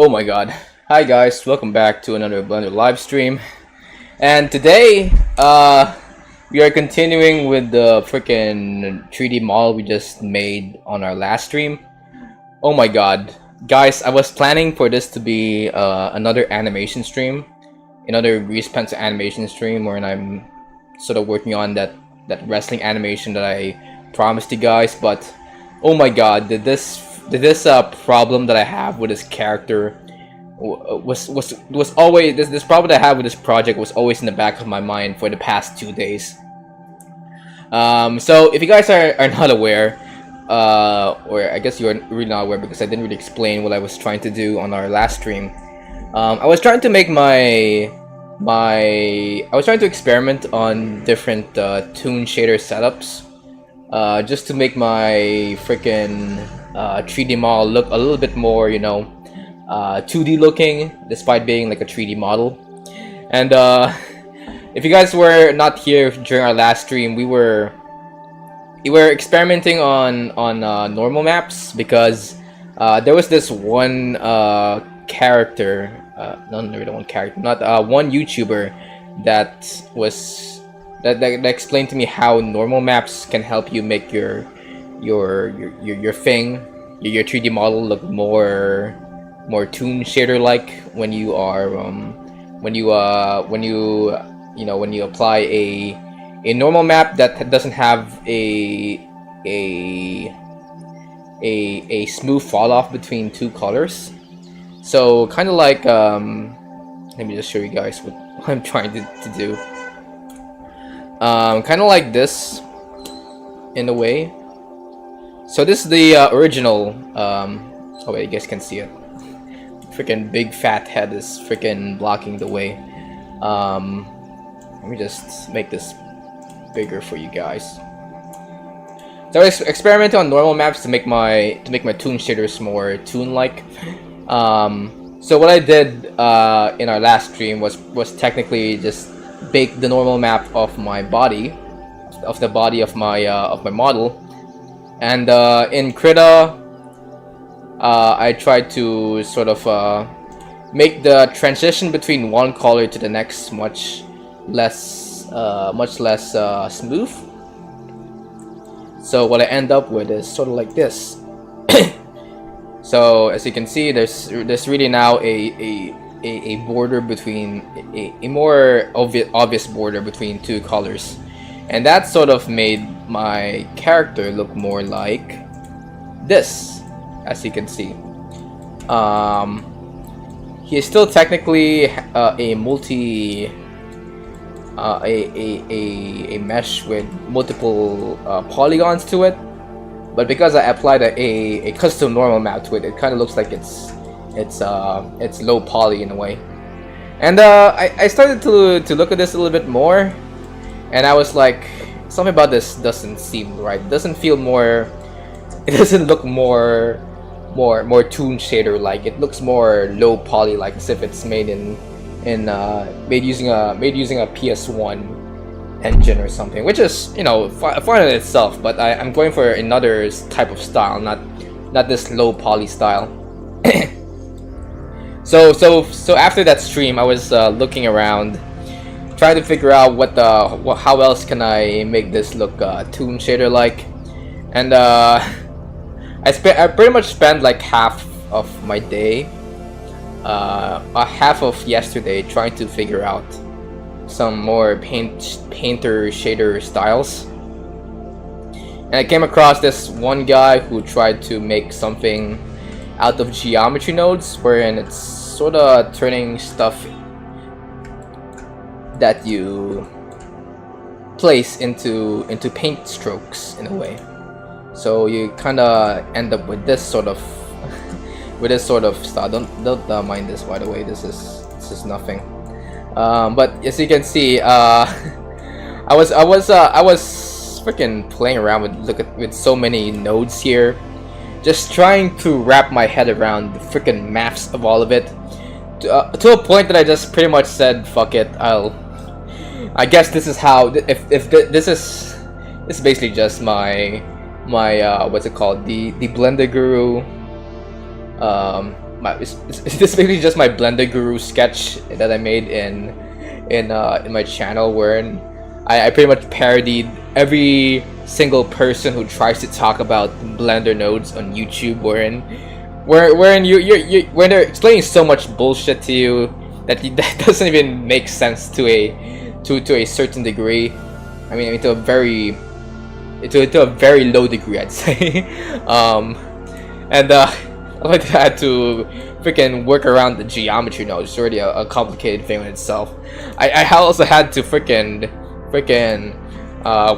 Oh my god. Hi guys, welcome back to another Blender live stream. And today, we are continuing with the freaking 3D model we just made on our last stream. Oh my god. Guys, I was planning for this to be another animation stream. Another respectable animation stream wherein I'm sort of working on that wrestling animation that I promised you guys, but oh my god, did this problem that I have with this character was always this problem that I had with this project was always in the back of my mind for the past 2 days. So if you guys are not aware, or I guess you're really not aware because I didn't really explain what I was trying to do on our last stream. I was trying to make I was trying to experiment on different toon shader setups, just to make my freaking 3D model look a little bit more, 2D looking, despite being like a 3D model. And if you guys were not here during our last stream, we were experimenting on normal maps because there was this one character, one YouTuber that explained to me how normal maps can help you make your thing, your 3D model look more toon shader like when you are when you apply a normal map that doesn't have a smooth fall off between two colors. So kind of like let me just show you guys what I'm trying to do. Kind of like this in a way. So this is the original. Oh wait, you guys can see it. Freaking big fat head is freaking blocking the way. Let me just make this bigger for you guys. So I experimented on normal maps to make my toon shaders more toon-like. So what I did in our last stream was technically just bake the normal map of my body, of the body of my model, and in Krita, I tried to sort of make the transition between one color to the next much less smooth. So what I end up with is sort of like this. So as you can see, there's really now a border between a more obvious border between two colors, and that sort of made my character look more like this, as you can see. He is still technically a mesh with multiple polygons to it, but because I applied a custom normal map to it, it kind of looks like it's low poly in a way. And I started to look at this a little bit more, and I was like, something about this doesn't seem right. It doesn't feel more. It doesn't look more toon shader like. It looks more low poly like, as if it's made made using a PS1 engine or something, which is fine in itself. But I'm going for another type of style, not this low poly style. So after that stream, I was looking around, trying to figure out how else can I make this look toon shader like, and I pretty much spent like half of my day, half of yesterday, trying to figure out some more painter shader styles. And I came across this one guy who tried to make something out of geometry nodes, wherein it's sort of turning stuff that you place into paint strokes in a way. So you kind of end up with this sort of style. Don't mind this, by the way. This is nothing. But as you can see, I was freaking playing around with so many nodes here, just trying to wrap my head around the freaking maths of all of it, to a point that I just pretty much said, fuck it, I guess this is how, if this is basically just my what's it called, the Blender Guru this basically just my Blender Guru sketch that I made in my channel, wherein I pretty much parodied every single person who tries to talk about Blender nodes on YouTube, wherein when they're explaining so much bullshit to you that that doesn't even make sense to a certain degree. I mean, to a very low degree, I'd say. And I had to freaking work around the geometry node. It's already a complicated thing in itself. I also had to freaking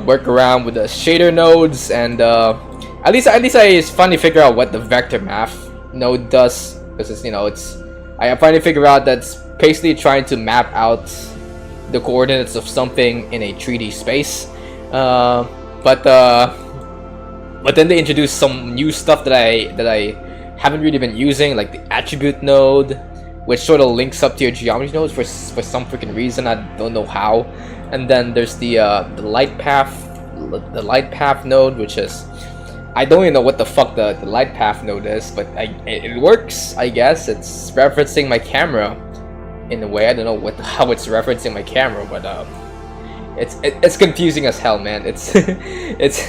work around with the shader nodes, and at least I finally figure out what the vector math node does, because I finally figure out that's basically trying to map out the coordinates of something in a 3D space. But then they introduced some new stuff that I haven't really been using, like the attribute node, which sort of links up to your geometry nodes for some freaking reason. I don't know how. And then there's the light path node, which is, I don't even know what the fuck the light path node is, but it works, I guess. It's referencing my camera in a way. I don't know how it's referencing my camera, but it's confusing as hell, man. This is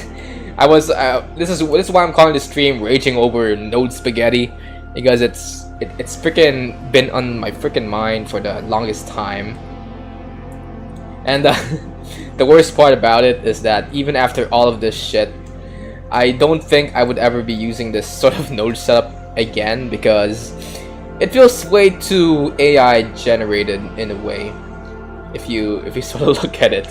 why I'm calling the stream "Raging Over Node Spaghetti," because it's freaking been on my freaking mind for the longest time. And the worst part about it is that even after all of this shit, I don't think I would ever be using this sort of node setup again, because it feels way too AI generated in a way, if you sort of look at it.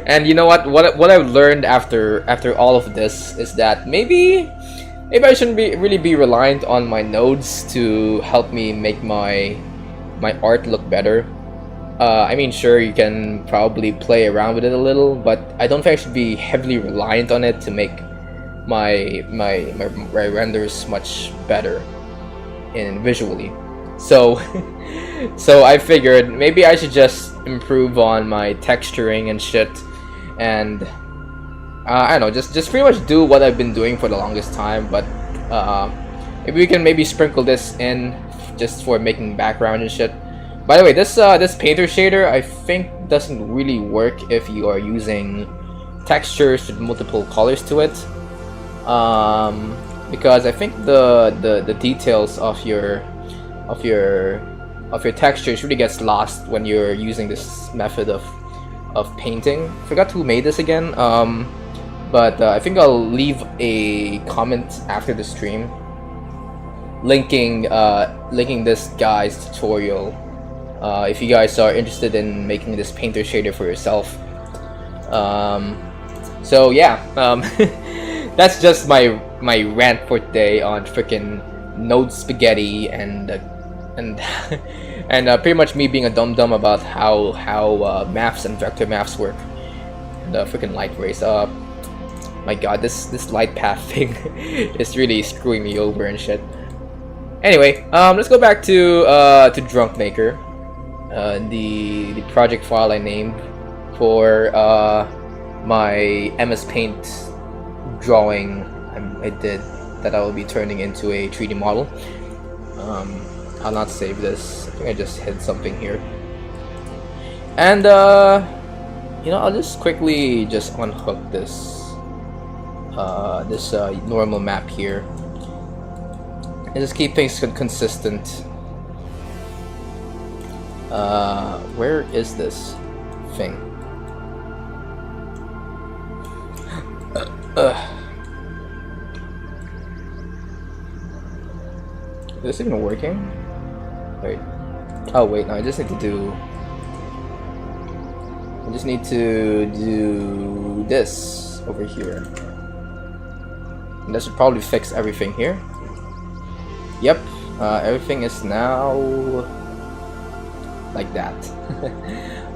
And you know what I've learned after all of this is that maybe I shouldn't really be reliant on my nodes to help me make my art look better. I mean, sure, you can probably play around with it a little, but I don't think I should be heavily reliant on it to make my renders much better in visually. So I figured maybe I should just improve on my texturing and shit, and I don't know, just pretty much do what I've been doing for the longest time. But maybe we can sprinkle this in just for making background and shit. By the way, this painter shader I think doesn't really work if you are using textures with multiple colors to it, because I think the details of your textures really gets lost when you're using this method of painting. Forgot who made this again, but I think I'll leave a comment after the stream linking this guy's tutorial if you guys are interested in making this painter shader for yourself. So yeah, that's just my rant for today on freaking node spaghetti and pretty much me being a dum-dum about how maths and vector maths work. The freaking light rays. My god, this light path thing is really screwing me over and shit. Anyway, let's go back to Drunk Maker, the project file I named for my MS Paint drawing I did that I will be turning into a 3D model. I'll not save this. I think I just hid something here. And I'll just quickly unhook this normal map here and just keep things consistent. Where is this thing? Is this even working? Wait. Oh wait, no, I just need to do this over here. And that should probably fix everything here. Yep, everything is now like that.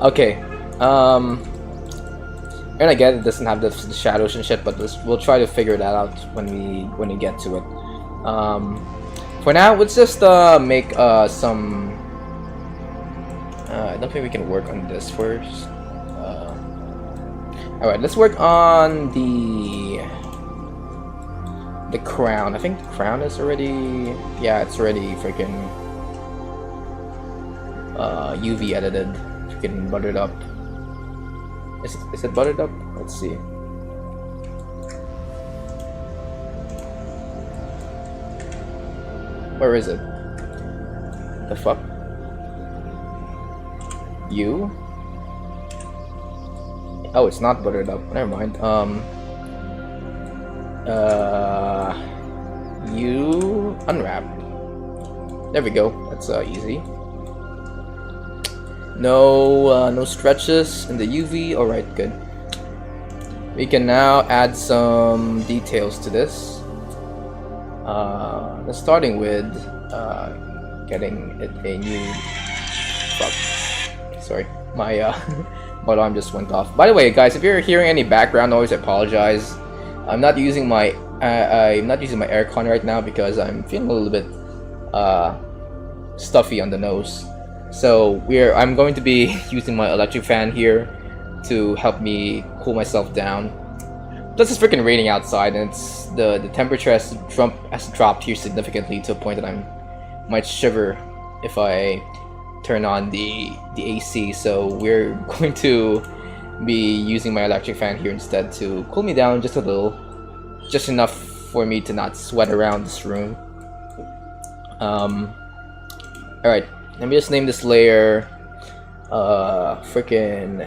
Okay. And I get it doesn't have the shadows and shit, but we'll try to figure that out when we get to it. For now, let's just make some. I don't think we can work on this first. All right, let's work on the crown. I think the crown is already, yeah, it's already freaking UV edited, freaking buttered up. Is it buttered up? Let's see. Where is it? The fuck? You? Oh, it's not buttered up. Never mind. You unwrap. There we go. That's easy. No stretches in the UV. All right, good. We can now add some details to this. Starting with getting it a new. Fuck. Sorry, my my alarm just went off. By the way, guys, if you're hearing any background noise, I apologize. I'm not using my aircon right now because I'm feeling a little bit stuffy on the nose. So I'm going to be using my electric fan here to help me cool myself down. Plus, it's freaking raining outside, and it's the temperature has dropped here significantly to a point that I might shiver if I turn on the AC. So we're going to be using my electric fan here instead to cool me down just a little, just enough for me to not sweat around this room. Alright, let me just name this layer freaking,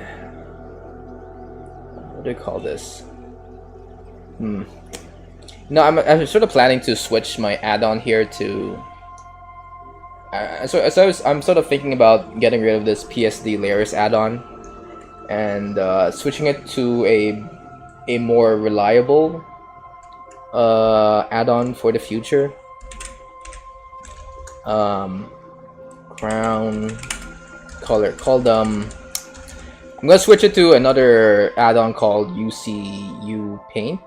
what do you call this? No, I'm sort of planning to switch my add-on here to I'm sort of thinking about getting rid of this PSD layers add-on and switching it to a more reliable add-on for the future. Crown color called I'm gonna switch it to another add-on called UCU Paint.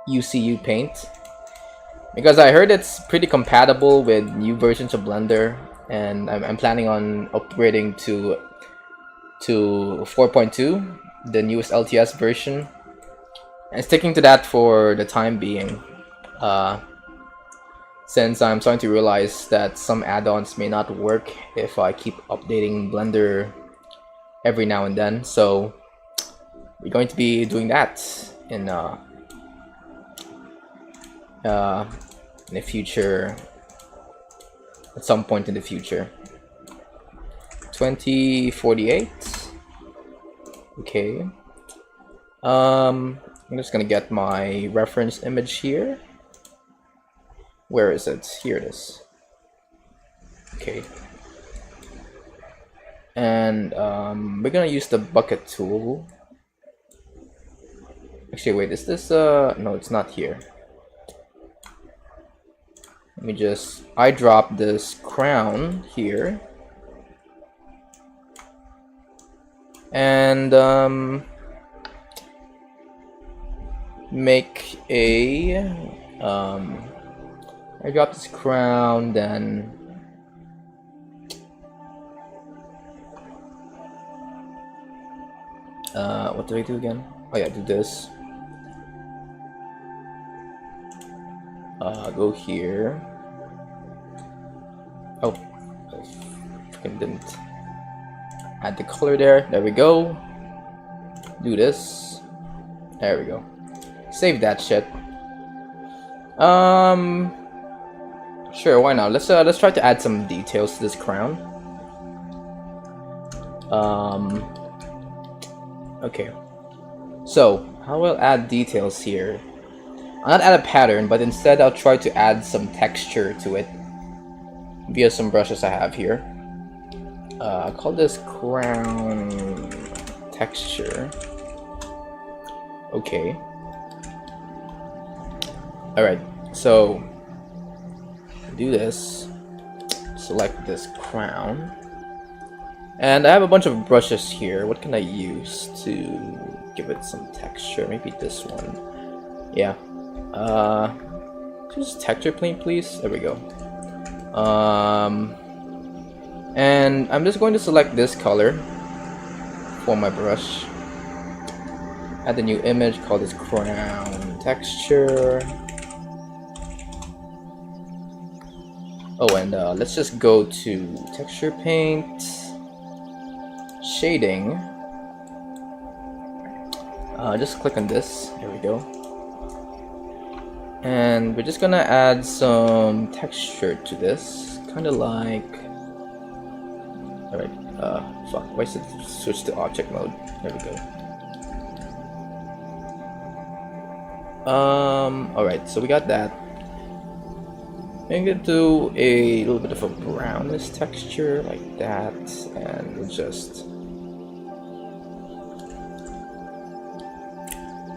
UCU Paint, because I heard it's pretty compatible with new versions of Blender, and I'm planning on upgrading to 4.2, the newest LTS version, and sticking to that for the time being, since I'm starting to realize that some add-ons may not work if I keep updating Blender every now and then. So we're going to be doing that in the future, at some point in the future. 2048. Okay. I'm just gonna get my reference image here. Where is it? Here it is. Okay. And we're gonna use the bucket tool. Actually, wait, is this no, it's not here. Let me just eyedrop this crown here, and make a eyedrop this crown, then what do I do again? Oh yeah, do this. Go here. Oh, I didn't add the color there. There we go. Do this. There we go. Save that shit. Sure, why not? Let's try to add some details to this crown. Okay. So how will add details here? I'll not add a pattern, but instead I'll try to add some texture to it via some brushes I have here. I'll call this crown texture. Okay. Alright, so do this. Select this crown. And I have a bunch of brushes here. What can I use to give it some texture? Maybe this one. Yeah. Just texture plane, please. There we go. And I'm just going to select this color for my brush. Add a new image, call this crown texture. Oh, and let's just go to texture paint, shading. Just click on this. There we go. And we're just gonna add some texture to this, kind of like. All right. Fuck. Why is it switch to object mode? There we go. All right. So we got that. I'm gonna do a little bit of a brownish texture like that, and we'll just.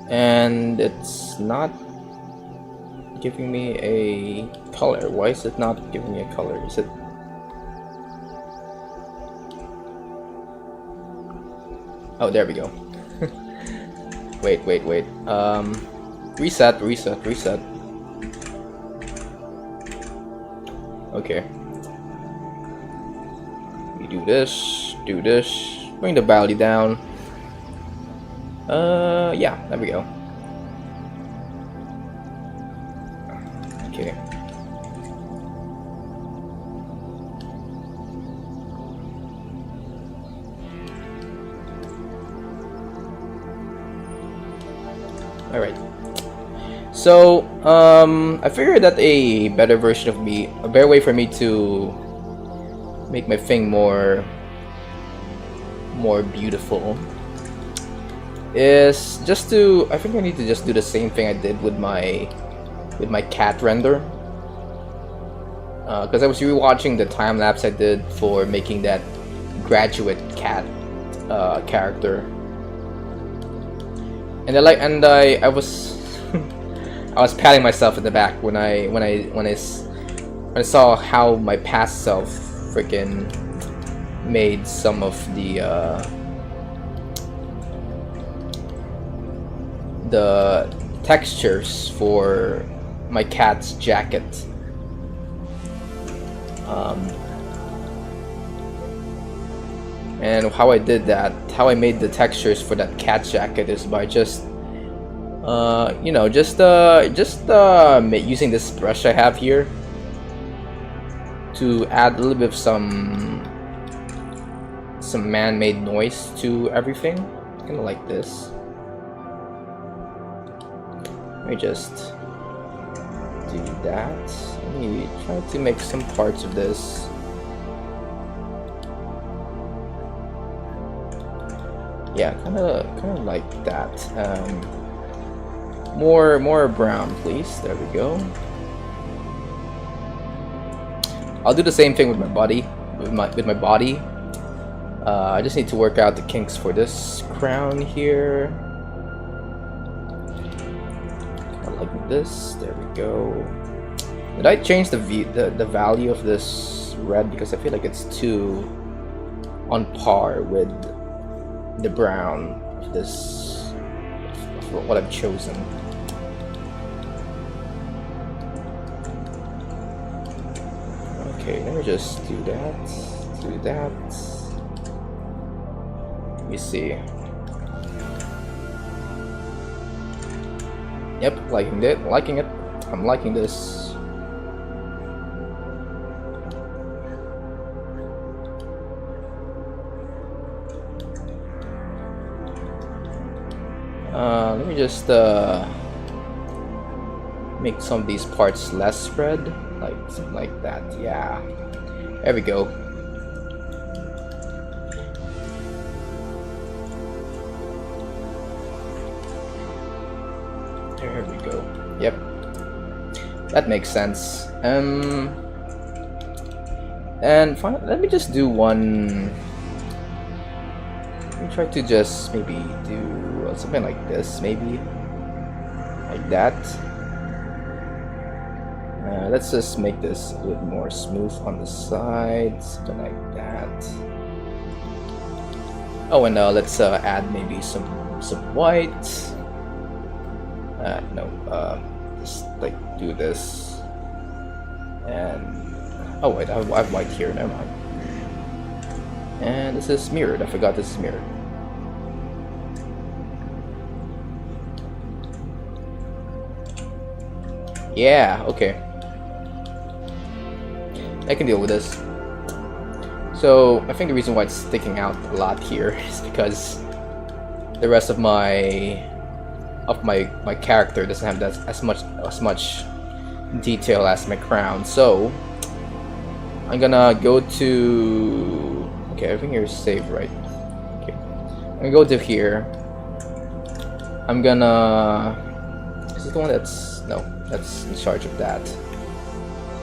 And it's not giving me a color. Why is it not giving me a color? Is it? Oh, there we go. wait. Reset. Okay. We do this. Bring the value down. Yeah, there we go. Okay. All right. So, I figured that a better version of me, a better way for me to make my thing more beautiful is just to, I think I need to just do the same thing I did with my cat render, because I was rewatching the time lapse I did for making that graduate cat character, and I was I was patting myself in the back when I saw how my past self freaking made some of the textures for my cat's jacket. And how I did that, how I made the textures for that cat jacket is by just you know, just using this brush I have here to add a little bit of some man-made noise to everything, kind of like this. Let me just do that. Let me try to make some parts of this. Yeah, kind of like that. More brown, please. There we go. I'll do the same thing with my body. With my body. I just need to work out the kinks for this crown here. Like this. There we go. Did I change the value of this red, because I feel like it's too on par with the brown of this, of what I've chosen. Okay, let me just do that. Let me see. Yep, liking it. I'm liking this. Let me just make some of these parts less spread, like something like that. Yeah, there we go. There we go. Yep, that makes sense. And finally, let me just do one. Let me try to just maybe do something like this, maybe like that. Let's just make this a bit more smooth on the sides, something like that. Oh, and let's add maybe some white. No, just like do this. And oh wait, I have white here. Never mind. And this is mirrored. I forgot this is mirrored. Yeah, okay. I can deal with this. So I think the reason why it's sticking out a lot here is because the rest of my character doesn't have that as much detail as my crown. So I'm gonna go to, okay, everything here is saved, right? Okay, I'm gonna go to here. I'm gonna, is this the one that's, no, that's in charge of that.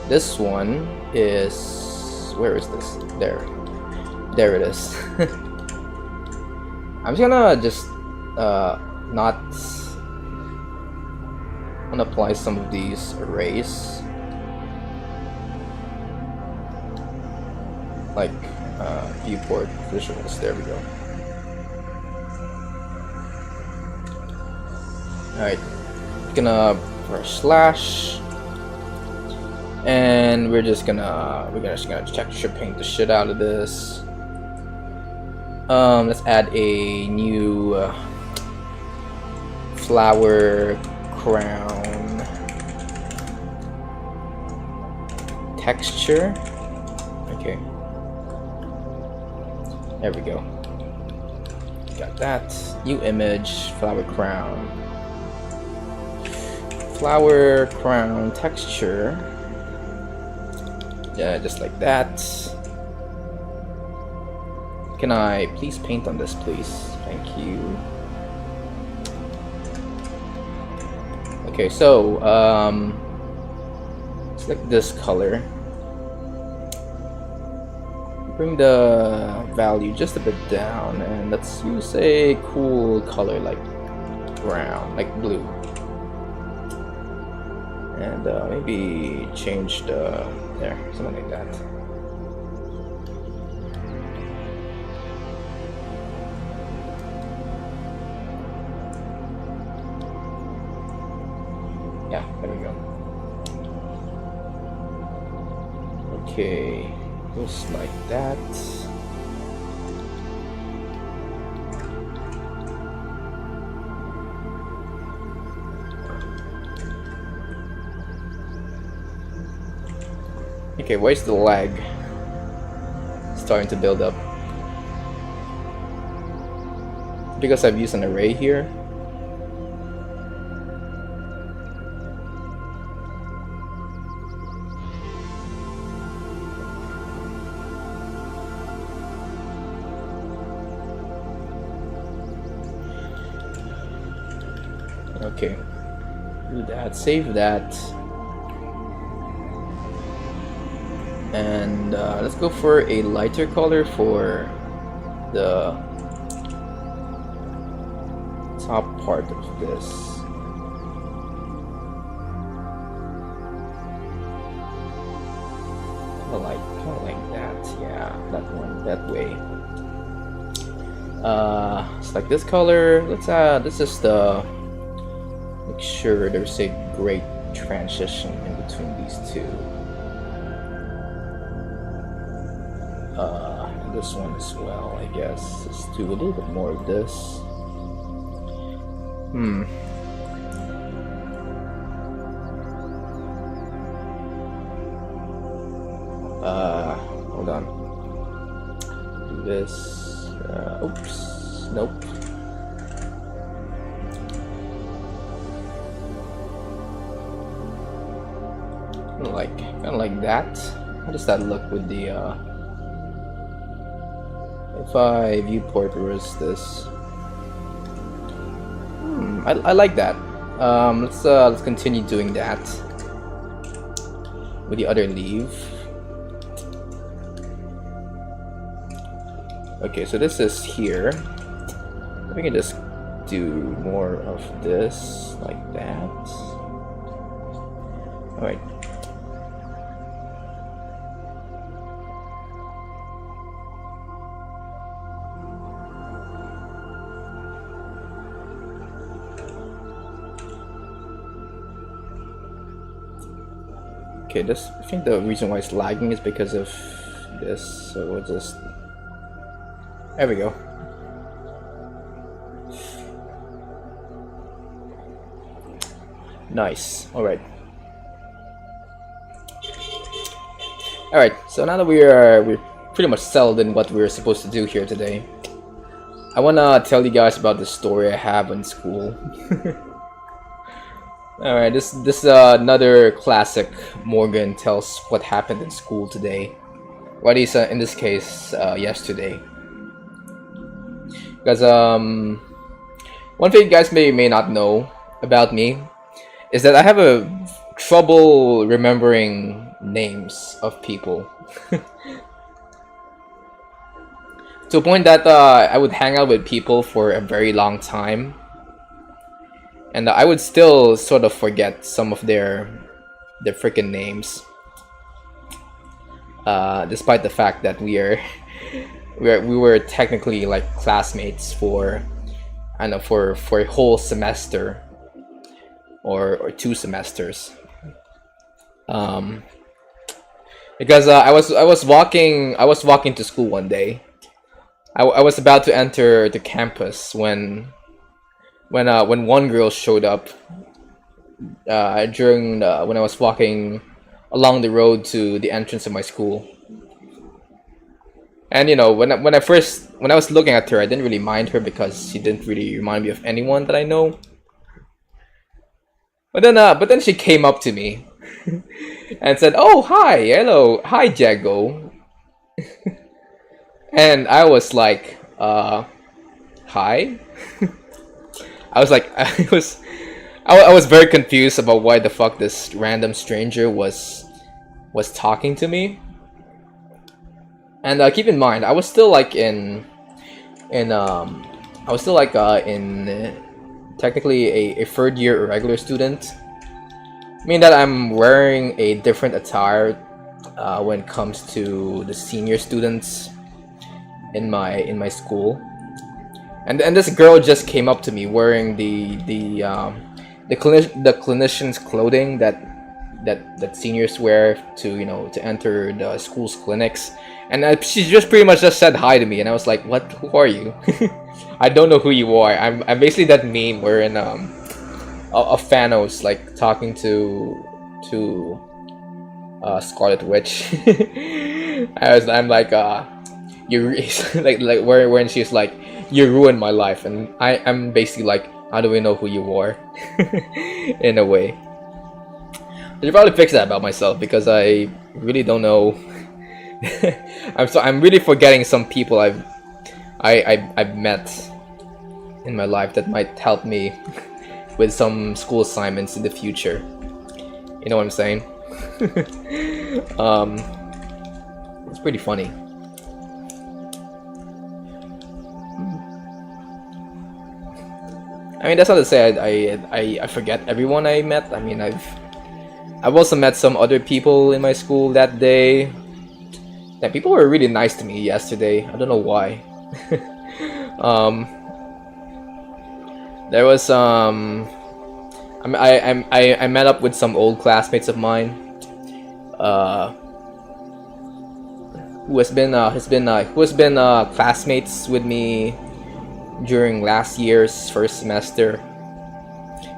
This one is, where is this? There it is. I'm just gonna not apply some of these arrays, like viewport visuals. There we go. Alright, gonna press slash, and we're just gonna texture paint the shit out of this. Let's add a new flower crown texture. Okay, there we go. Got that. New image, flower crown texture. Yeah, just like that. Can I please paint on this, please? Thank you. Okay, so select this color. Bring the value just a bit down, and let's use a cool color like brown, like blue. And maybe change the, there, something like that. Yeah, there we go. Okay, just like that. Okay, where's the lag starting to build up? Because I've used an array here. Okay, do that, save that. And let's go for a lighter color for the top part of this. Kind of like that. Yeah, that one, that way. It's like this color. Let's just make sure there's a great transition in between these two. This one as well, I guess. Let's do a little bit more of this. Hold on. Do this. Oops. Nope. Kind of like that. How does that look with the if I viewport reverse this? I like that. Let's continue doing that with the other leaf. Okay, so this is here. We can just do more of this like that. All right. Okay, I think the reason why it's lagging is because of this, so we'll just, there we go. Nice. All right. All right, so now that we're pretty much settled in what we're supposed to do here today, I wanna tell you guys about the story I have in school. All right, this another classic. Morgan tells what happened in school today. What is in this case yesterday? Because one thing you guys may not know about me is that I have a trouble remembering names of people. To a point that I would hang out with people for a very long time, and I would still sort of forget some of their freaking names, despite the fact that we were technically like classmates for, I don't know, for a whole semester or 2 semesters. Because I was walking to school one day. I was about to enter the campus when one girl showed up during when I was walking along the road to the entrance of my school. And you know, when I was looking at her, I didn't really mind her because she didn't really remind me of anyone that I know. But then she came up to me and said, "Oh, hi, hello, hi, Jago." And I was like, hi. I was like, I was very confused about why the fuck this random stranger was talking to me. And keep in mind, I was still like in technically a 3rd year irregular student. I mean that I'm wearing a different attire when it comes to the senior students in my school. And this girl just came up to me wearing the clinician's clothing that seniors wear to, you know, to enter the school's clinics. And she just pretty much just said hi to me, and I was like, "What? Who are you?" I don't know who you are. I'm basically that meme wherein a Thanos like talking to Scarlet Witch. I'm like you like when she's like, "You ruined my life," and I'm basically like, "How do we know who you are?" In a way. I should probably fix that about myself because I really don't know. I'm really forgetting some people I've met in my life that might help me with some school assignments in the future. You know what I'm saying? It's pretty funny. I mean, that's not to say I forget everyone I met. I mean, I've also met some other people in my school that day. Yeah, people were really nice to me yesterday. I don't know why. There was I met up with some old classmates of mine, who has been classmates with me during last year's 1st semester.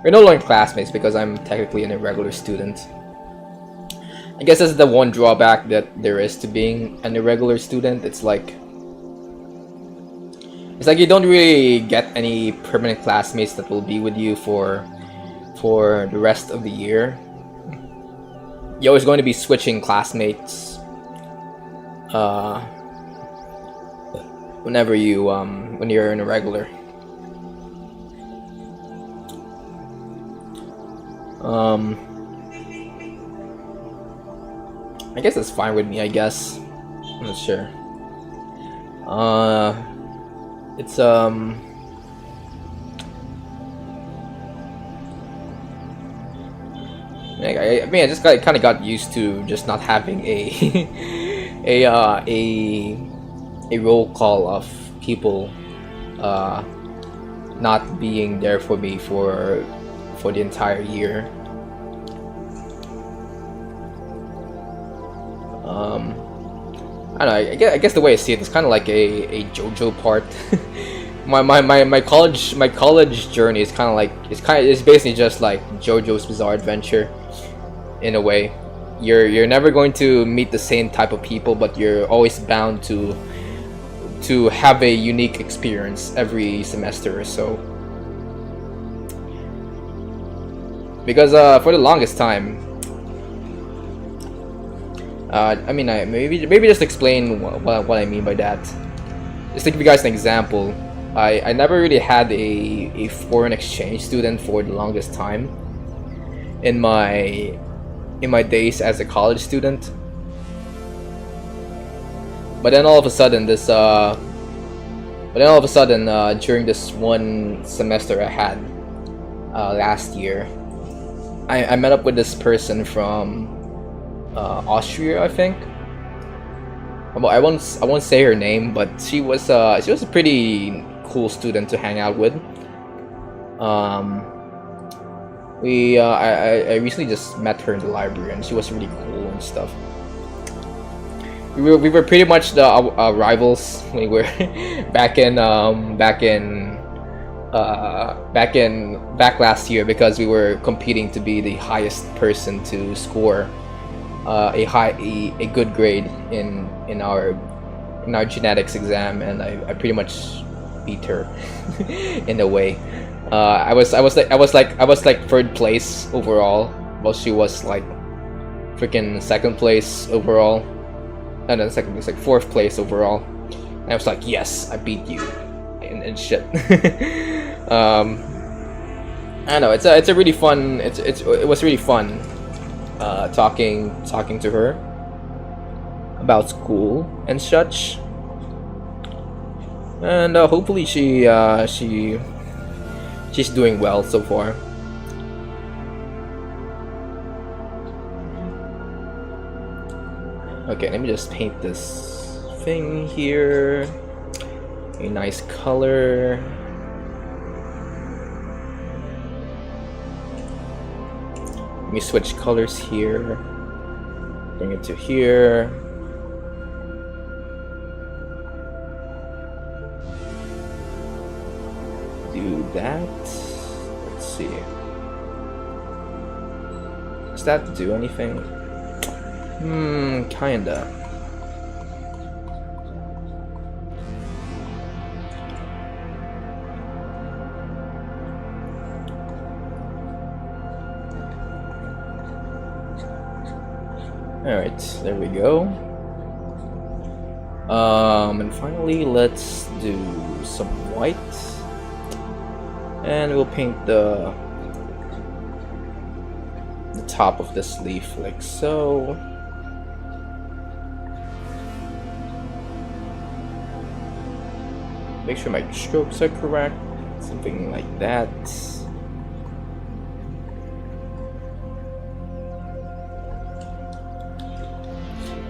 We're no longer classmates because I'm technically an irregular student. I guess that's the one drawback that there is to being an irregular student. It's like you don't really get any permanent classmates that will be with you for the rest of the year. You're always going to be switching classmates whenever you when you're an irregular. I guess that's fine with me, I guess. I'm not sure. It's I mean, I just kind of got used to just not having a roll call of people not being there for me for the entire year. I don't know. I guess the way I see it is kind of like a JoJo part. my college journey is basically just like JoJo's Bizarre Adventure, in a way. you're never going to meet the same type of people, but you're always bound to have a unique experience every semester or so. Because for the longest time, I mean, maybe just explain what I mean by that. Just to give you guys an example, I never really had a foreign exchange student for the longest time in my days as a college student. But then all of a sudden during this one semester I had last year, I met up with this person from Austria, I think. Well, I won't say her name, but she was a pretty cool student to hang out with. I recently just met her in the library, and she was really cool and stuff. We were pretty much the rivals when we were back last year, because we were competing to be the highest person to score a good grade in our genetics exam, and I pretty much beat her in a way. I was like third place overall, while she was like freaking second place overall. No, not second place, like fourth place overall. And I was like, yes, I beat you, and shit. I know it's a really fun. It was really fun talking to her about school and such. And hopefully she's doing well so far. Okay, let me just paint this thing here a nice color. Let me switch colors here, bring it to here. Do that. Let's see. Does that do anything? Kinda. Alright, there we go. And finally, let's do some white. And we'll paint the top of this leaf like so. Make sure my strokes are correct, something like that.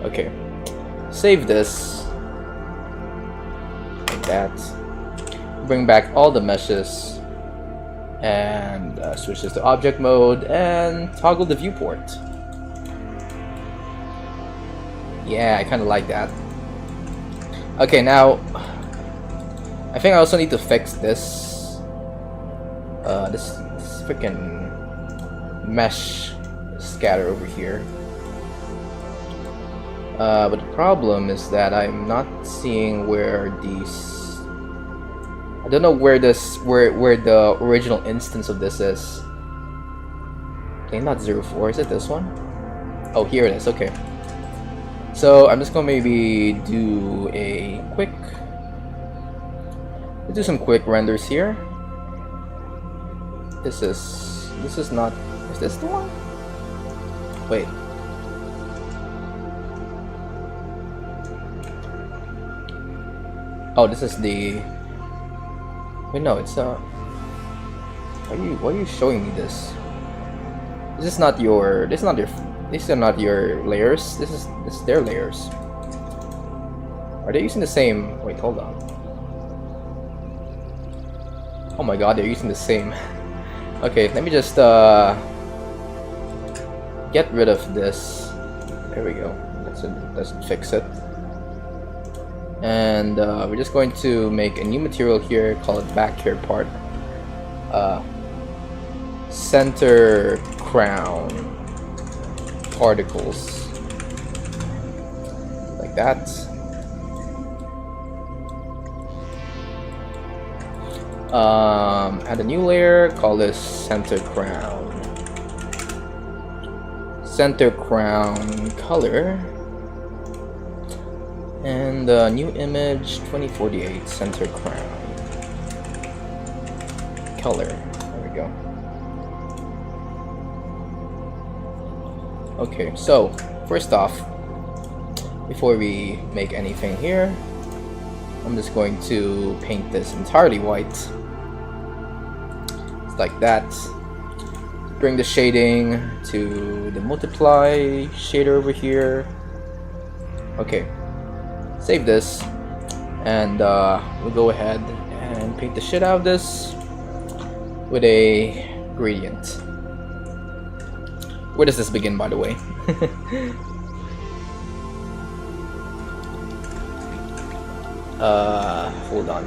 Okay, save this like that. Bring back all the meshes and switch this to object mode and toggle the viewport. Yeah, I kind of like that. Okay, now I think I also need to fix this this freaking mesh scatter over here. But the problem is that I'm not seeing where these. I don't know where where the original instance of this is. Okay, not 04. Is it this one? Oh, here it is. Okay. So I'm just gonna maybe do a quick. Let's do some quick renders here. This is not. Is this the one? Wait. Oh, this is the. Wait, no, it's why are you showing me this? This is not your. These are not your layers. This is their layers. Are they using the same? Wait, hold on. Oh my god, they're using the same. Okay, let me just get rid of this. There we go. Let's fix it. And we're just going to make a new material here, call it back hair part. Center crown particles like that. Add a new layer, call this center crown. Center crown color. And new image 2048 center crown color. There we go. Okay, so first off, before we make anything here, I'm just going to paint this entirely white. Just like that. Bring the shading to the multiply shader over here. Okay, save this, and we'll go ahead and paint the shit out of this with a gradient. Where does this begin, by the way? Hold on.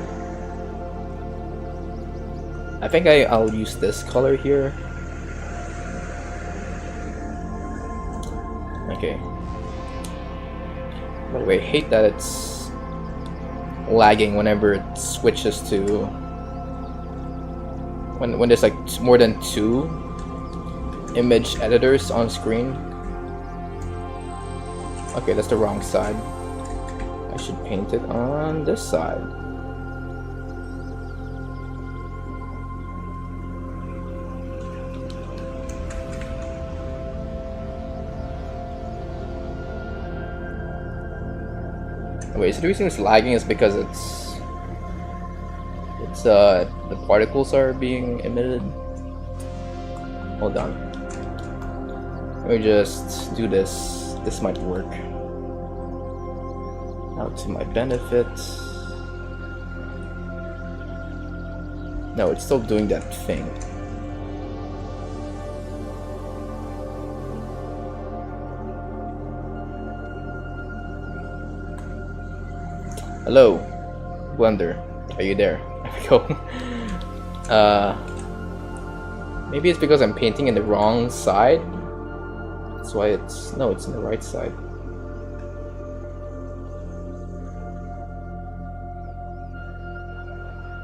I think I'll use this color here. Okay. By the way, I hate that it's lagging whenever it switches to when there's like more than 2 image editors on screen. Okay, that's the wrong side. I should paint it on this side. Wait, so the reason it's lagging is because the particles are being emitted. Hold on. Let me just do this. This might work. Out to my benefit. No, it's still doing that thing. Hello, Blender. Are you there? There we go. Maybe it's because I'm painting in the wrong side. That's why it's... No, it's on the right side.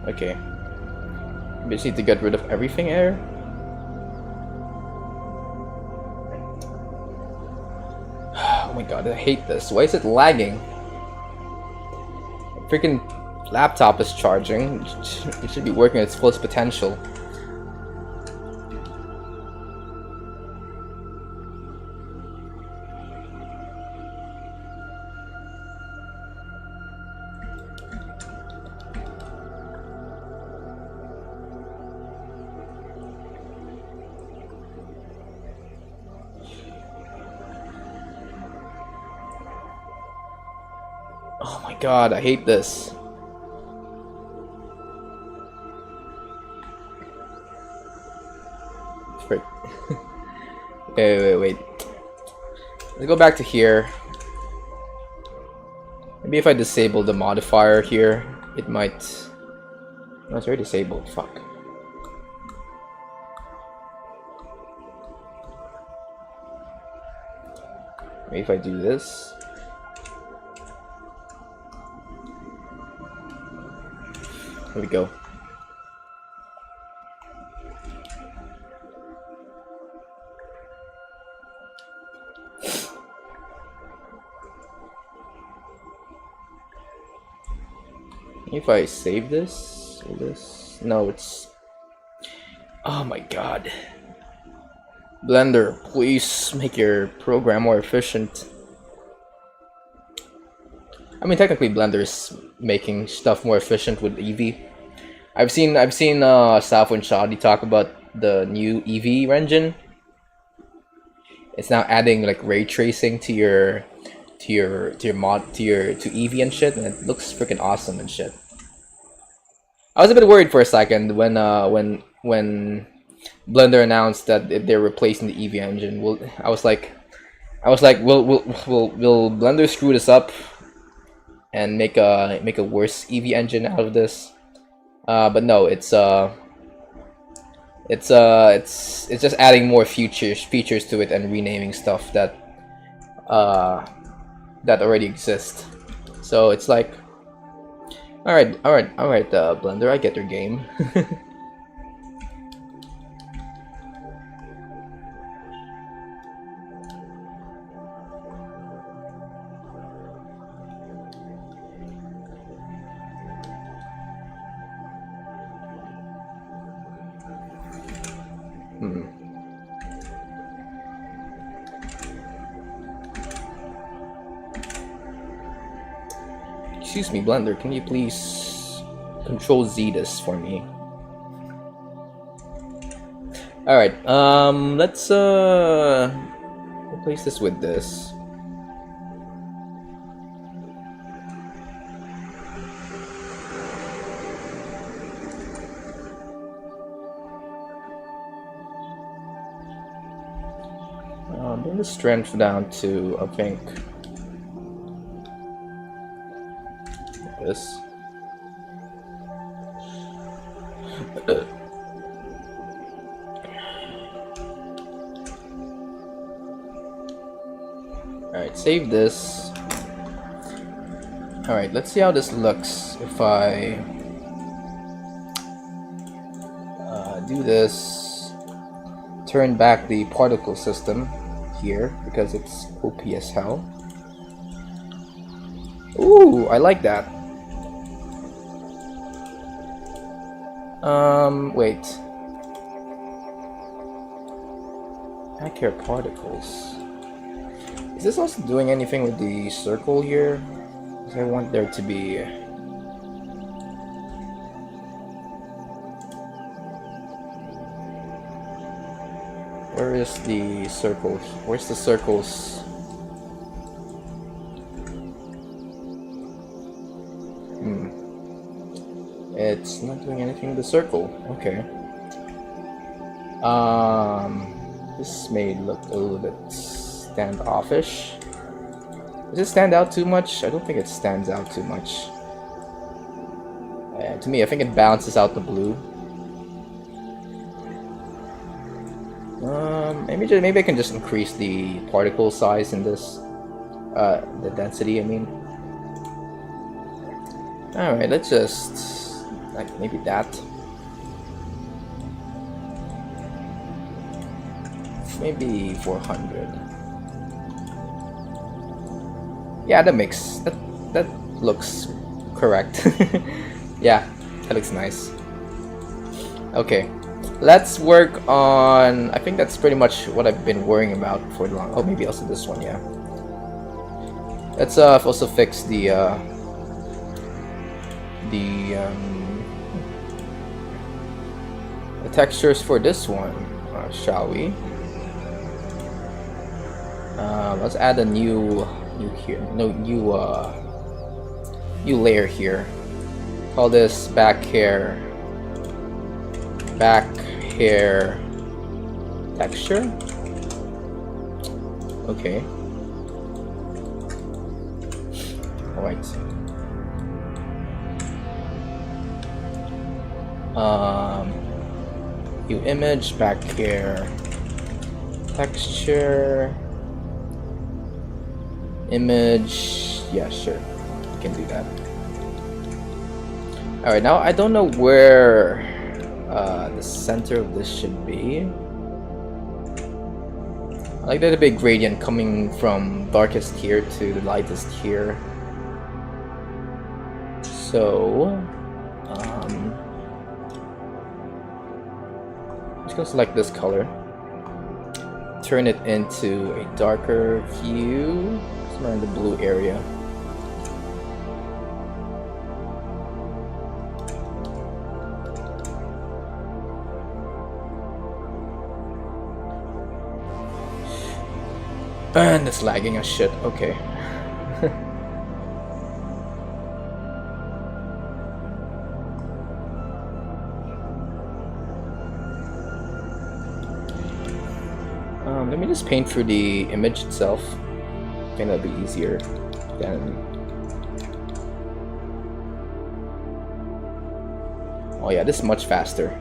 Okay. We just need to get rid of everything here. Oh my god, I hate this. Why is it lagging? Freaking laptop is charging. It should be working at its fullest potential. Oh my god, I hate this. Frick. Wait. Let's go back to here. Maybe if I disable the modifier here, it might... No, it's already disabled. Fuck. Maybe if I do this. Here we go. If I save this, will this? No, it's... Oh my god. Blender, please make your program more efficient. I mean, technically Blender is making stuff more efficient with Eevee. I've seen Safo and Shadi talk about the new Eevee engine. It's now adding like ray tracing to your Eevee and shit, and it looks freaking awesome and shit. I was a bit worried for a second when Blender announced that they're replacing the Eevee engine. I was like, will Blender screw this up and make a worse Eevee engine out of this? But no, it's just adding more features to it and renaming stuff that that already exist. So it's like, alright, Blender, I get your game. Excuse me, Blender, can you please Control Z this for me? Alright, let's replace this with this. Bring the strength down to, I think, this. Alright, save this. Alright, let's see how this looks if I do this. Turn back the particle system here because it's OP as hell. Ooh, I like that. Wait. I care particles. Is this also doing anything with the circle here? Because I want there to be... Where is the circle? Where's the circles? It's not doing anything with the circle. Okay. This may look a little bit standoffish. Does it stand out too much? I don't think it stands out too much. To me, I think it balances out the blue. Maybe I can just increase the particle size in this, the density, I mean. Alright, let's just, like, maybe that. Maybe 400. Yeah, that looks correct. Yeah, that looks nice. Okay. Let's work on... I think that's pretty much what I've been worrying about for the long... Oh, maybe also this one, yeah. Let's also fix the textures for this one, shall we? Let's add a new layer here. Call this back hair texture. Okay. Alright. New image, back hair texture, image. Yeah, sure, we can do that. Alright, now I don't know where the center of this should be. I like that a big gradient coming from darkest here to the lightest here. So I'm just gonna select this color, turn it into a darker hue, somewhere in the blue area. And it's lagging as shit. Okay. Let me just paint through the image itself. I think that'll be easier than... Oh yeah, this is much faster.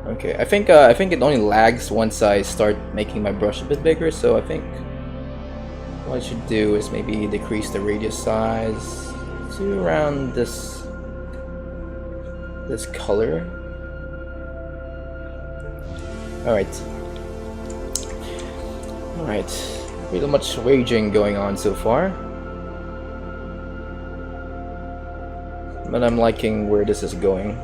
Okay, I think it only lags once I start making my brush a bit bigger. So I think what I should do is maybe decrease the radius size to around this color. Alright. Pretty much raging going on so far. But I'm liking where this is going.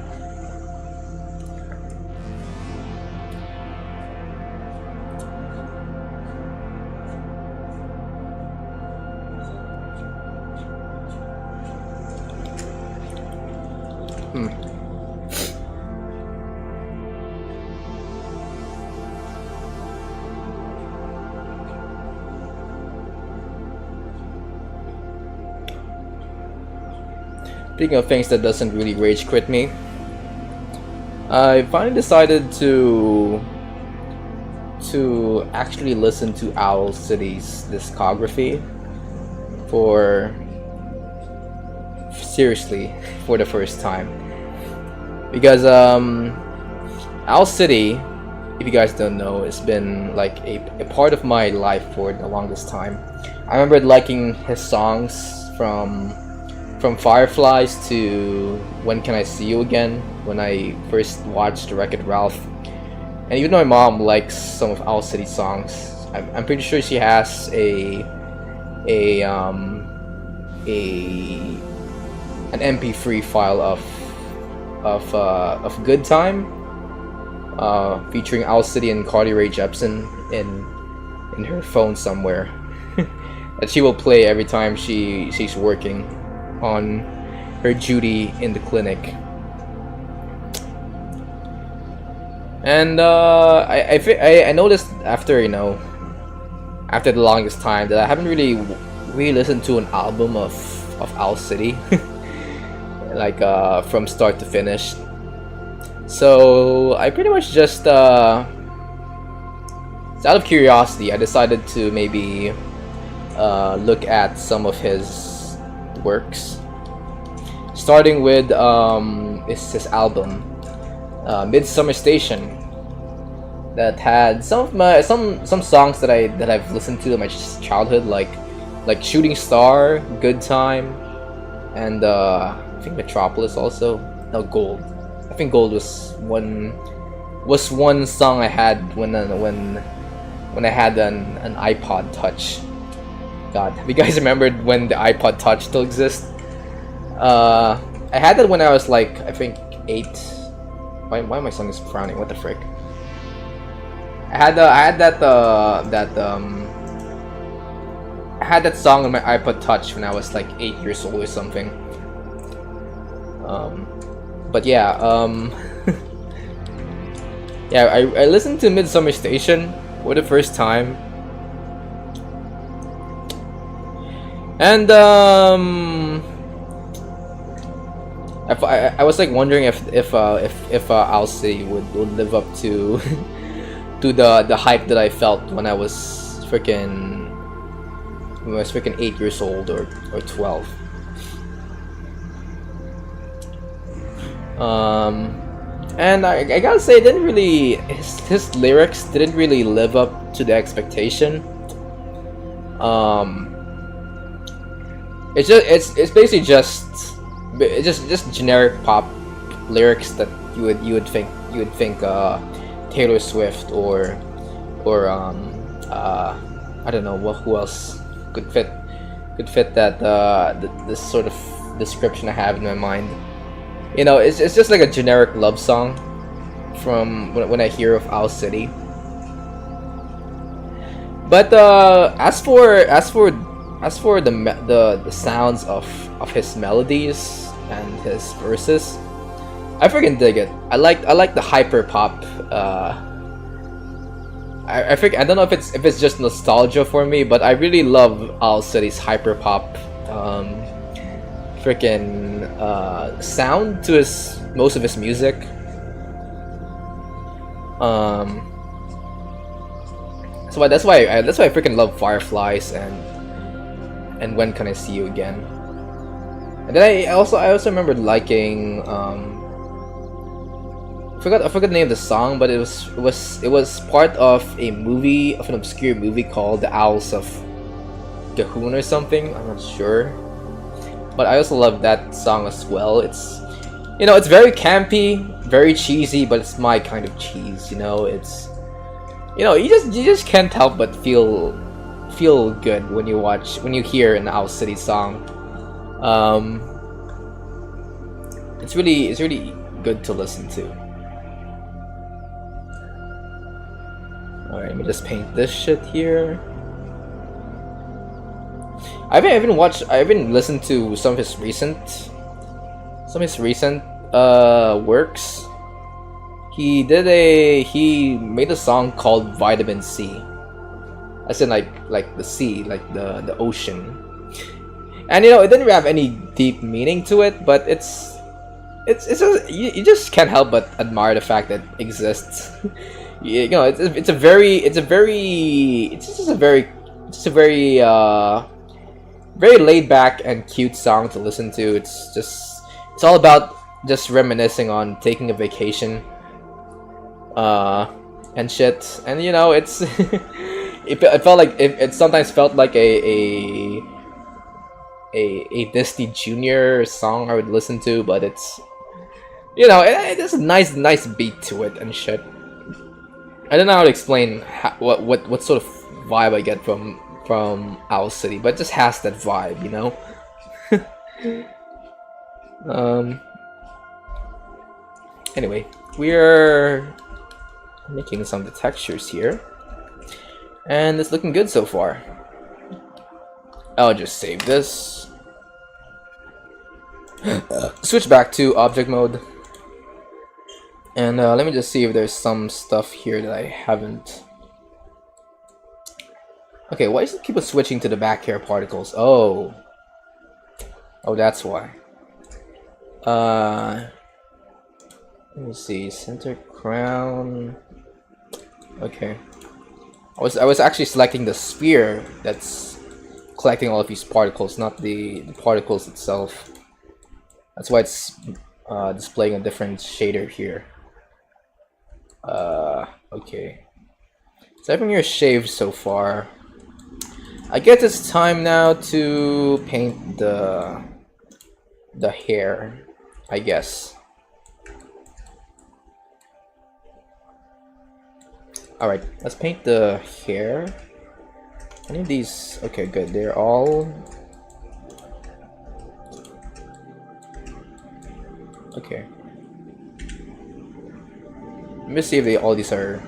Speaking of things that doesn't really rage quit me, I finally decided to actually listen to Owl City's discography seriously for the first time, because Owl City, if you guys don't know, it's been like a part of my life for the longest time. I remember liking his songs from Fireflies to When Can I See You Again, when I first watched Wreck-It Ralph. And even though my mom likes some of Owl City songs, I'm pretty sure she has an MP3 file of Good Time, featuring Owl City and Carly Rae Jepsen in her phone somewhere, that she will play every time she's working on her duty in the clinic. And I noticed after the longest time that I haven't really listened to an album of Owl City, like from start to finish. So I pretty much just out of curiosity, I decided to maybe look at some of his works, starting with his album Midsummer Station, that had some songs that I've listened to in my childhood, like Shooting Star, Good Time, and I think Metropolis also. No, Gold. I think Gold was one song I had when I had an iPod Touch. God, have you guys remembered when the iPod Touch still exists? I had that when I was like, I think 8. Why my son is frowning? What the frick? I had that song on my iPod Touch when I was like 8 years old or something. But yeah, yeah, I listened to Midsummer Station for the first time. And I was like wondering if Owl City would live up to the hype that I felt when I was freaking 8 years old or 12. And I gotta say, it didn't really, his lyrics didn't really live up to the expectation. It's basically just generic pop lyrics that you would think Taylor Swift or I don't know who else could fit that this sort of description I have in my mind. It's just like a generic love song from when I hear of Owl City. But as for the sounds of his melodies and his verses, I freaking dig it. I like the hyper pop. I don't know if it's just nostalgia for me, but I really love Owl City's hyper pop sound to most of his music. So that's why I freaking love Fireflies and When Can I See You Again. And then I also remember liking I forgot the name of the song, but it was part of a movie, of an obscure movie called The Owls of Gahun or something. I'm not sure, but I also love that song as well. It's, you know, it's very campy, very cheesy, but it's my kind of cheese. You know, it's, you know, you just can't help but feel good when you hear an Owl City song. It's really good to listen to. Alright, let me just paint this shit here. I haven't listened to some of his recent works. He made a song called Vitamin C. As in like the sea, like the ocean. And you know, it didn't have any deep meaning to it, but it's you just can't help but admire the fact that it exists. You know, it's just a very very laid back and cute song to listen to. It's all about just reminiscing on taking a vacation, and shit. And you know, it's it felt like it sometimes felt like a Disney Junior song I would listen to, but it's, you know, there's a nice beat to it and shit. I don't know how to explain what sort of vibe I get from Owl City, but it just has that vibe, you know. Anyway, we're making some of the textures here, and it's looking good so far. I'll just save this. Switch back to object mode. And let me just see if there's some stuff here that I haven't. Okay, why does it keep switching to the back hair particles? Oh, that's why. Let me see, center crown. Okay, I was actually selecting the sphere that's collecting all of these particles, not the particles itself. That's why it's displaying a different shader here. Okay. So everything here is shaved so far. I guess it's time now to paint the hair, I guess. Alright, let's paint the hair. Any of these, okay, good, they're all okay. Let me see if all these are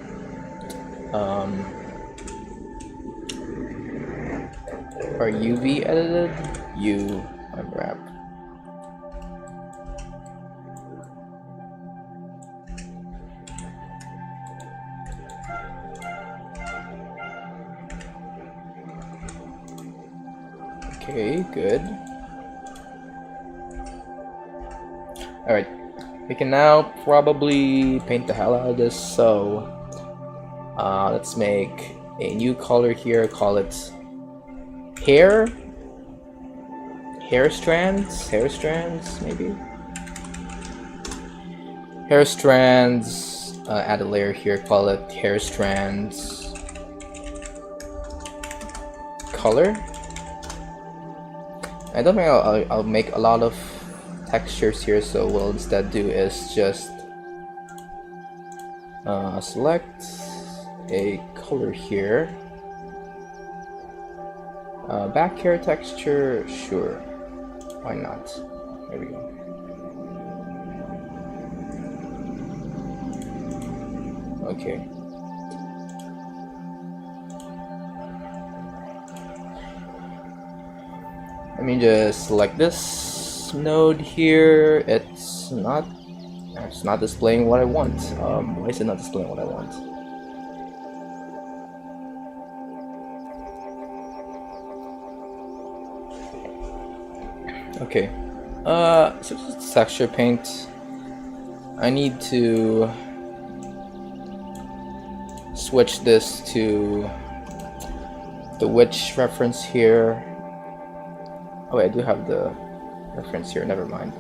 UV edited. Unwrap. Okay, good. Alright, we can now probably paint the hell out of this, so let's make a new color here, call it hair strands, maybe. Hair strands, add a layer here, call it hair strands color. I don't think I'll make a lot of textures here, so what we'll instead do is just select a color here. Back hair texture, sure, why not? There we go. Okay. Let me just select this node here. It's not displaying what I want. Why is it not displaying what I want? Okay. So it's texture paint. I need to switch this to the witch reference here. Oh wait, I do have the reference here, never mind.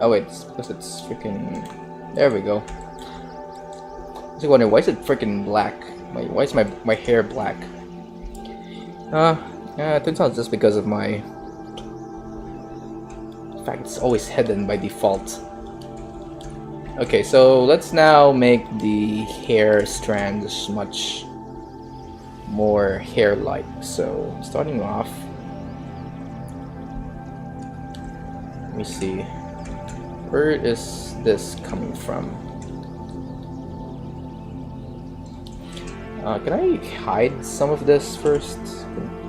Oh wait, it's because it's freaking. There we go. I was wondering, why is it freaking black? Why is my hair black? Yeah, it turns out it's just because of my. In fact, it's always hidden by default. Okay, so let's now make the hair strands much more hair-like. So starting off, let me see, where is this coming from? Can I hide some of this first?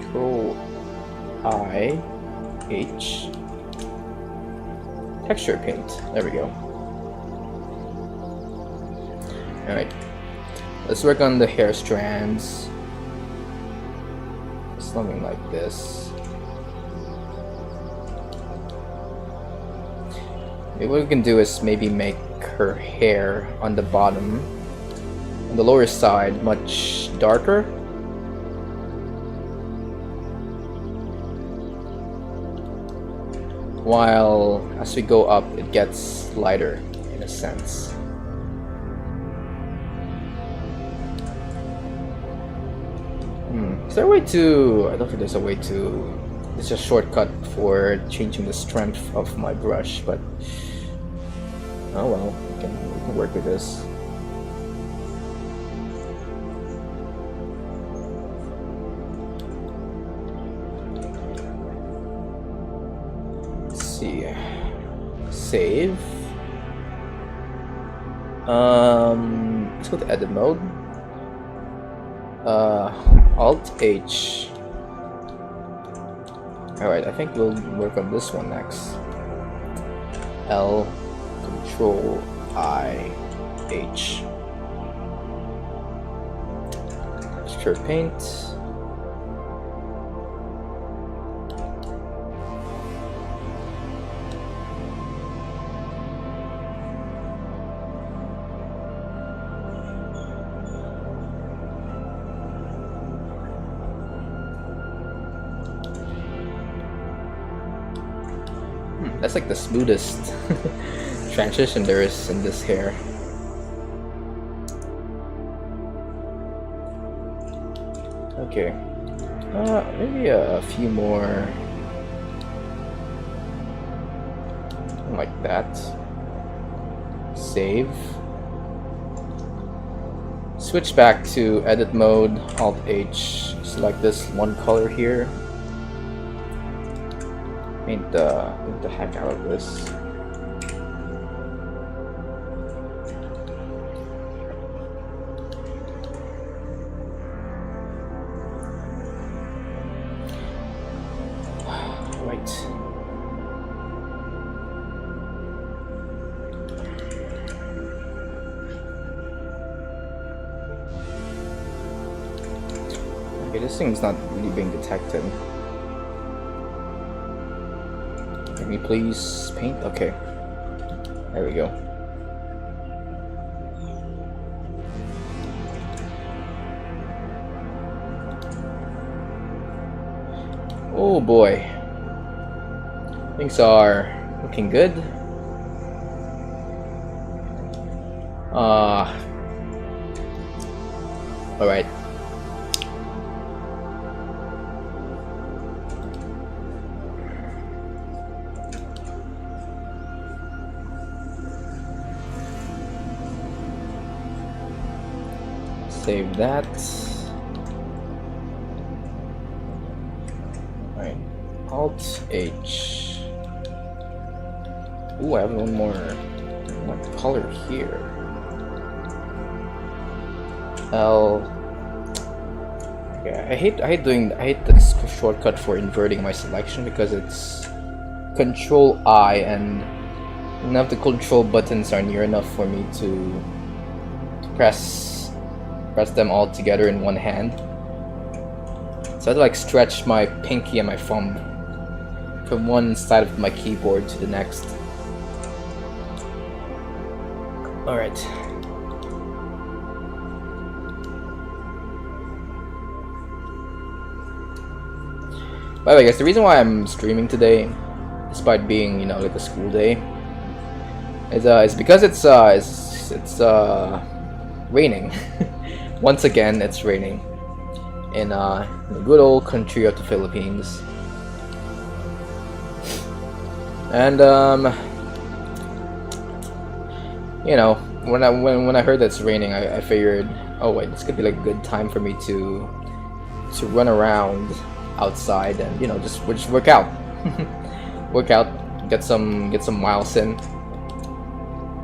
Control I H texture paint. There we go. Alright, let's work on the hair strands. Something like this. Maybe what we can do is maybe make her hair on the bottom, on the lower side, much darker. While as we go up, it gets lighter in a sense. Is there a way to... I don't think there's a way to... It's a shortcut for changing the strength of my brush, but... Oh well, we can work with this. Let's see... Save... Let's go to edit mode. Alt H. Alright, I think we'll work on this one next. L, Control I H. Texture paint. That's like the smoothest transition there is in this hair. Okay. Maybe a few more like that. Save. Switch back to edit mode, Alt H. Select this one color here. Paint the heck out of this. Right. Okay, this thing's not really being detected. Can we please paint? Okay. There we go. Oh boy. Things are looking good. Alright. Save that. Alright. Alt H. Ooh, I have one more color here. L. Yeah, I hate this shortcut for inverting my selection because it's Control I and none of the control buttons are near enough for me to press them all together in one hand. So I had to like stretch my pinky and my thumb from one side of my keyboard to the next. Alright. By the way guys, the reason why I'm streaming today, despite being, you know, like a school day, It's because it's raining. Once again, it's raining in the good old country of the Philippines. And you know, when I heard that it's raining, I figured, oh wait, this could be like a good time for me to run around outside and, you know, just work out. Work out, get some miles in.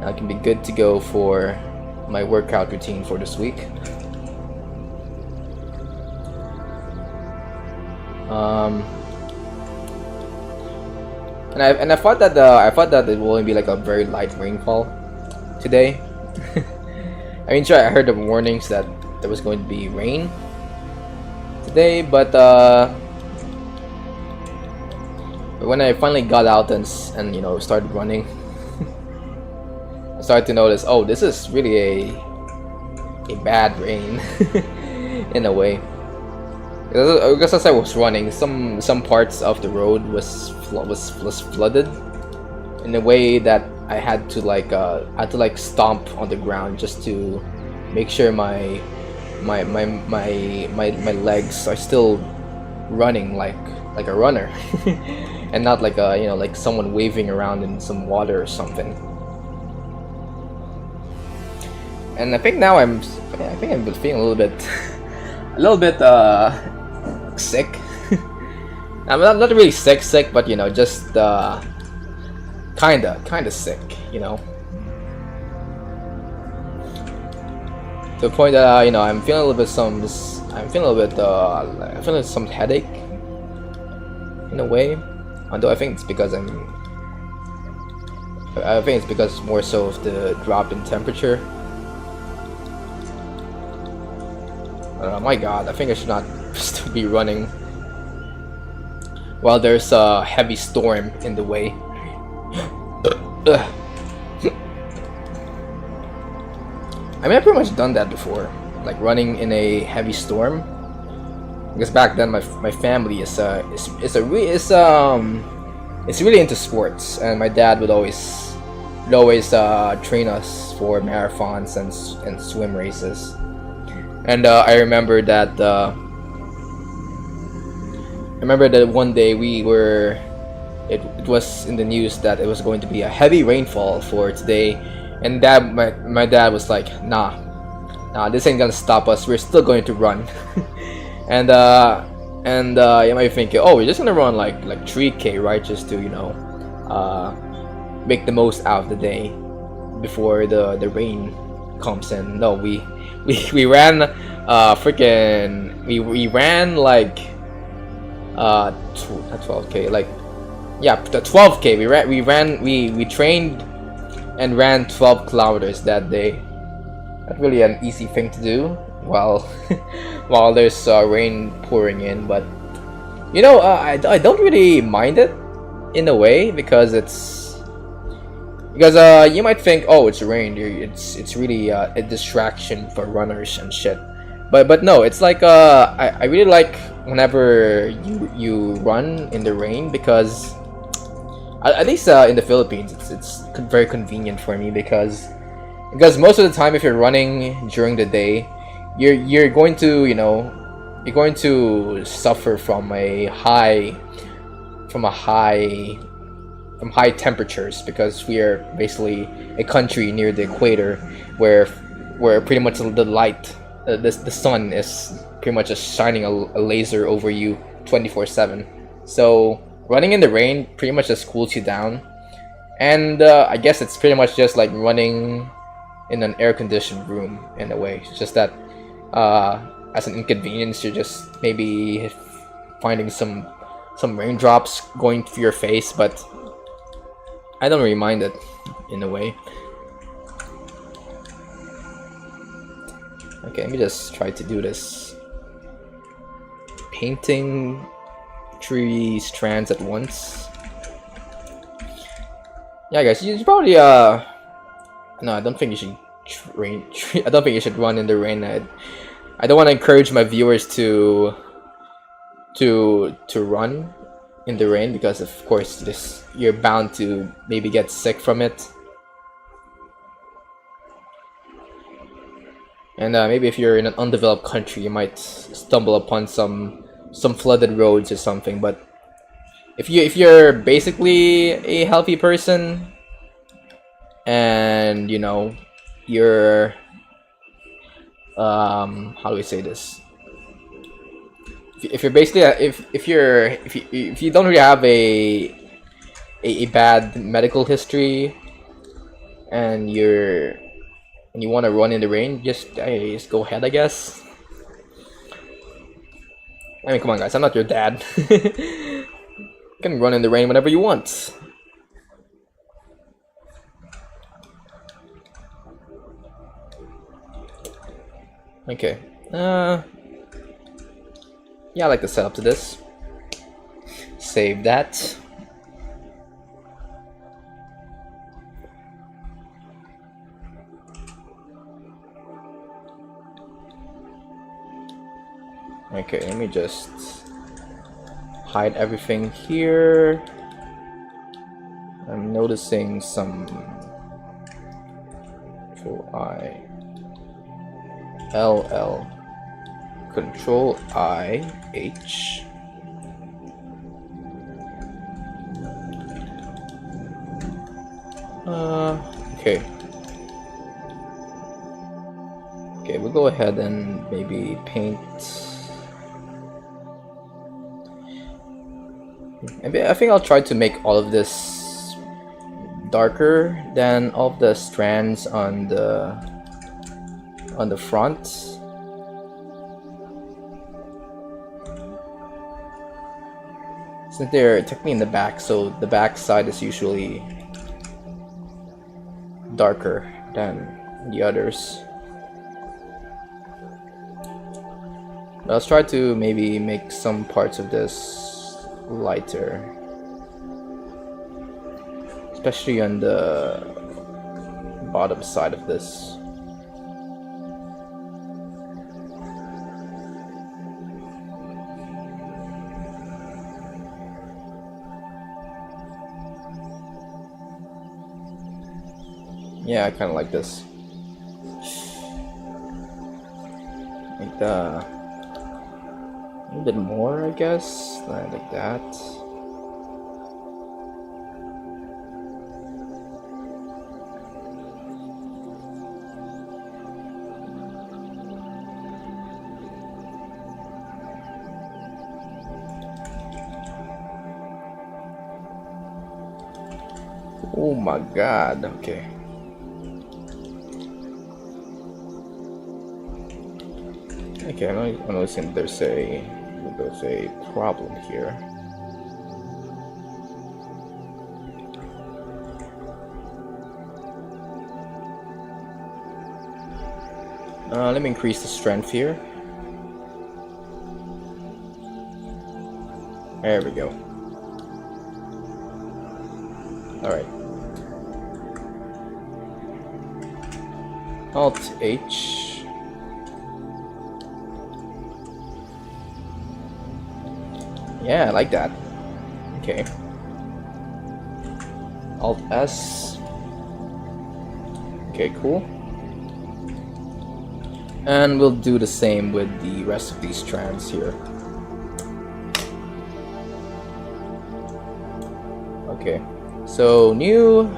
I can be good to go for my workout routine for this week. And I thought that it will only be like a very light rainfall today. I mean, sure, I heard the warnings that there was going to be rain today, but when I finally got out and you know, started running, I started to notice, oh, this is really a bad rain in a way. Because as I was running, some parts of the road was flooded in a way that I had to like stomp on the ground just to make sure my legs are still running like a runner, and not like a, you know, like someone waving around in some water or something. And I think now I'm feeling a little bit sick. I'm not really sick, but, you know, just kinda sick, you know. To the point that you know, I'm feeling some headache in a way. Although I think it's because more so of the drop in temperature. Oh my god, I think I should not still be running while there's a heavy storm in the way. I mean, I've pretty much done that before, like running in a heavy storm. Because back then, my family is really into sports, and my dad would always train us for marathons and swim races. And I remember that one day it was in the news that it was going to be a heavy rainfall for today, and my dad was like, nah, this ain't gonna stop us, we're still going to run. and you might be thinking, oh, we're just gonna run like 3K, right, just to, you know, make the most out of the day before the rain comes in. No, we ran we ran like not 12K, like, yeah, the 12K. We trained and ran 12 kilometers that day. Not really an easy thing to do while while there's rain pouring in, but you know, I don't really mind it in a way, because you might think, oh, it's rain, it's really a distraction for runners and shit. But no, it's like I really like whenever you run in the rain, because at least in the Philippines it's very convenient for me, because most of the time if you're running during the day, you're going to, you know, you're going to suffer from high temperatures, because we are basically a country near the equator where pretty much the light, the sun is pretty much just shining a laser over you 24/7. So running in the rain pretty much just cools you down, and I guess it's pretty much just like running in an air-conditioned room in a way. It's just that as an inconvenience, you're just maybe finding some raindrops going through your face, but I don't really mind it in a way. Okay, let me just try to do this. Painting 3 strands at once. Yeah, guys, you probably no, I don't think you should I don't think you should run in the rain. I don't want to encourage my viewers to run in the rain, because of course you're bound to maybe get sick from it. And maybe if you're in an undeveloped country, you might stumble upon some flooded roads or something. But if you're basically a healthy person, and you know, you're how do we say this? If you're basically if you don't really have a bad medical history, and you want to run in the rain, just go ahead, I guess. I mean, come on, guys, I'm not your dad. You can run in the rain whenever you want. Okay. Yeah, I like the setup to this. Save that. Okay, let me just hide everything here. I'm noticing some Control I LL Control I H. Okay. Okay, we'll go ahead and maybe paint. Maybe I think I'll try to make all of this darker than all of the strands on the front. Since they're technically in the back, so the back side is usually darker than the others. But let's try to maybe make some parts of this lighter, especially on the bottom side of this. Yeah, I kind of like this. Like a little bit more, I guess. Like that. Oh my god, okay. Okay, I'm noticing there's a problem here. Let me increase the strength here. There we go. Alright. Alt H. Yeah, I like that. Okay. Alt S. Okay, cool. And we'll do the same with the rest of these strands here. Okay. So new,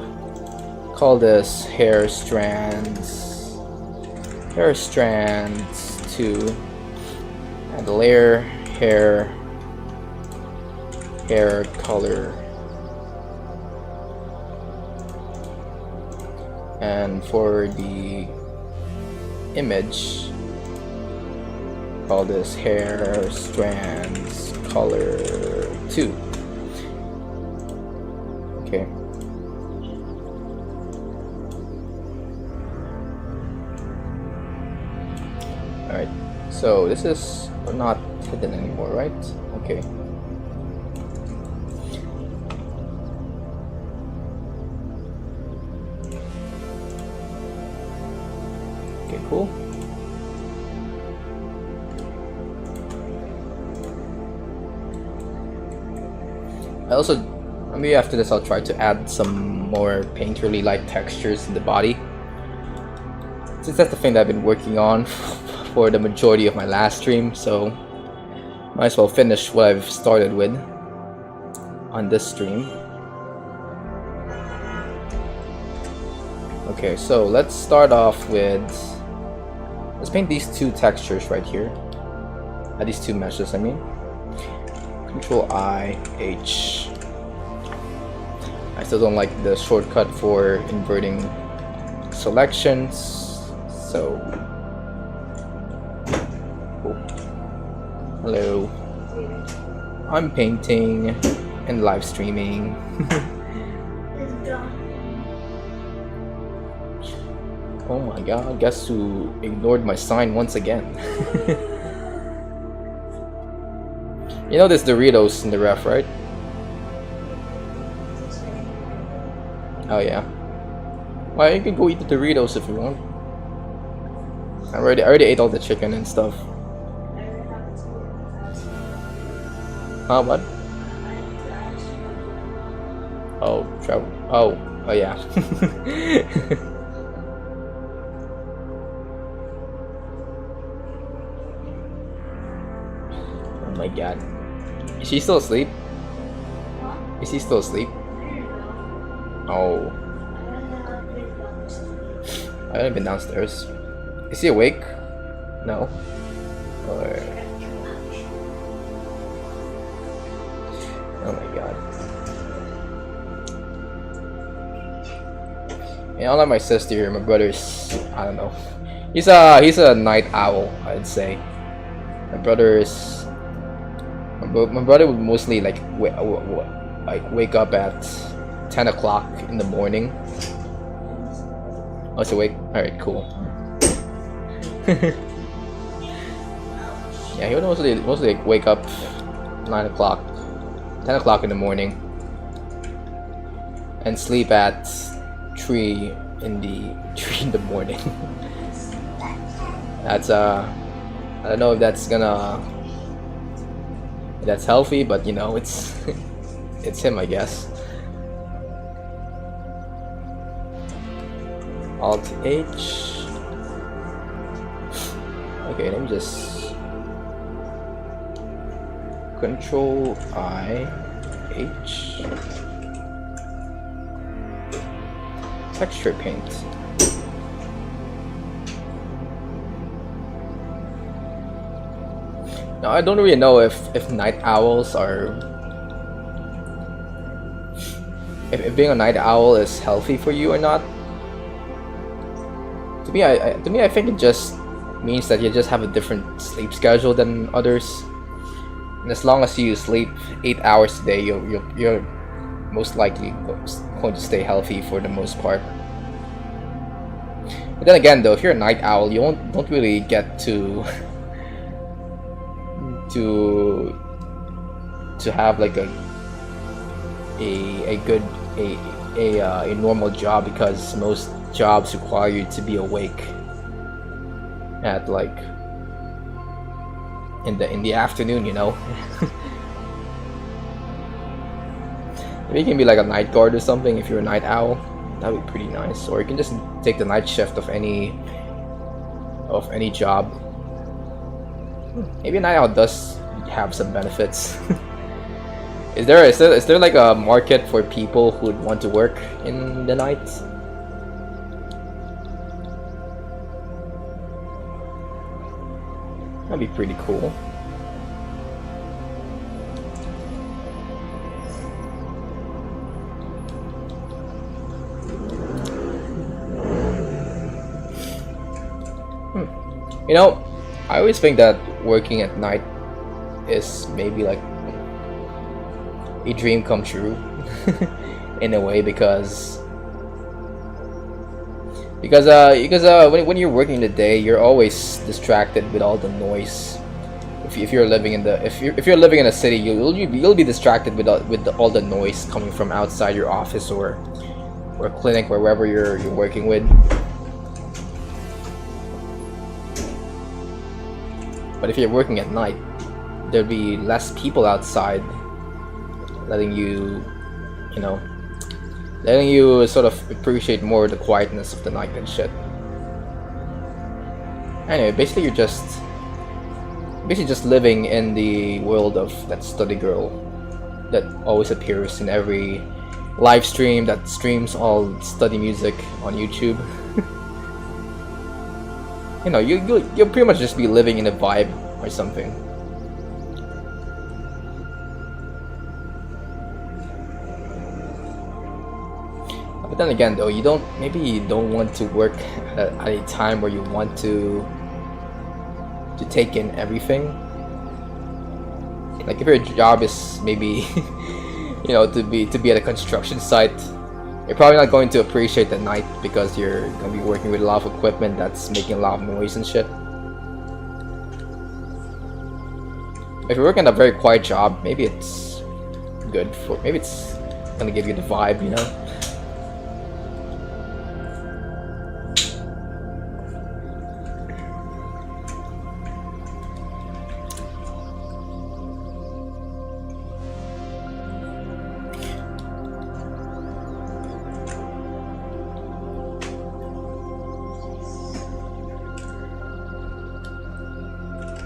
call this hair strands 2, and layer hair color, and for the image, call this hair strands color 2. Okay. Alright, so this is not hidden anymore, right? Okay. Okay, cool. I also, maybe after this I'll try to add some more painterly like textures in the body. since that's the thing that I've been working on for the majority of my last stream, so might as well finish what I've started with on this stream. Okay, so let's start off with, let's paint these two textures right here. These two meshes, I mean. Control I, H. I still don't like the shortcut for inverting selections, so. Oh. Hello. I'm painting and live streaming. Oh my god, guess who ignored my sign once again. You know there's Doritos in the ref, right? Oh yeah. Well, you can go eat the Doritos if you want. I already ate all the chicken and stuff. Huh, what? Oh, travel. Oh yeah. Oh my god. Is she still asleep? Is he still asleep? Oh. I haven't been downstairs. Is he awake? No. Or... oh my god. Yeah, unlike my sister, my brother's, I don't know. He's a night owl, I'd say. My brother is. My brother would mostly like wake up at 10 o'clock in the morning. Oh, it's awake? Alright, cool. Yeah, he would mostly like wake up 9 o'clock, 10 o'clock in the morning, and sleep at 3 in the morning. That's I don't know if that's healthy, but you know, it's it's him, I guess. Alt H. Okay, let me just Control I H. Texture paint. Now I don't really know if night owls are, if being a night owl is healthy for you or not. To me, I think it just means that you just have a different sleep schedule than others. And as long as you sleep 8 hours a day, you're most likely going to stay healthy for the most part. But then again, though, if you're a night owl, you don't really get to have like a normal job, because most jobs require you to be awake at like in the afternoon, you know. Maybe you can be like a night guard or something if you're a night owl. That would be pretty nice. Or you can just take the night shift of any job. Maybe a night owl does have some benefits. Is there like a market for people who would want to work in the night? That'd be pretty cool. You know, I always think that working at night is maybe like a dream come true in a way, because when you're working in the day, you're always distracted with all the noise. If you're living in a city, you'll be distracted with all the noise coming from outside your office or clinic or wherever you're working with. But if you're working at night, there'll be less people outside, letting you sort of appreciate more the quietness of the night and shit. Anyway, basically you're just living in the world of that study girl that always appears in every live stream that streams all study music on YouTube. You know, you'll pretty much just be living in a vibe or something. But then again, though, maybe you don't want to work at a time where you want to take in everything. Like if your job is maybe you know, to be at a construction site, you're probably not going to appreciate the night because you're gonna be working with a lot of equipment that's making a lot of noise and shit. If you're working a very quiet job, maybe it's good for, maybe it's gonna give you the vibe, you know.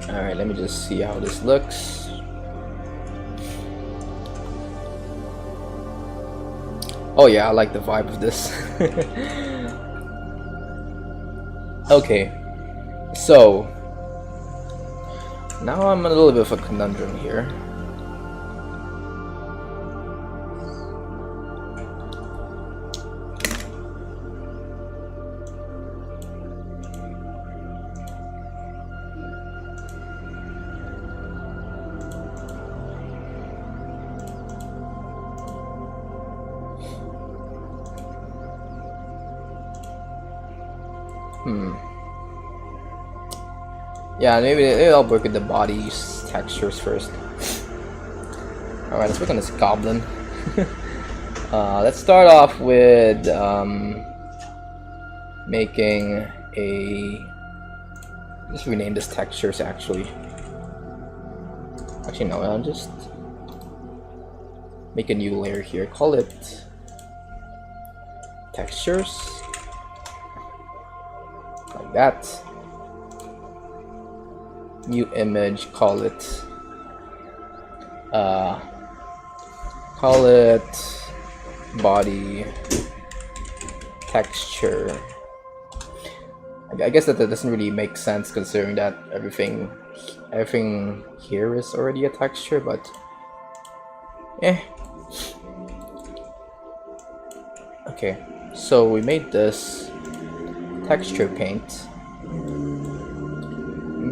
Alright, let me just see how this looks. Oh yeah, I like the vibe of this. Okay, so now I'm in a little bit of a conundrum here. Yeah, maybe I'll work with the body textures first. Alright, let's work on this goblin. Let's start off with making a... Let's rename this textures actually. Actually no, I'll just make a new layer here. Call it textures. Like that. New image, call it body texture. I guess that doesn't really make sense considering that everything here is already a texture, but okay, so we made this texture paint.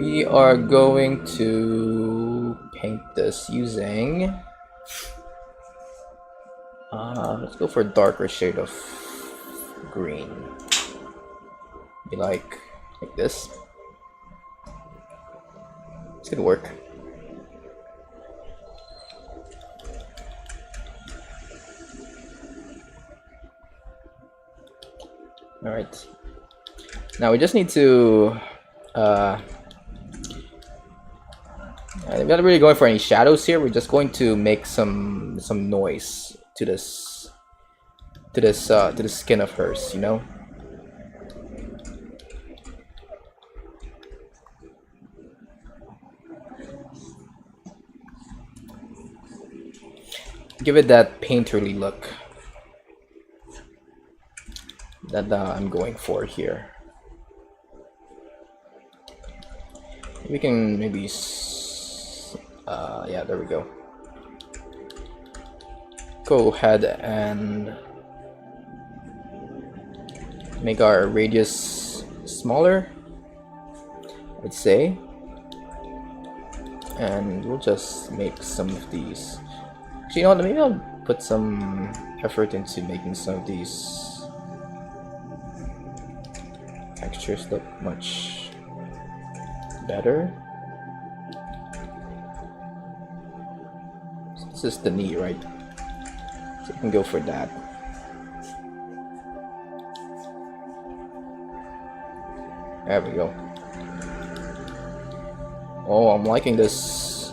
We are going to paint this using let's go for a darker shade of green. Be like this. It's gonna work. All right. Now we just need to we're not really going for any shadows here. We're just going to make some noise to this skin of hers, you know. Give it that painterly look that I'm going for here. We can maybe yeah, there we go. Go ahead and make our radius smaller, I'd say, and we'll just make some of these. Actually, you know what, maybe I'll put some effort into making some of these textures look much better. This is the knee, right? So you can go for that. There we go. Oh, I'm liking this.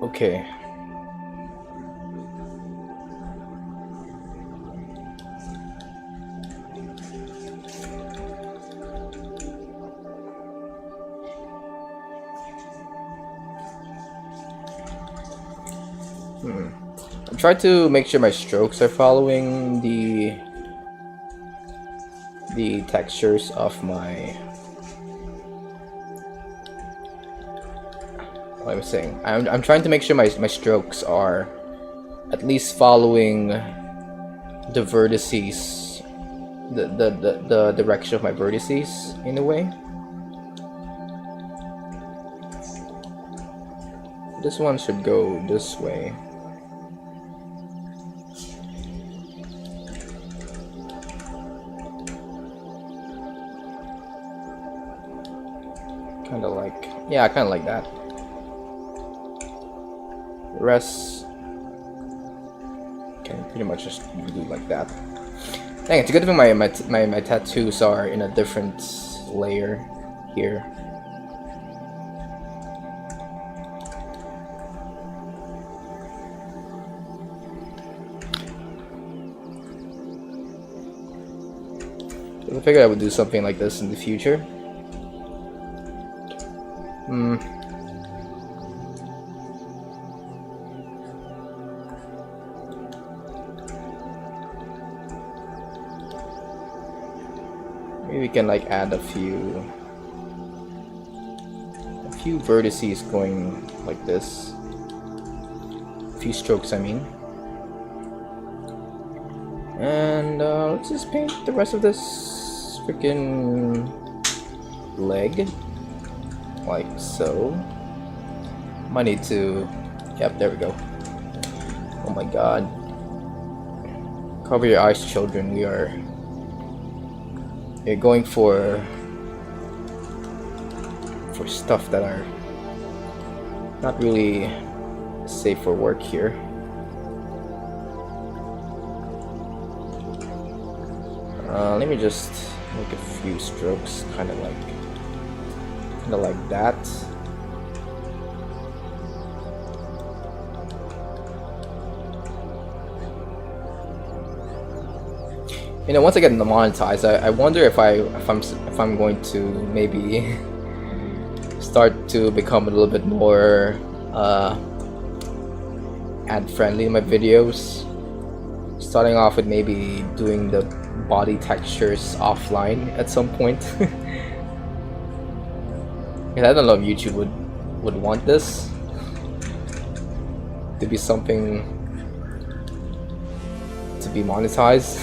Okay. I'm trying to make sure my strokes are following the textures of my. What was I saying? I'm trying to make sure my strokes are at least following the vertices, the direction of my vertices in a way. This one should go this way. Kind of like, yeah, kind of like that. The rest can pretty much just do like that. Dang, it's a good thing my tattoos are in a different layer here. I figured I would do something like this in the future. Maybe we can like add a few vertices going like this. A few strokes, I mean. And let's just paint the rest of this freaking leg like so. Might need to, yep, there we go. Oh my god. Cover your eyes, children. We're going for stuff that are not really safe for work here. Let me just make a few strokes, kind of like that. You know, once I get monetized, I wonder if I'm going to maybe start to become a little bit more ad friendly in my videos. Starting off with maybe doing the body textures offline at some point. And I don't know if YouTube would want this to be something to be monetized.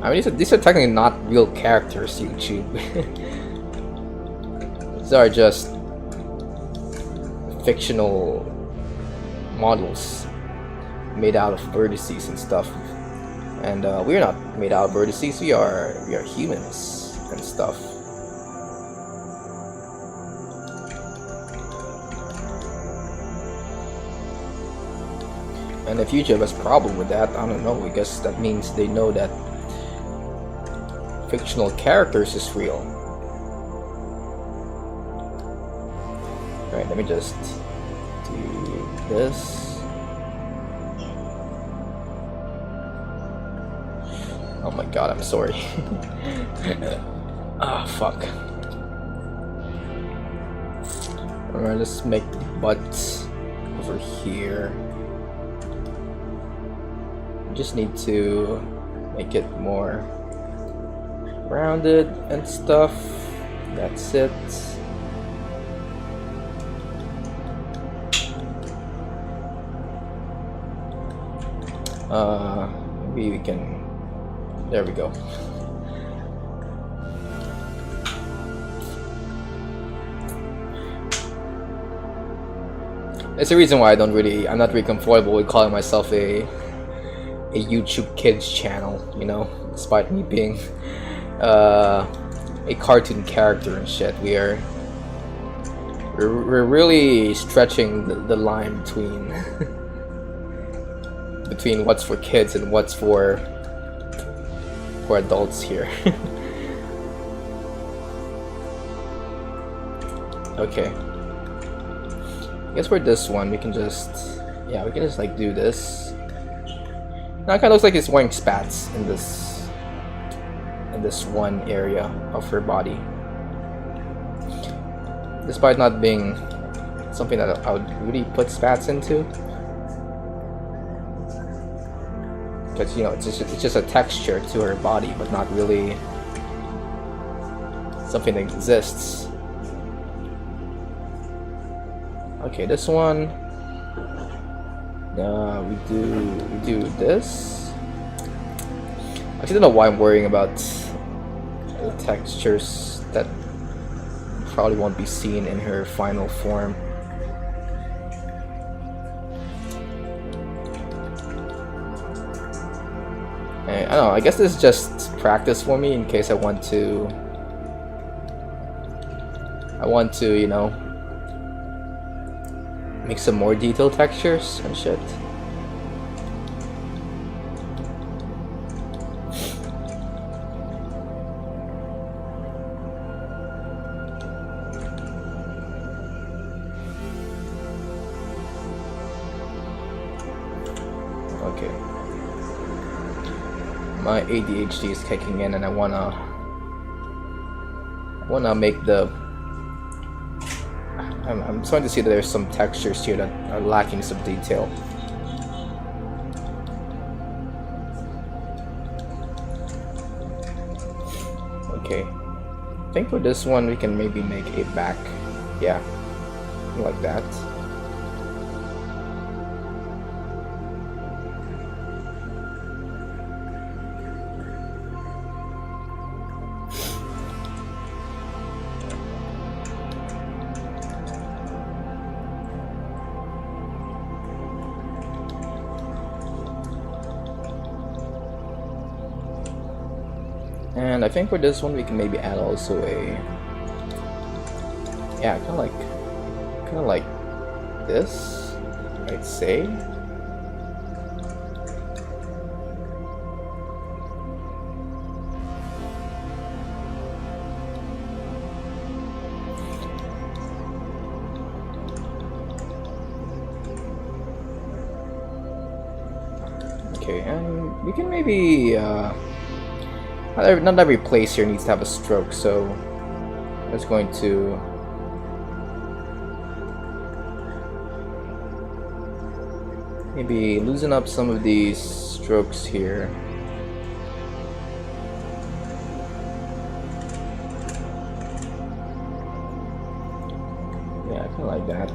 I mean, these are technically not real characters, YouTube. These are just fictional models made out of vertices and stuff. And we're not made out of vertices. We are humans and stuff. And if YouTube has a problem with that, I don't know. I guess that means they know that fictional characters is real. Alright, let me just do this. Oh my god, I'm sorry. Ah, fuck. Alright, let's make the butt over here. Just need to make it more rounded and stuff. That's it. Maybe we can. There we go. It's the reason why I'm not really comfortable with calling myself a YouTube Kids channel, you know, despite me being a cartoon character and shit. We're really stretching the line between between what's for kids and what's for adults here. Okay, I guess for this one we can just like do this. Now it kind of looks like it's wearing spats in this one area of her body, despite not being something that I would really put spats into. Because, you know, it's just a texture to her body, but not really something that exists. Okay, this one. We do this. I actually don't know why I'm worrying about the textures that probably won't be seen in her final form. I don't know, I guess this is just practice for me in case I want to, you know, make some more detailed textures and shit. Okay. My ADHD is kicking in and I wanna make the I'm starting to see that there's some textures here that are lacking some detail. Okay, I think for this one we can maybe make a back, yeah, like that. And I think for this one we can maybe add also a, yeah, kind of like this, I'd say. Okay, and we can maybe not every place here needs to have a stroke, so I'm just going to maybe loosen up some of these strokes here. Yeah, kind of like that.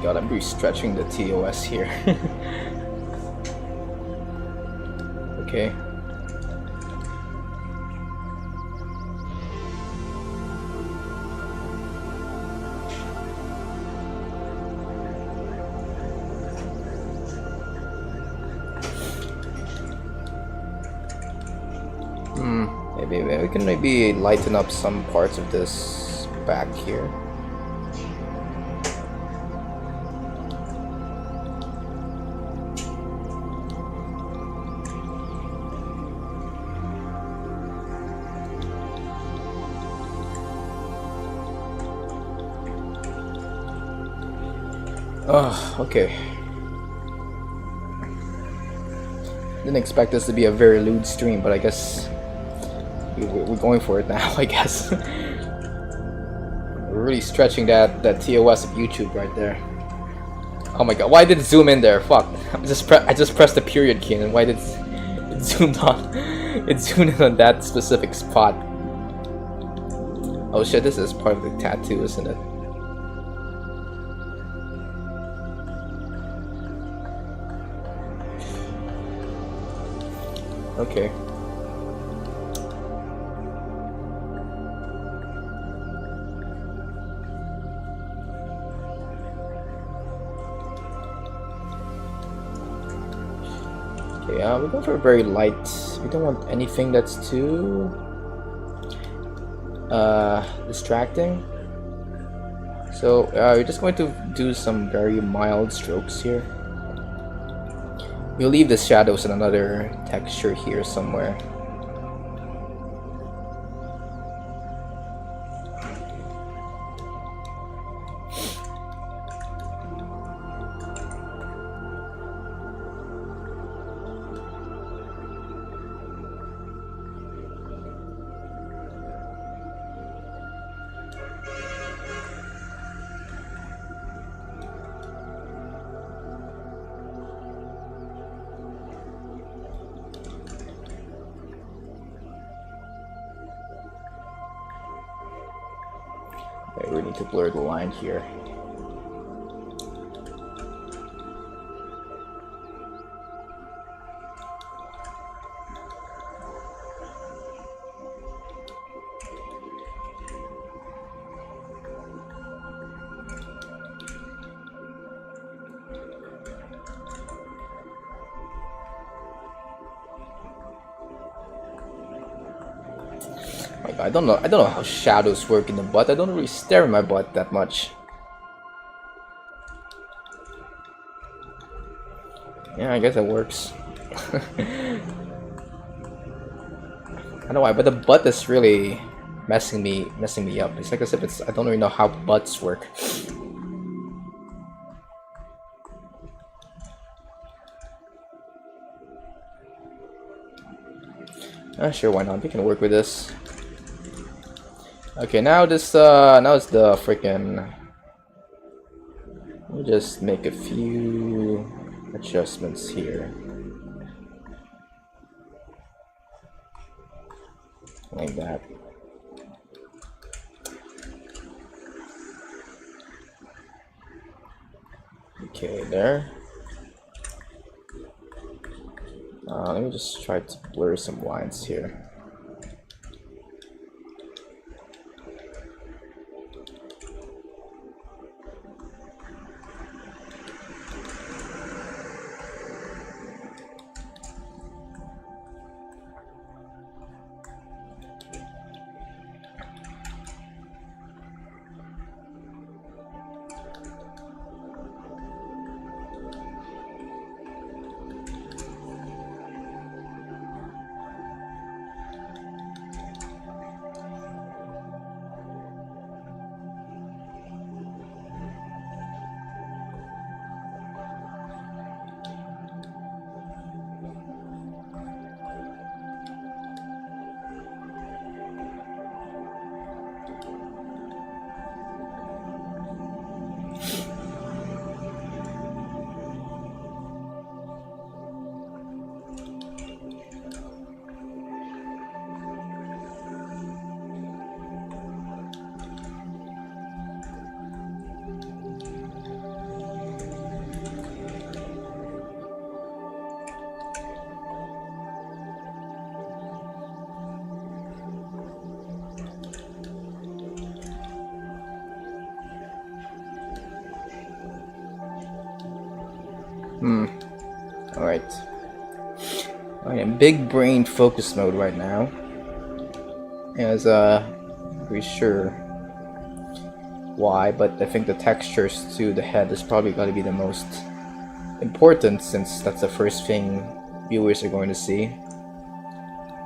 God, I'm really stretching the TOS here. Okay. Maybe we can maybe lighten up some parts of this back here. Oh, okay. Didn't expect this to be a very lewd stream, but I guess we're going for it now, I guess. We're really stretching that TOS of YouTube right there. Oh my god, why did it zoom in there? Fuck. I just pressed the period key and why did it zoomed on? It zoomed in on that specific spot. Oh shit, this is part of the tattoo, isn't it? Okay. Okay, we're going for a very light. We don't want anything that's too distracting. So we're just going to do some very mild strokes here. We'll leave the shadows in another texture here somewhere. need to blur the line here. I don't know how shadows work in the butt. I don't really stare at my butt that much. Yeah, I guess it works. I don't know why, but the butt is really messing me up. It's like as if I don't really know how butts work. Sure, why not? We can work with this. Okay, now this now it's the freaking. Let me just make a few adjustments here. Like that. Okay, there. Let me just try to blur some lines here. Alright. I am big brain focus mode right now. As pretty sure why, but I think the textures to the head is probably gonna be the most important, since that's the first thing viewers are going to see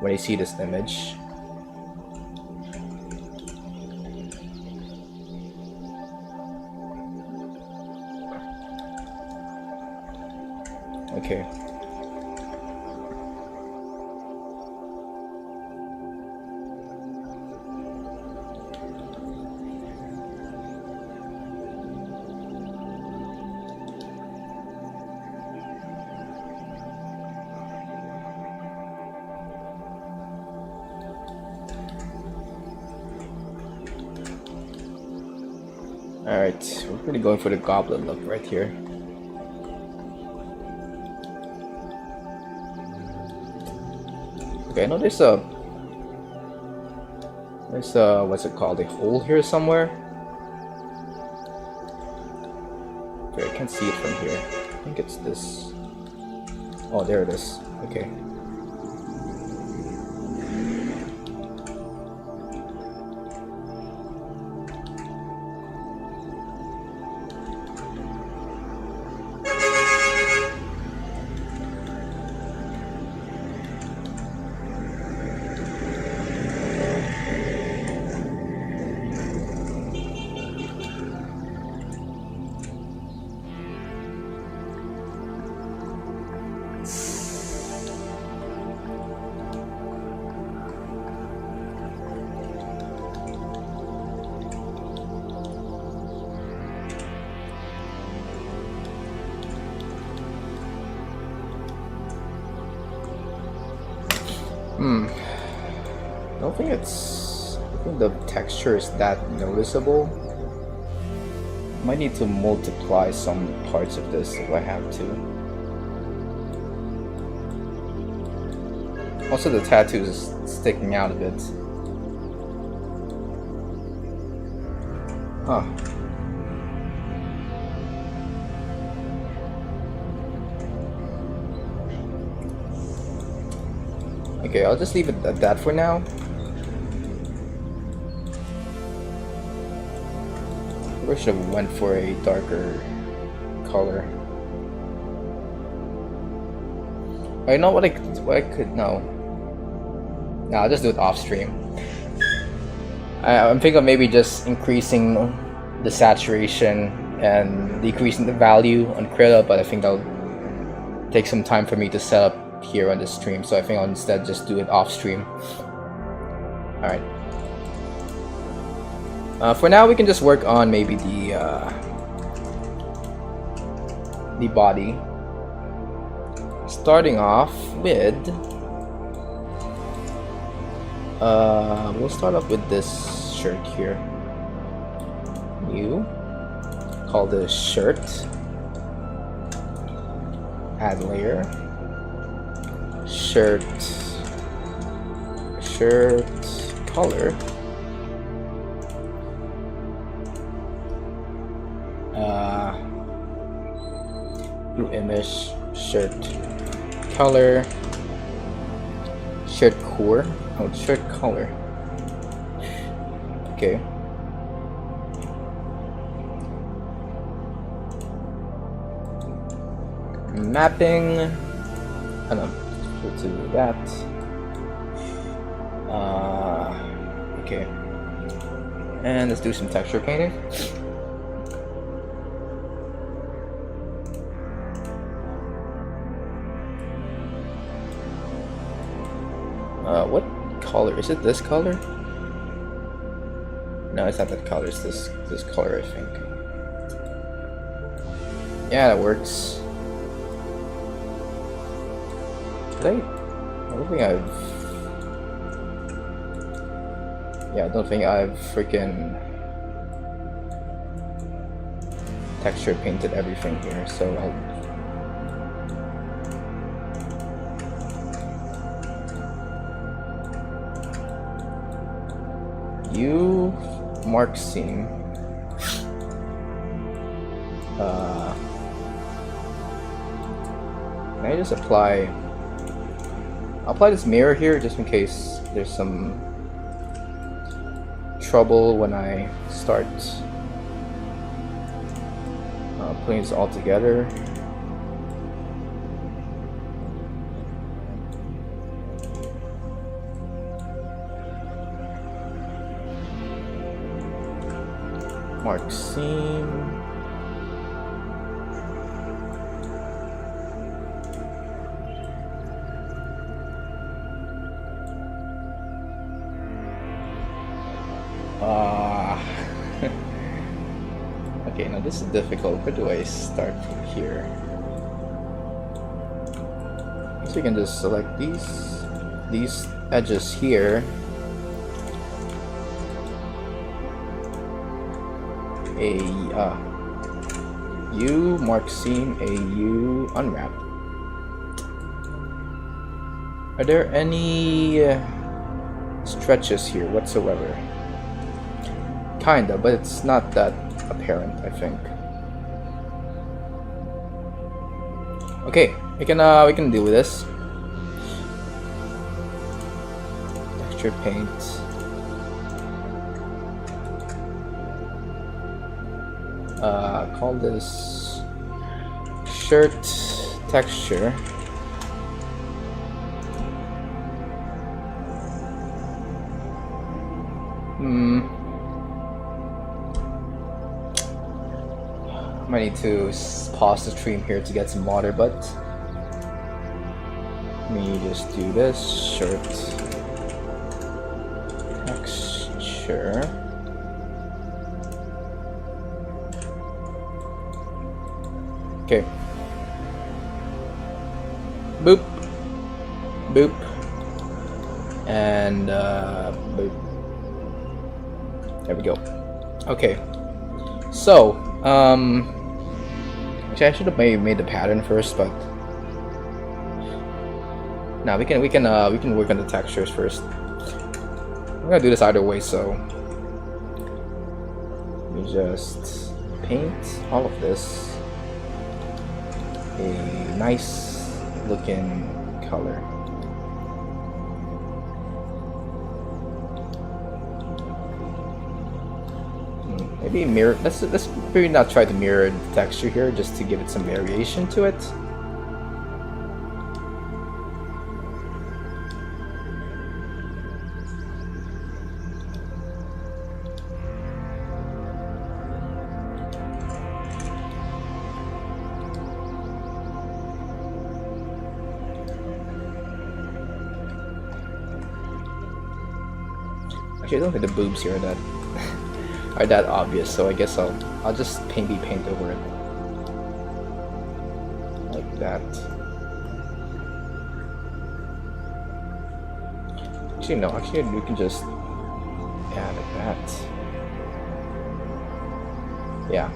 when they see this image. Okay. Alright, we're really going for the goblin look right here. Okay, I know there's a what's it called, a hole here somewhere. Okay, I can't see it from here. I think it's this. Oh, there it is. Okay. I don't think the texture is that noticeable. Might need to multiply some parts of this if I have to. Also, the tattoo is sticking out a bit. Huh. Okay, I'll just leave it at that for now. I should have went for a darker color. I know what I could no. No, I'll just do it off stream. I'm thinking of maybe just increasing the saturation and decreasing the value on Krilla, but I think that'll take some time for me to set up here on the stream, so I think I'll instead just do it off stream. Alright. For now, we can just work on maybe the body. Starting off with, we'll start off with this shirt here. New. Call this shirt. Add layer. Shirt. Color. New image, shirt color, shirt core, shirt color. Okay. Mapping. I don't know. We'll do that. Okay. And let's do some texture painting. What color? Is it this color? No, it's not that color. It's this color, I think. Yeah, that works. I don't think I don't think I've freaking texture painted everything here, so mark seam. Can I just apply this mirror here just in case there's some trouble when I start putting this all together. Mark seam. Okay, now this is difficult. Where do I start from here? So you can just select these edges here. A U mark seam, a U unwrap. Are there any stretches here whatsoever? Kinda, but it's not that apparent, I think. Okay, we can deal with this. Texture paint. Call this shirt texture. I need to pause the stream here to get some water, but let me just do this shirt texture. Okay. Boop. Boop. And boop. There we go. Okay. So Actually, I should have made the pattern first, but now we can work on the textures first. I'm gonna do this either way, so we just paint all of this a nice looking color. Maybe mirror. Let's maybe not try to mirror the texture here, just to give it some variation to it. Actually, I don't think the boobs here are that obvious, so I guess I'll just paint over it like that. Actually, no. Actually, we can just like that. Yeah.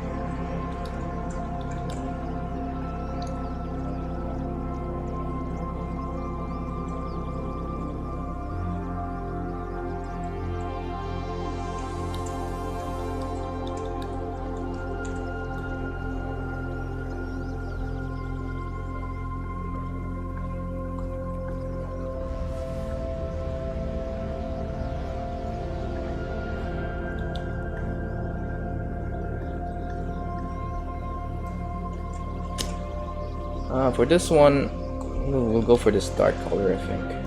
For this one, we'll go for this dark color, I think.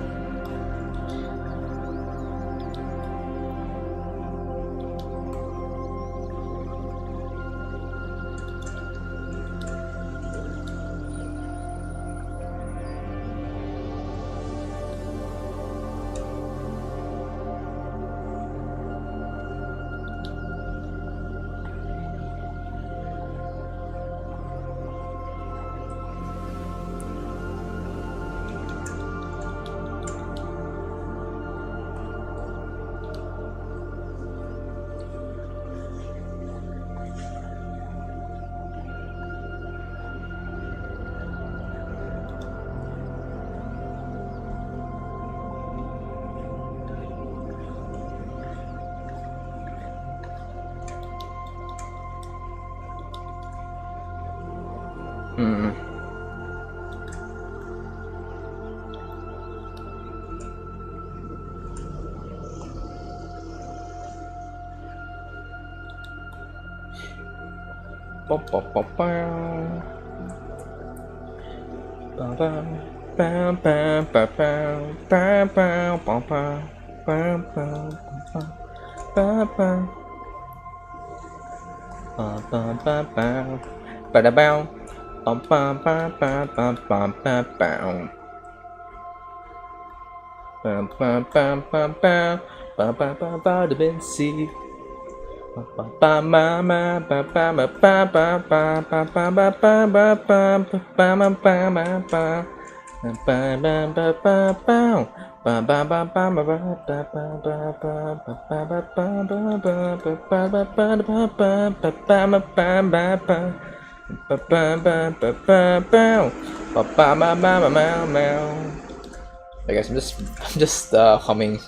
I guess I'm just humming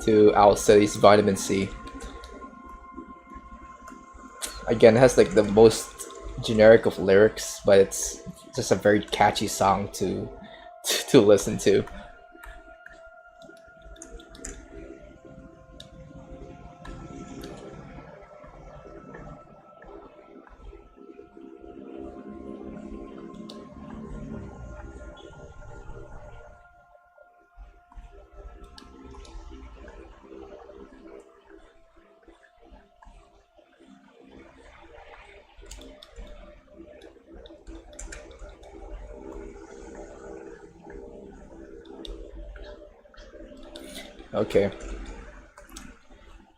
to Alcides Vitamin C. Again, it has like the most generic of lyrics, but it's just a very catchy song to listen to. Okay.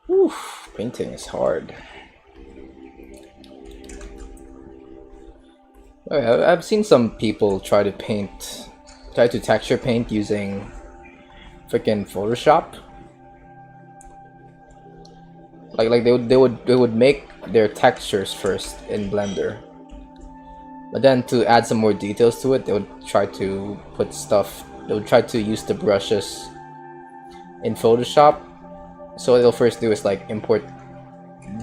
Oof, painting is hard. Okay, I've seen some people try to texture paint using freaking Photoshop. Like they would make their textures first in Blender, but then to add some more details to it, they would try to put stuff. They would try to use the brushes in Photoshop. So what they'll first do is like import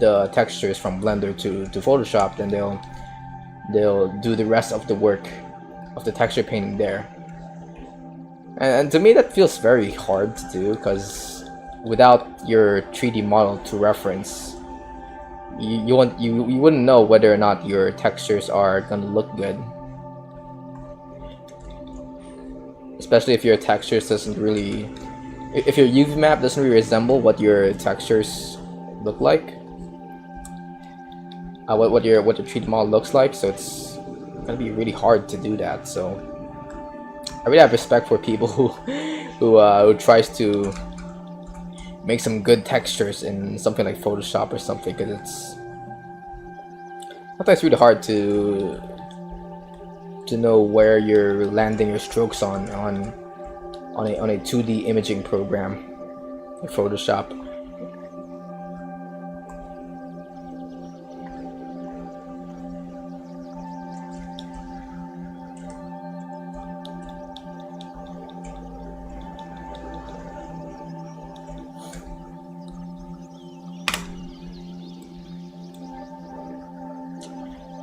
the textures from Blender to Photoshop, then they'll do the rest of the work of the texture painting there. And to me that feels very hard to do, because without your 3D model to reference, you wouldn't know whether or not your textures are gonna look good. Especially if your textures doesn't really, if your UV map doesn't really resemble what your textures look like, what your 3D model looks like. So it's gonna be really hard to do that. So I really have respect for people who tries to make some good textures in something like Photoshop or something, because it's sometimes really hard to know where you're landing your strokes on a 2D imaging program like Photoshop.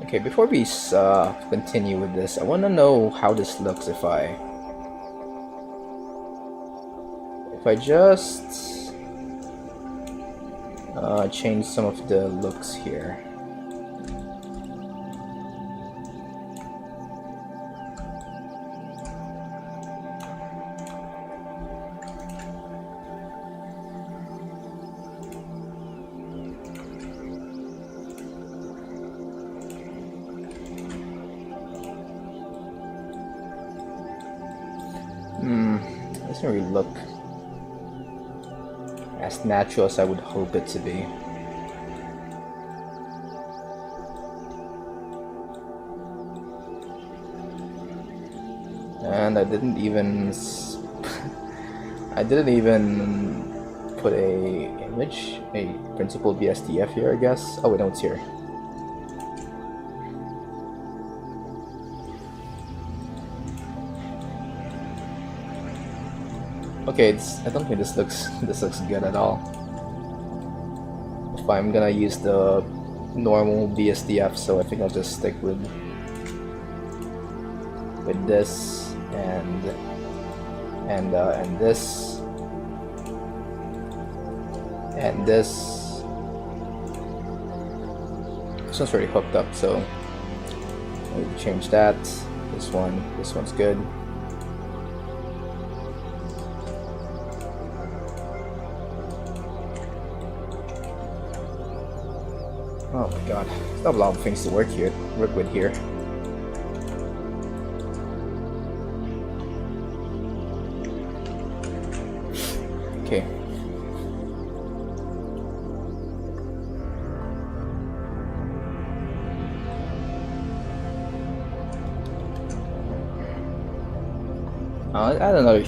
Okay, before we continue with this, I want to know how this looks if I just change some of the looks here. Doesn't really look as natural as I would hope it to be. And I didn't even put a image, a principal BSDF here, I guess. Oh wait, no, it's here. Okay, I don't think this looks good at all. If I'm gonna use the normal BSDF, so I think I'll just stick with this and this and this. This one's already hooked up, so maybe change that. This one's good. Oh my god, there's not a lot of things to work with here. Okay. I'll add another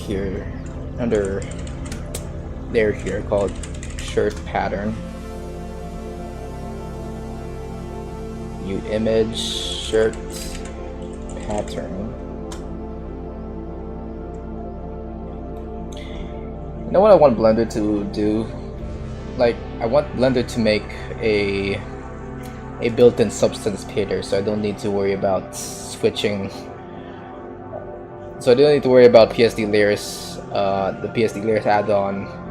layer here called shirt pattern. New image, shirt pattern. You know what I want Blender to do? Like, I want Blender to make a built-in substance painter, so I don't need to worry about switching. So I don't need to worry about PSD layers, the PSD layers add-on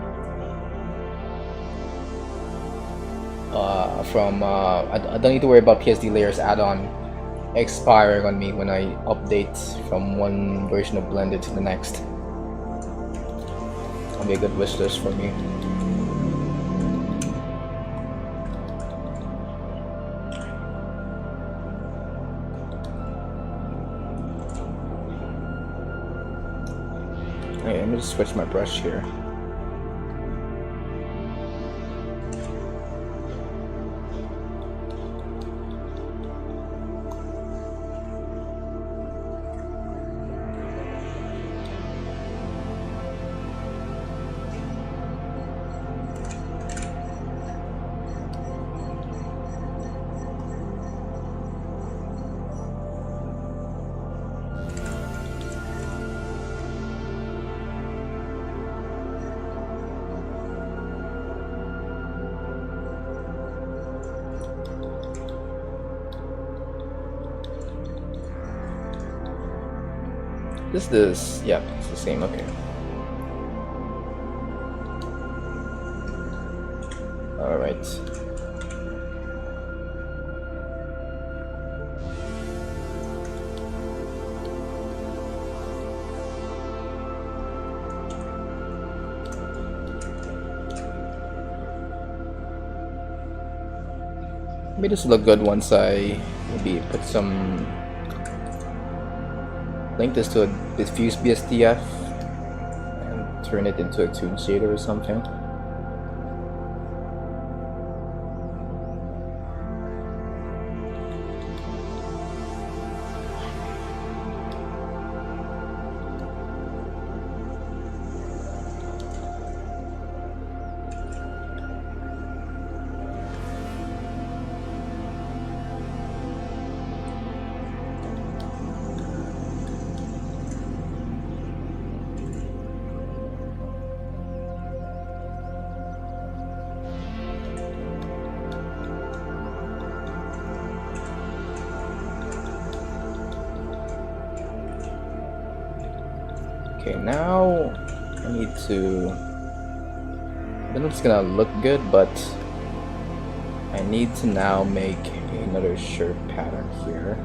I don't need to worry about PSD layers add-on expiring on me when I update from one version of Blender to the next. That'll be a good wish list for me. Okay, let me just switch my brush here. This, yeah, it's the same, okay. Alright. Maybe this will look good once I maybe put some, link this to a diffuse BSDF and turn it into a tune shader or something. Okay, now I need to, I don't know if it's gonna look good, but I need to now make another shirt pattern here.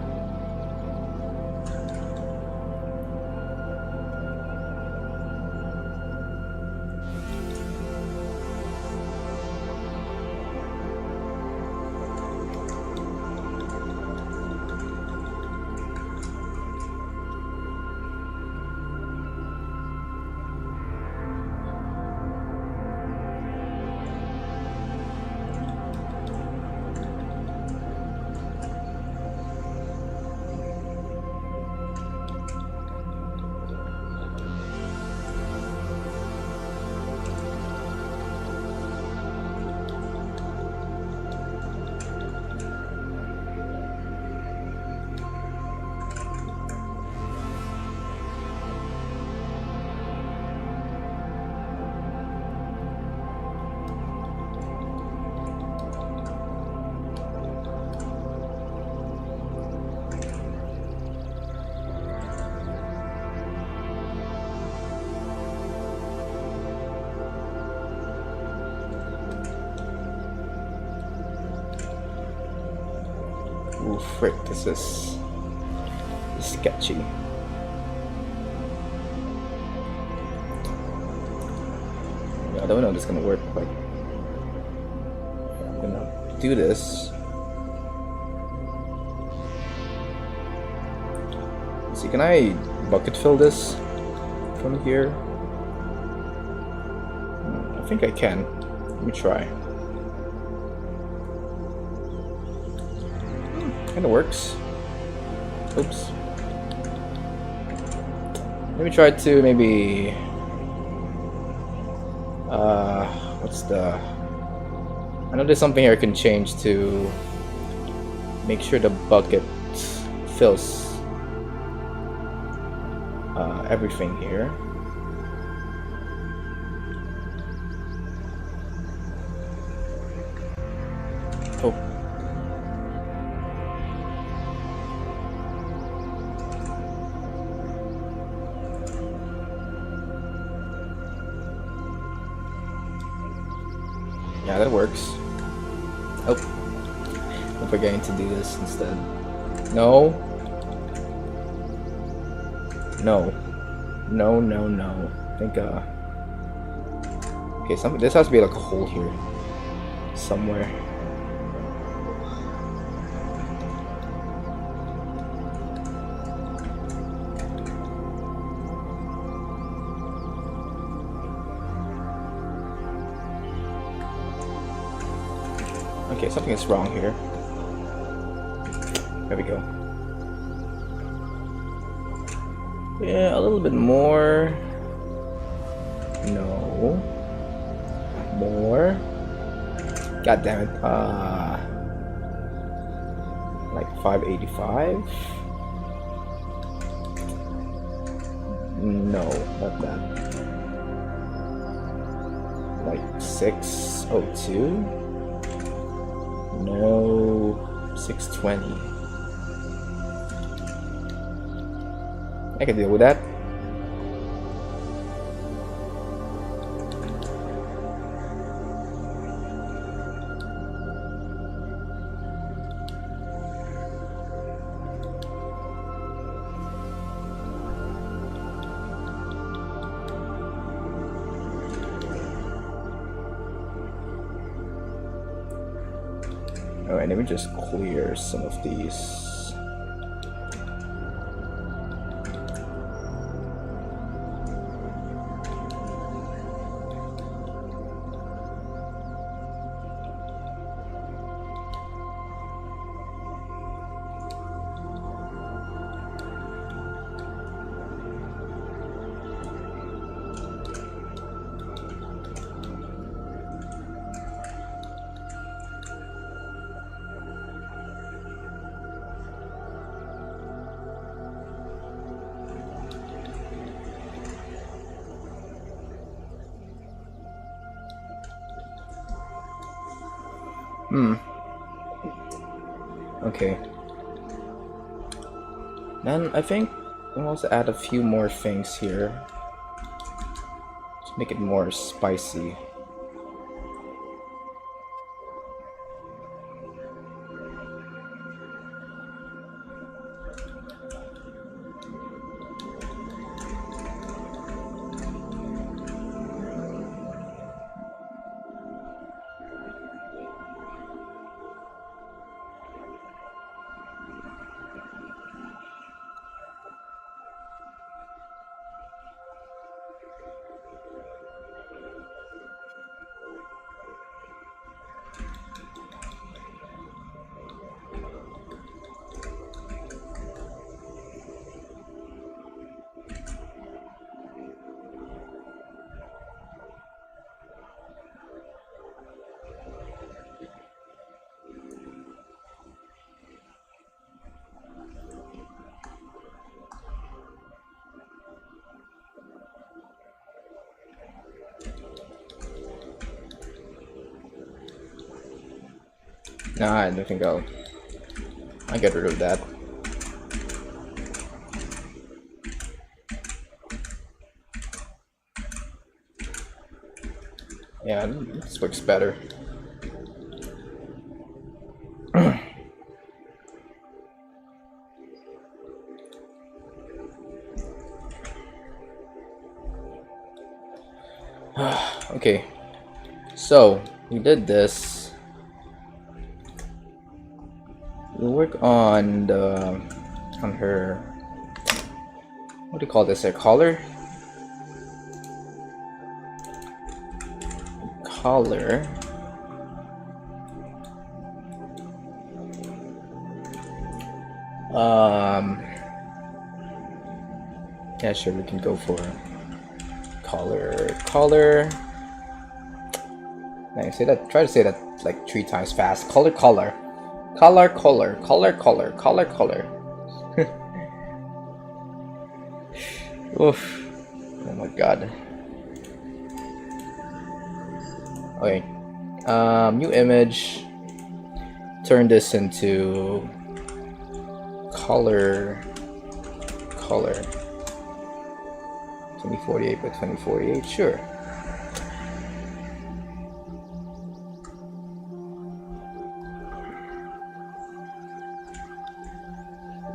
Ooh, frick, this is sketchy. I don't know if this is gonna work, but I'm gonna do this. See, can I bucket fill this from here? I think I can. Let me try. Kinda works. Oops. Let me try to maybe what's the, I know there's something here I can change to make sure the bucket fills everything here. Oh. Yeah, that works. Oh. I'm forgetting to do this instead. No. No. No, no, no. I think, okay, this has to be like a hole here. Somewhere. Okay, something is wrong here. There we go. Yeah, a little bit more. No. More. God damn it. Like 585. No, not that. Like 602. No. 620. I can deal with that. Alright, let me just clear some of these. Okay. Then I think I'll also add a few more things here to make it more spicy. Nah, I don't think I'll get rid of that. Yeah, this looks better. Okay, so we did this. We'll work on her. What do you call this? A collar. Collar. Yeah, sure. We can go for collar. I say that. Try to say that like 3 times fast. Collar. Oof. Oh my god. Okay. New image. Turn this into color. 2048 by 2048. Sure.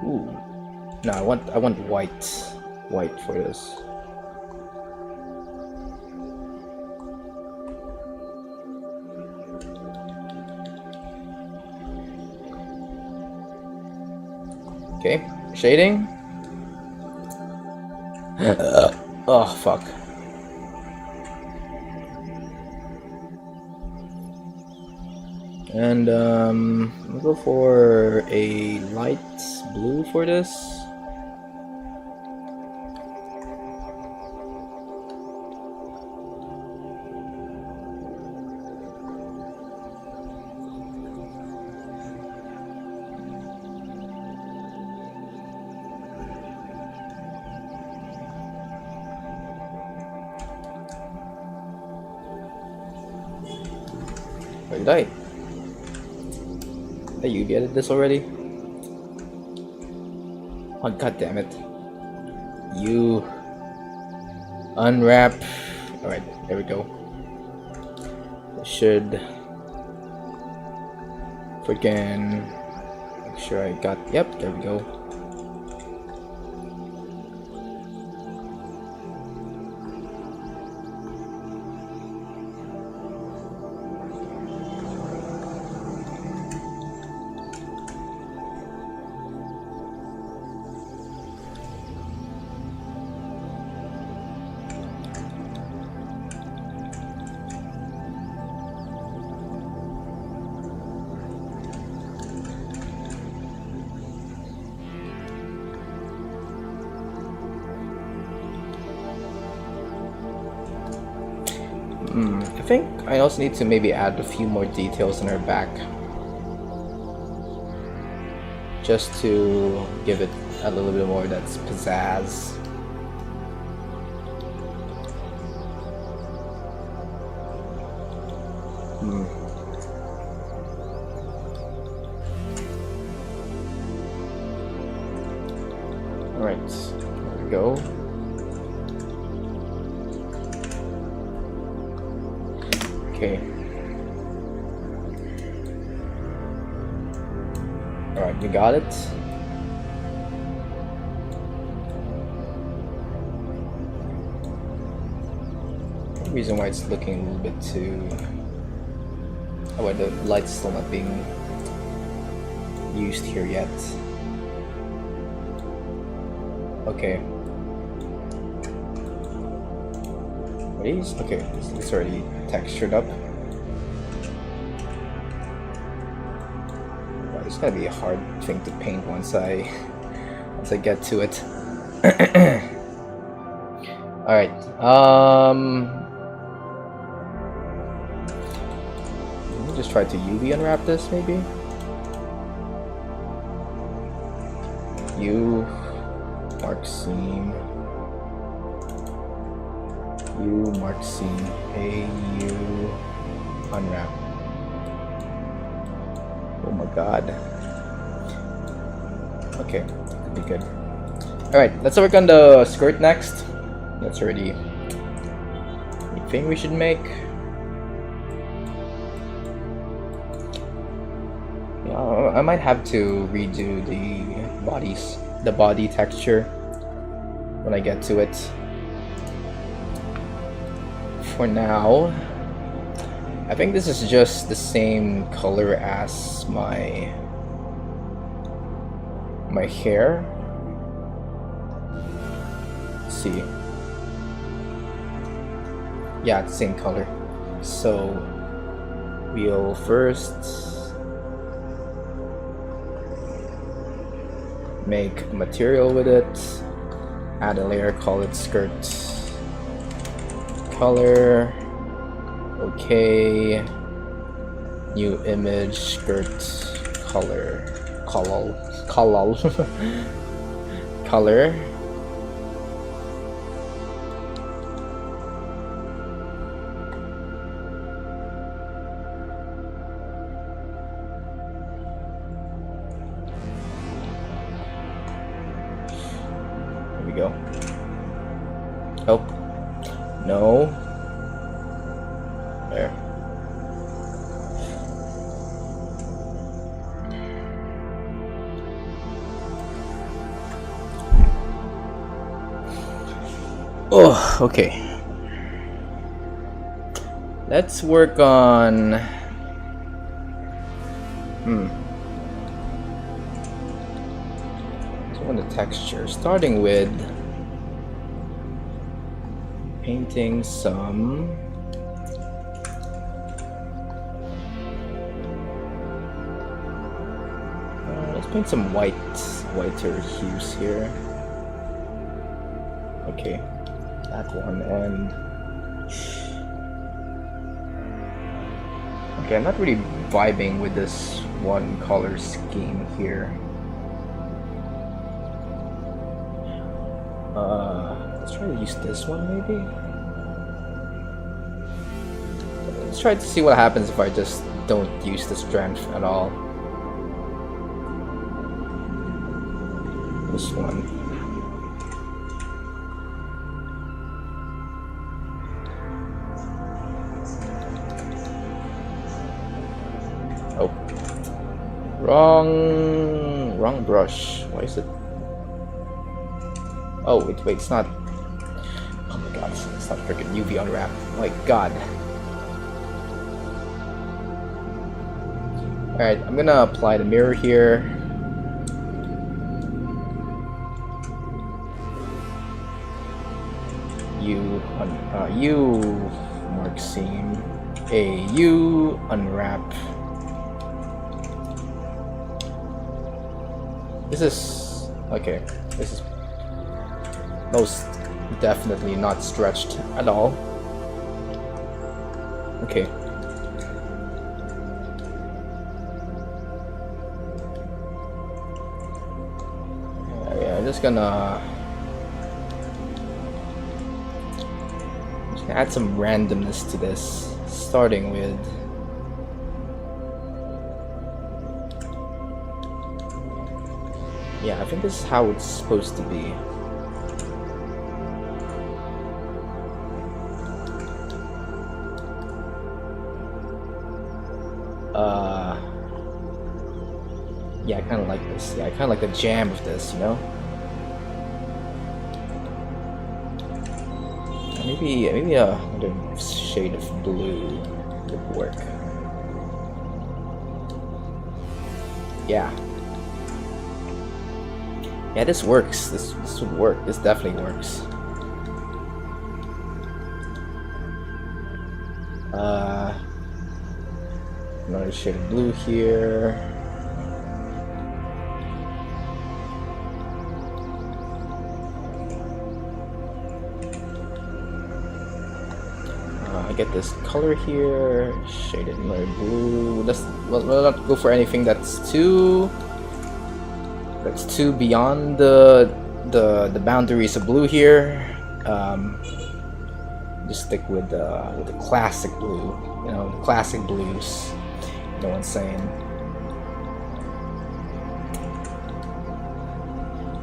Ooh. No, I want white for this. Okay, shading. Oh fuck. And we'll go for a light blue for this. Did I? Hey, you get this already? Oh god damn it! You unwrap. All right, there we go. Should freaking make sure I got. Yep, there we go. I think I also need to maybe add a few more details in her back, just to give it a little bit more that's pizzazz. Alright, there we go. Okay. Alright, you got it. The reason why it's looking a little bit too... Oh wait, the light's still not being used here yet. Okay. Okay, it's already textured up. Wow, it's gonna be a hard thing to paint once I get to it. Alright, let me just try to UV unwrap this maybe. U mark seam. U mark seam. A U unwrap. Oh my god. Okay, could be good. Alright, let's work on the skirt next. That's already anything we should make. Yeah, I might have to redo the body texture when I get to it. For now, I think this is just the same color as my hair. Let's see. Yeah, it's the same color. So we'll first make material with it, add a layer, call it skirt color. Okay, new image, skirt color color. Here we go. Oh no. There. Oh, okay. Let's work on so on the texture, starting with painting some let's paint some whiter hues here. Okay, that one. And okay, I'm not really vibing with this one color scheme here. Let's try to use this one maybe. Let's try to see what happens if I just don't use the strength at all. This one. Oh, wrong brush. Why is it? Oh wait, it's not. Oh my god, it's not freaking UV unwrap. Oh my god. Alright, I'm gonna apply the mirror here. U mark seam. A U unwrap. This is okay. This is most definitely not stretched at all. Okay. Yeah, I'm just gonna add some randomness to this, starting with yeah, I think this is how it's supposed to be. Yeah, I kind of like this. Yeah, I kind of like the jam of this, you know? Maybe another shade of blue would work. Yeah. Yeah, this works. This would work. This definitely works. Another shade of blue here. Get this color here, shaded another blue. Let's not go for anything that's too beyond the boundaries of blue here. Just stick with the classic blue, you know, the classic blues. You know what I'm saying?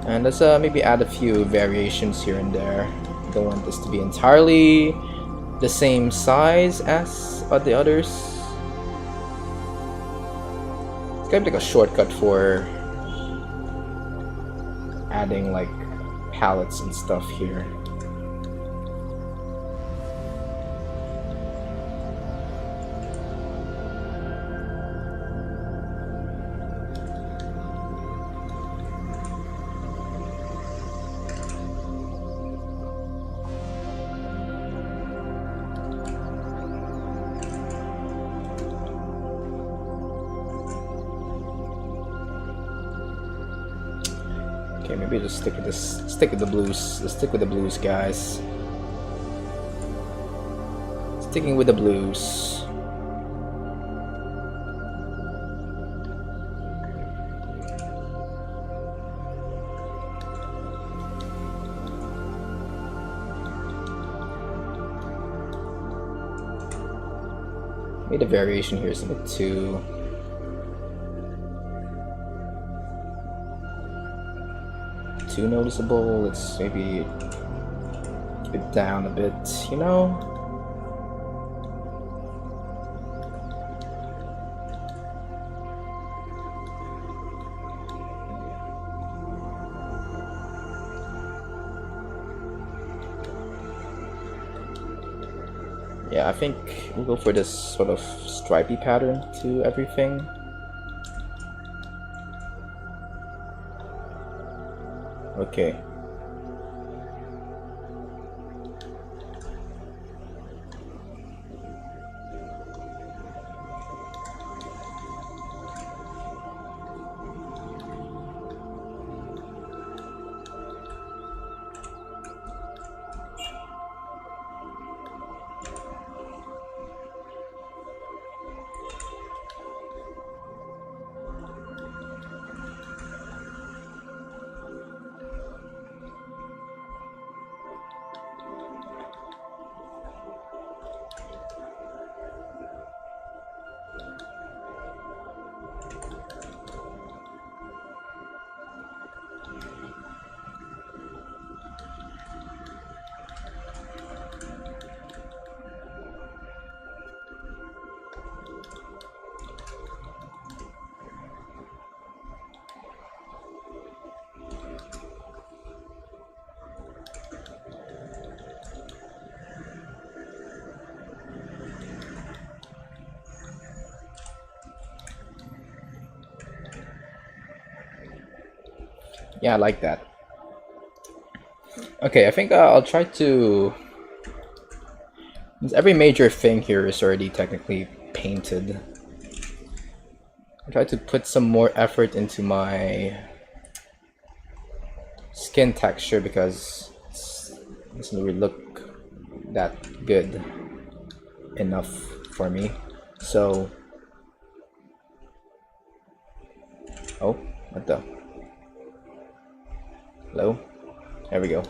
And let's maybe add a few variations here and there. Don't want this to be entirely the same size as the others. It's kind of like a shortcut for adding like palettes and stuff here. Okay, maybe just stick with this. Stick with the blues. Let's stick with the blues, guys. Sticking with the blues. Maybe the variation here is a bit too noticeable. Let's maybe keep it down a bit, you know? Yeah, I think we'll go for this sort of stripy pattern to everything. Okay. Yeah, I like that. Okay, I think I'll try to... Every major thing here is already technically painted. I'll try to put some more effort into my skin texture because it doesn't really look that good enough for me. So, oh, what the? Hello? There we go.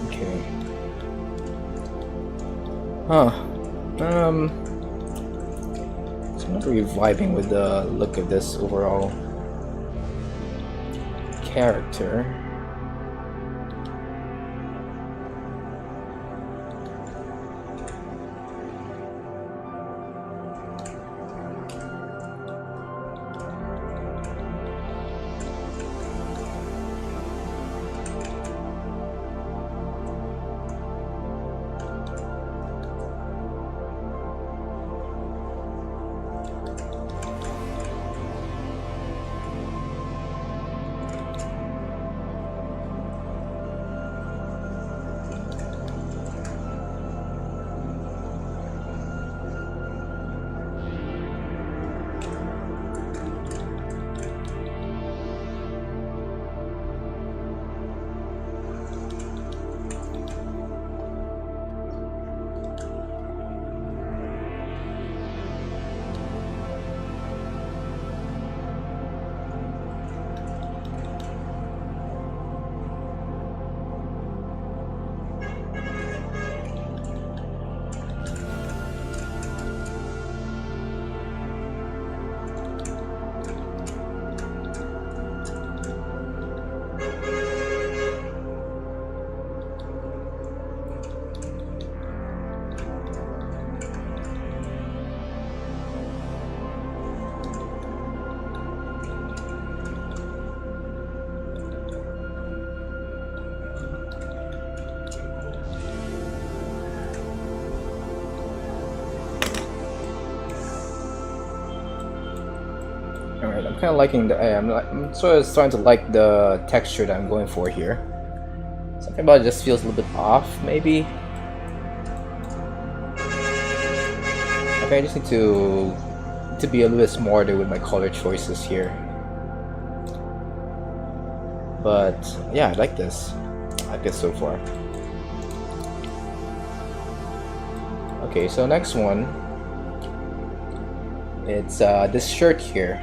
Okay. Huh. So I'm not really vibing with the look of this overall character. I'm kind of liking the. I'm sort of starting to like the texture that I'm going for here. Something about it just feels a little bit off, maybe. Okay, I just need to be a little bit smarter with my color choices here. But yeah, I like this. I like this so far. Okay, so next one. It's this shirt here.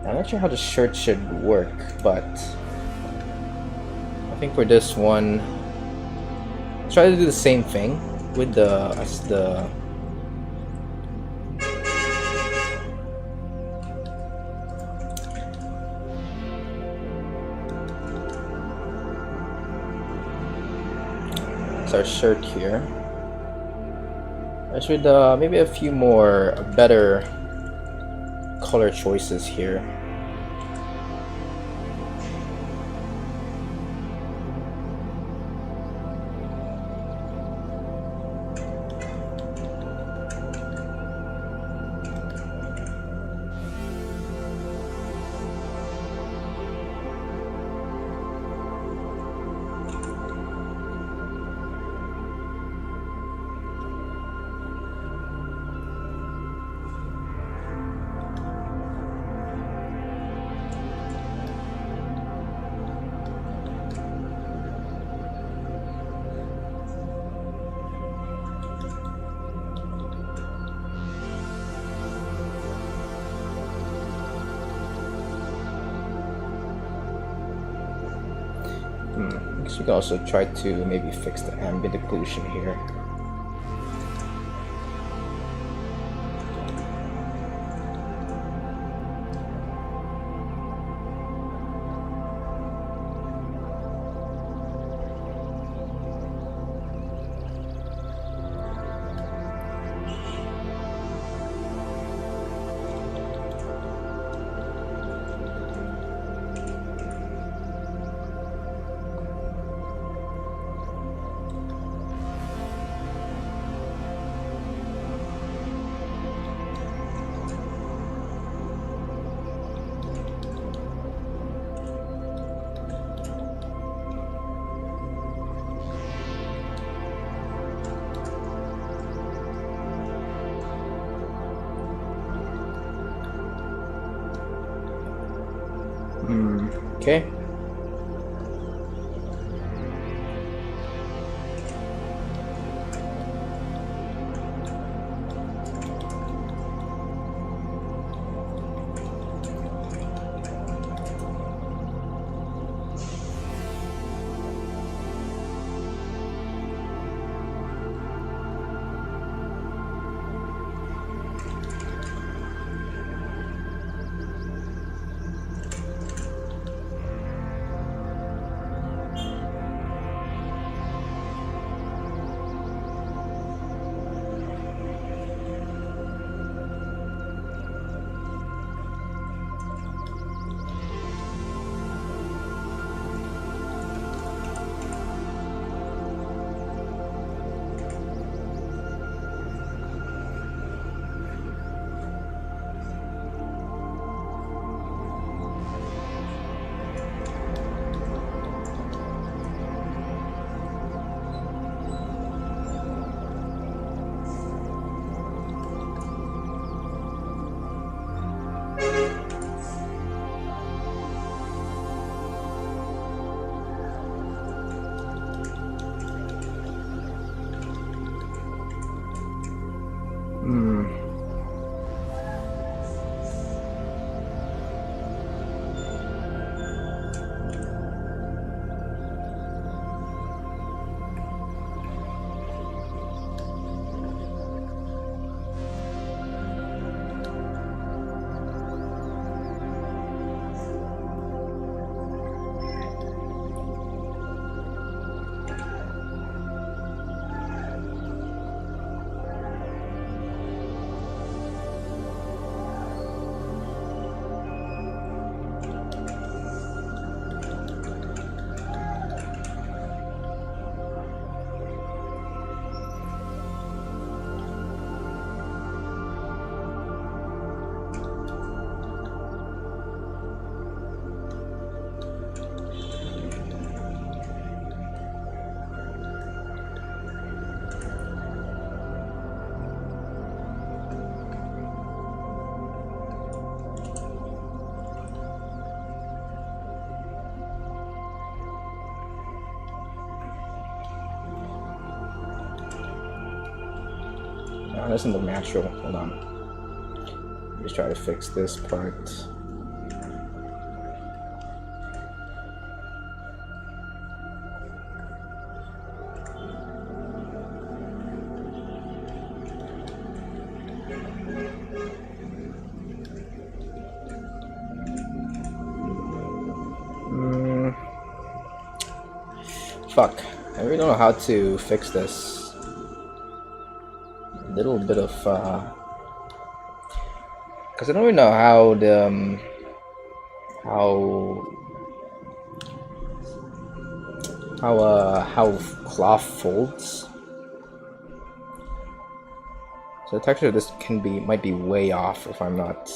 I'm not sure how the shirt should work, but I think for this one, try to do the same thing with the it's our shirt here. I should maybe a few more better color choices here. You can also try to maybe fix the ambient occlusion here. Okay. No, that's in the natural. Hold on. Just try to fix this part. Fuck. I really don't know how to fix this. A little bit of because I don't really know how the how cloth folds. So the texture of this might be way off if I'm not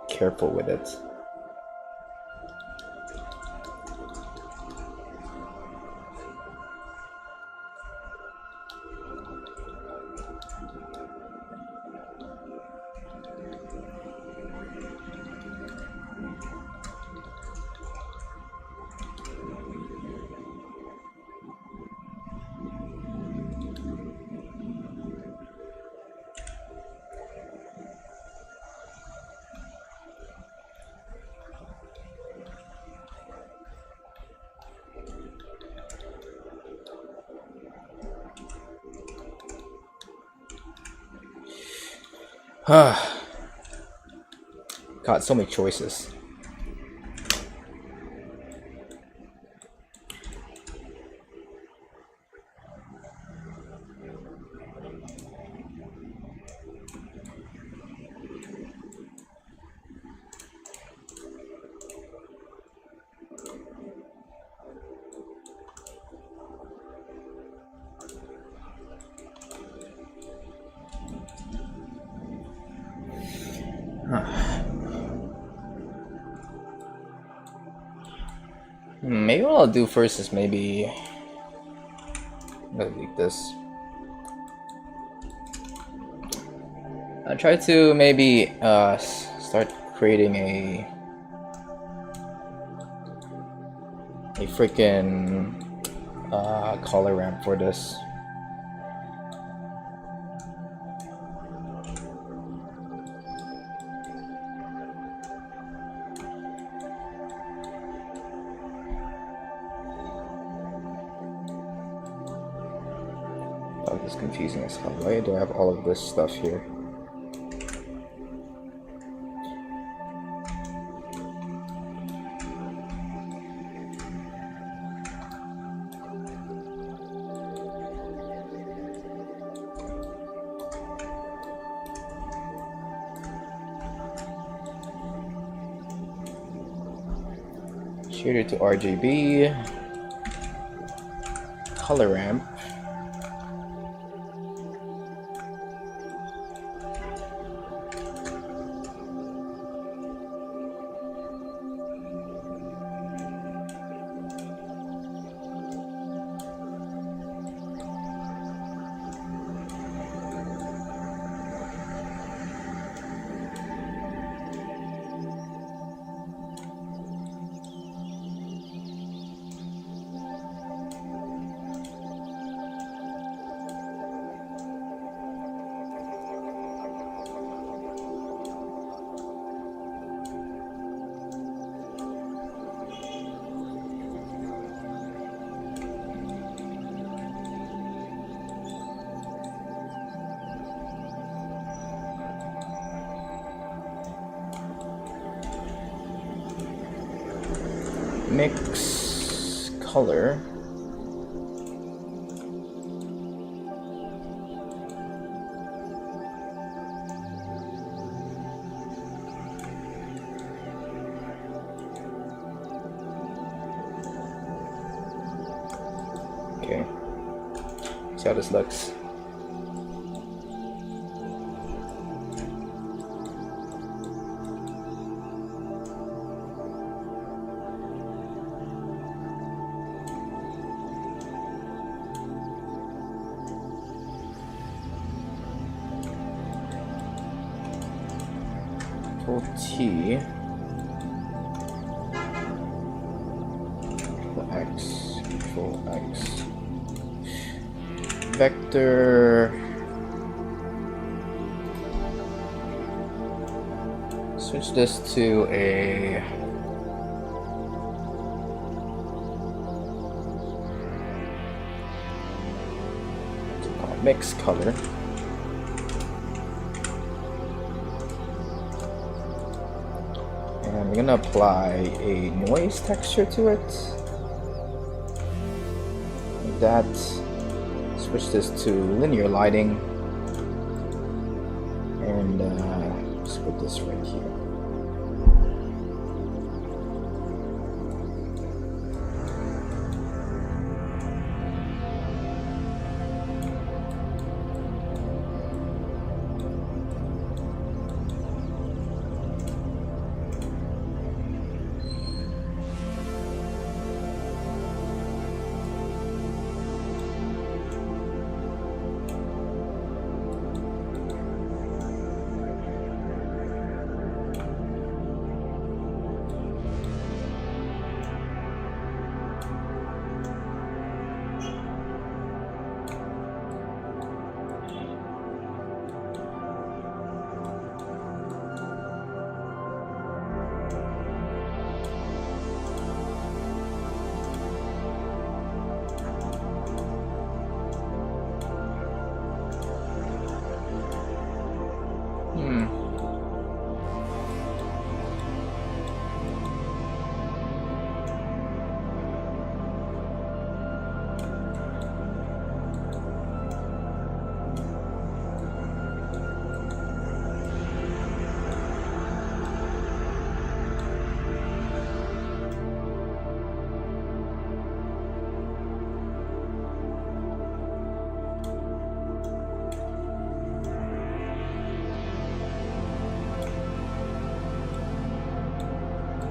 careful with it. God, so many choices. Maybe what I'll do first is maybe I'm gonna delete this. I'll try to maybe start creating a freaking color ramp for this. It's confusing as hell. Why do I have all of this stuff here? Shader to RGB. Color ramp. Mix color. Okay. See how this looks. T X, Control X, vector Switch this to a mix color. And I'm gonna apply a noise texture to it. Like that. Switch this to linear lighting. And just put this right here.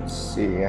See.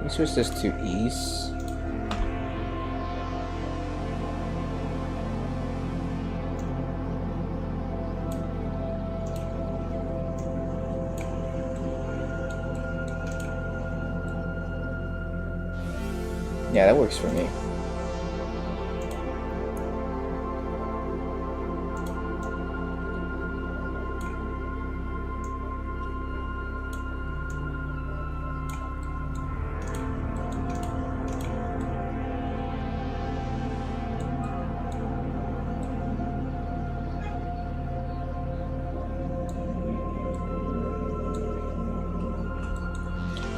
Let's switch this to ease. Yeah, that works for me.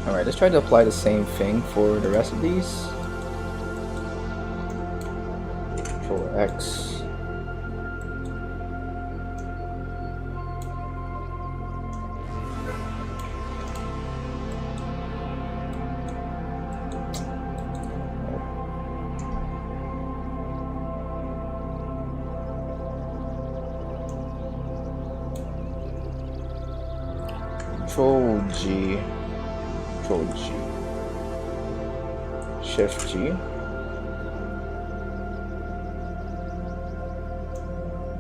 Alright, let's try to apply the same thing for the rest of these. Control X. Control G. Control G. Shift G.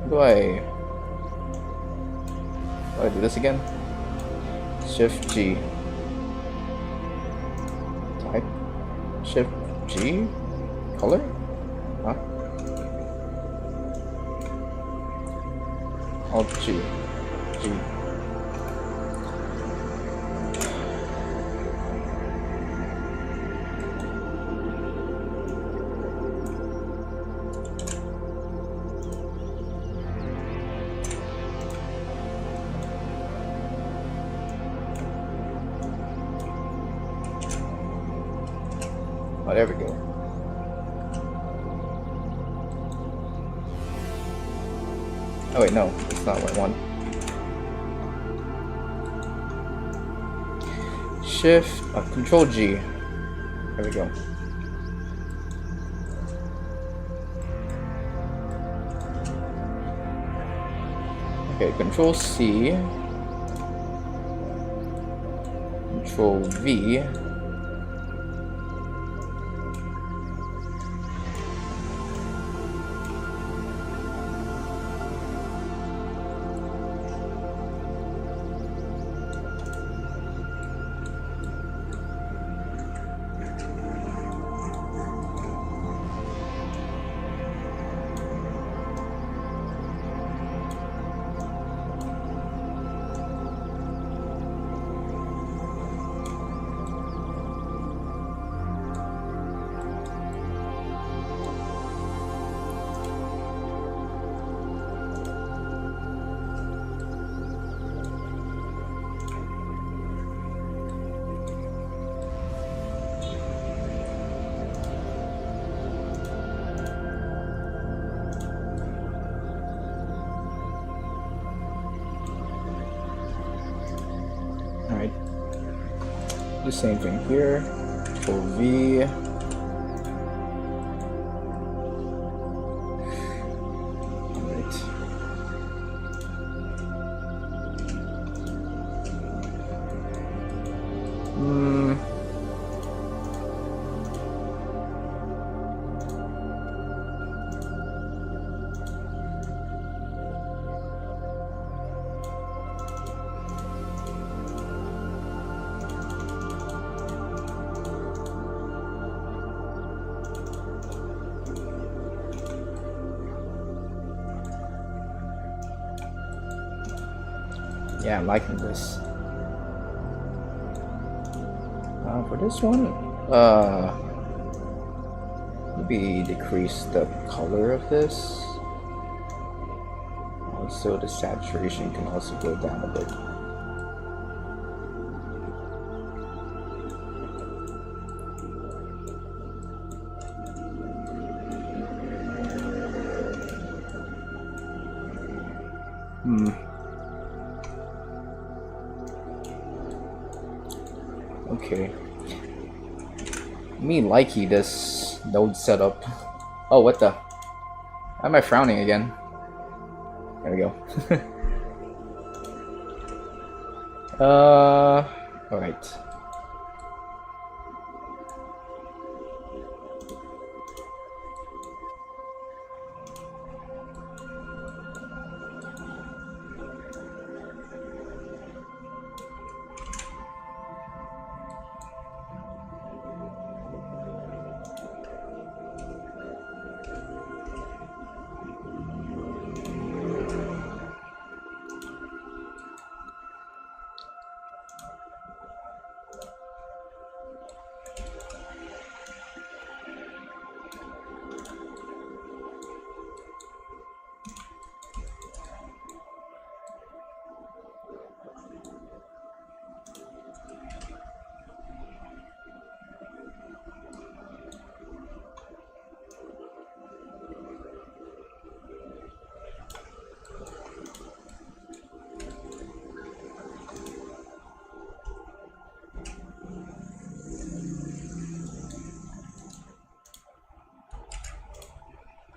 Do I do this again? Shift G. Type. Shift G. Color? Huh? Alt G. G. Oh, there we go. Oh wait, no, that's not what I want. Shift, Control G. There we go. Okay, Control C. Control V. Alright. The same thing here. Control V. Alright. Yeah, I'm liking this. For this one, maybe decrease the color of this. Also, the saturation can also go down a bit. Okay. Me likey this node setup. Oh, what the? Why am I frowning again? There we go. Alright.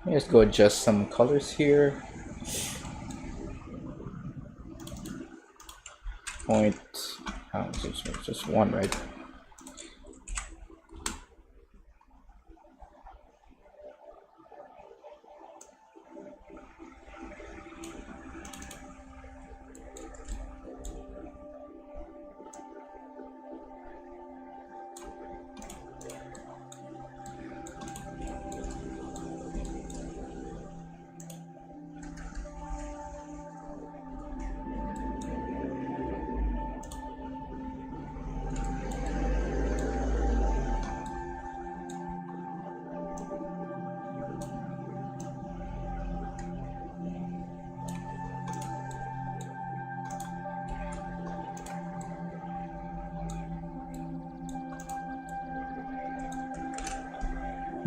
Let's go adjust some colors here. Point, oh, just one, right?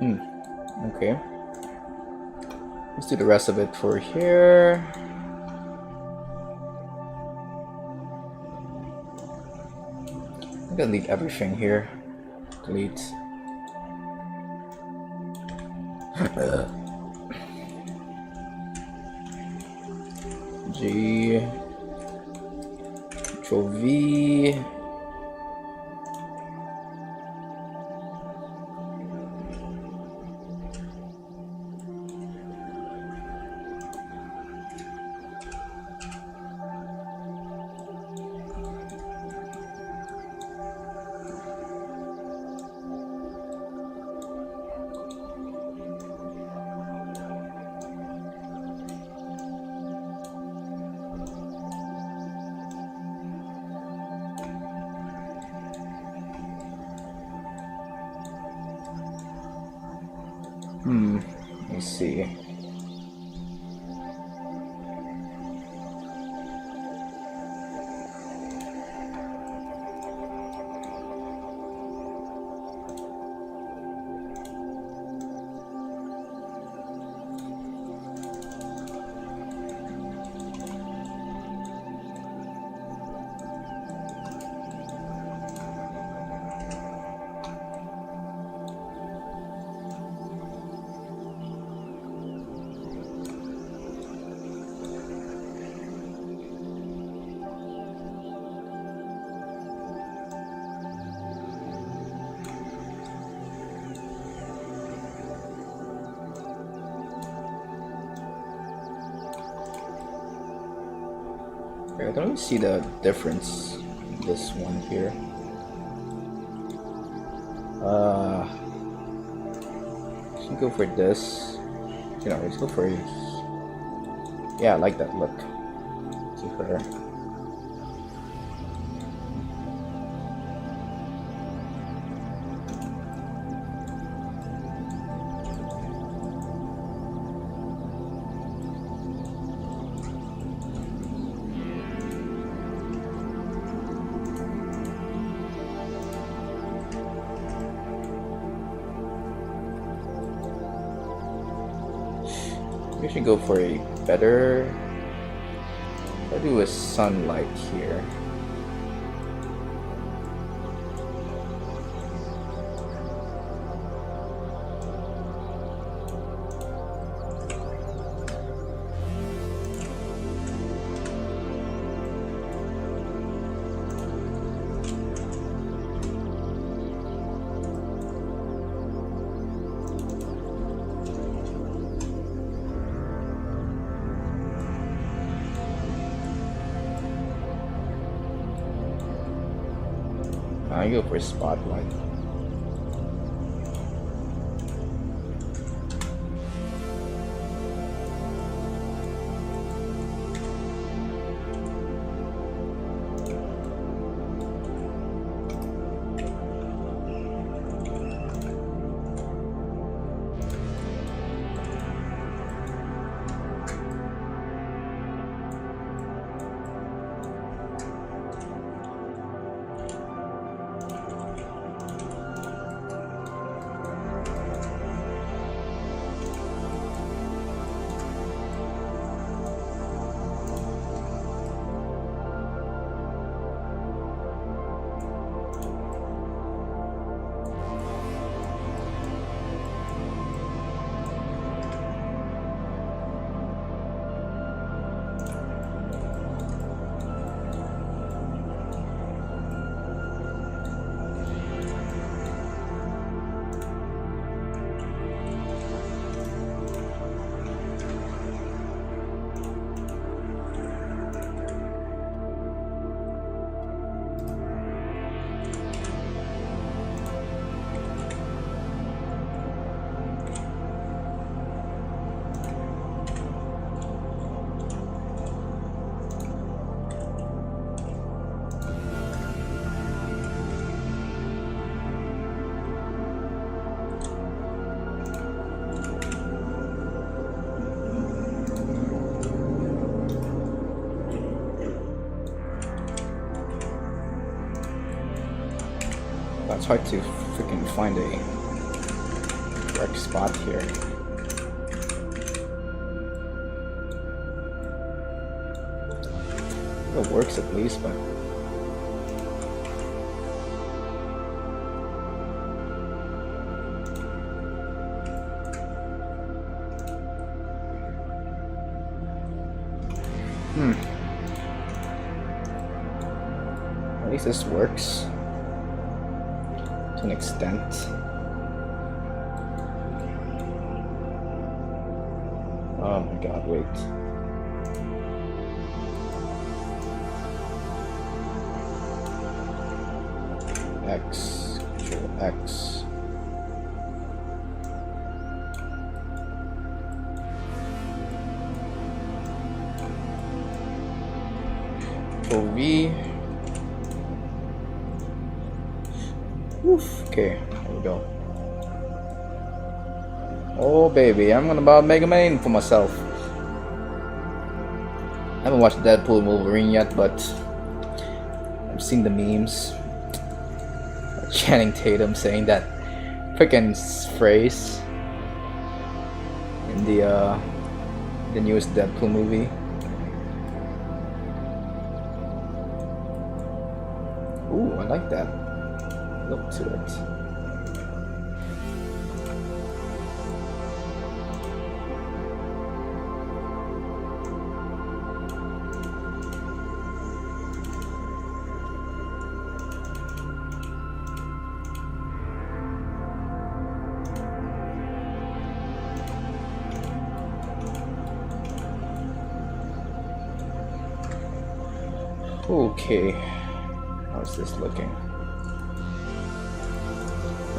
Okay. Let's do the rest of it for here. I'm gonna leave everything here. Delete. G. Control V. Let me see. I don't really see the difference in this one here. Let's go for this. You know, let's go for it. Yeah, I like that look. See her. We should go for a better. I'll do a sunlight here. I go for spotlight. It's hard to freaking find a dark spot here. It works at least, but at least this works to an extent. Oh my god, wait. X, Control X. Control V. Oof. Okay, there we go. Oh baby, I'm gonna buy Mega Man for myself. I haven't watched Deadpool and Wolverine yet, but I've seen the memes. Channing Tatum saying that freaking phrase in the newest Deadpool movie. Ooh, I like that look to it. Okay, how's this looking?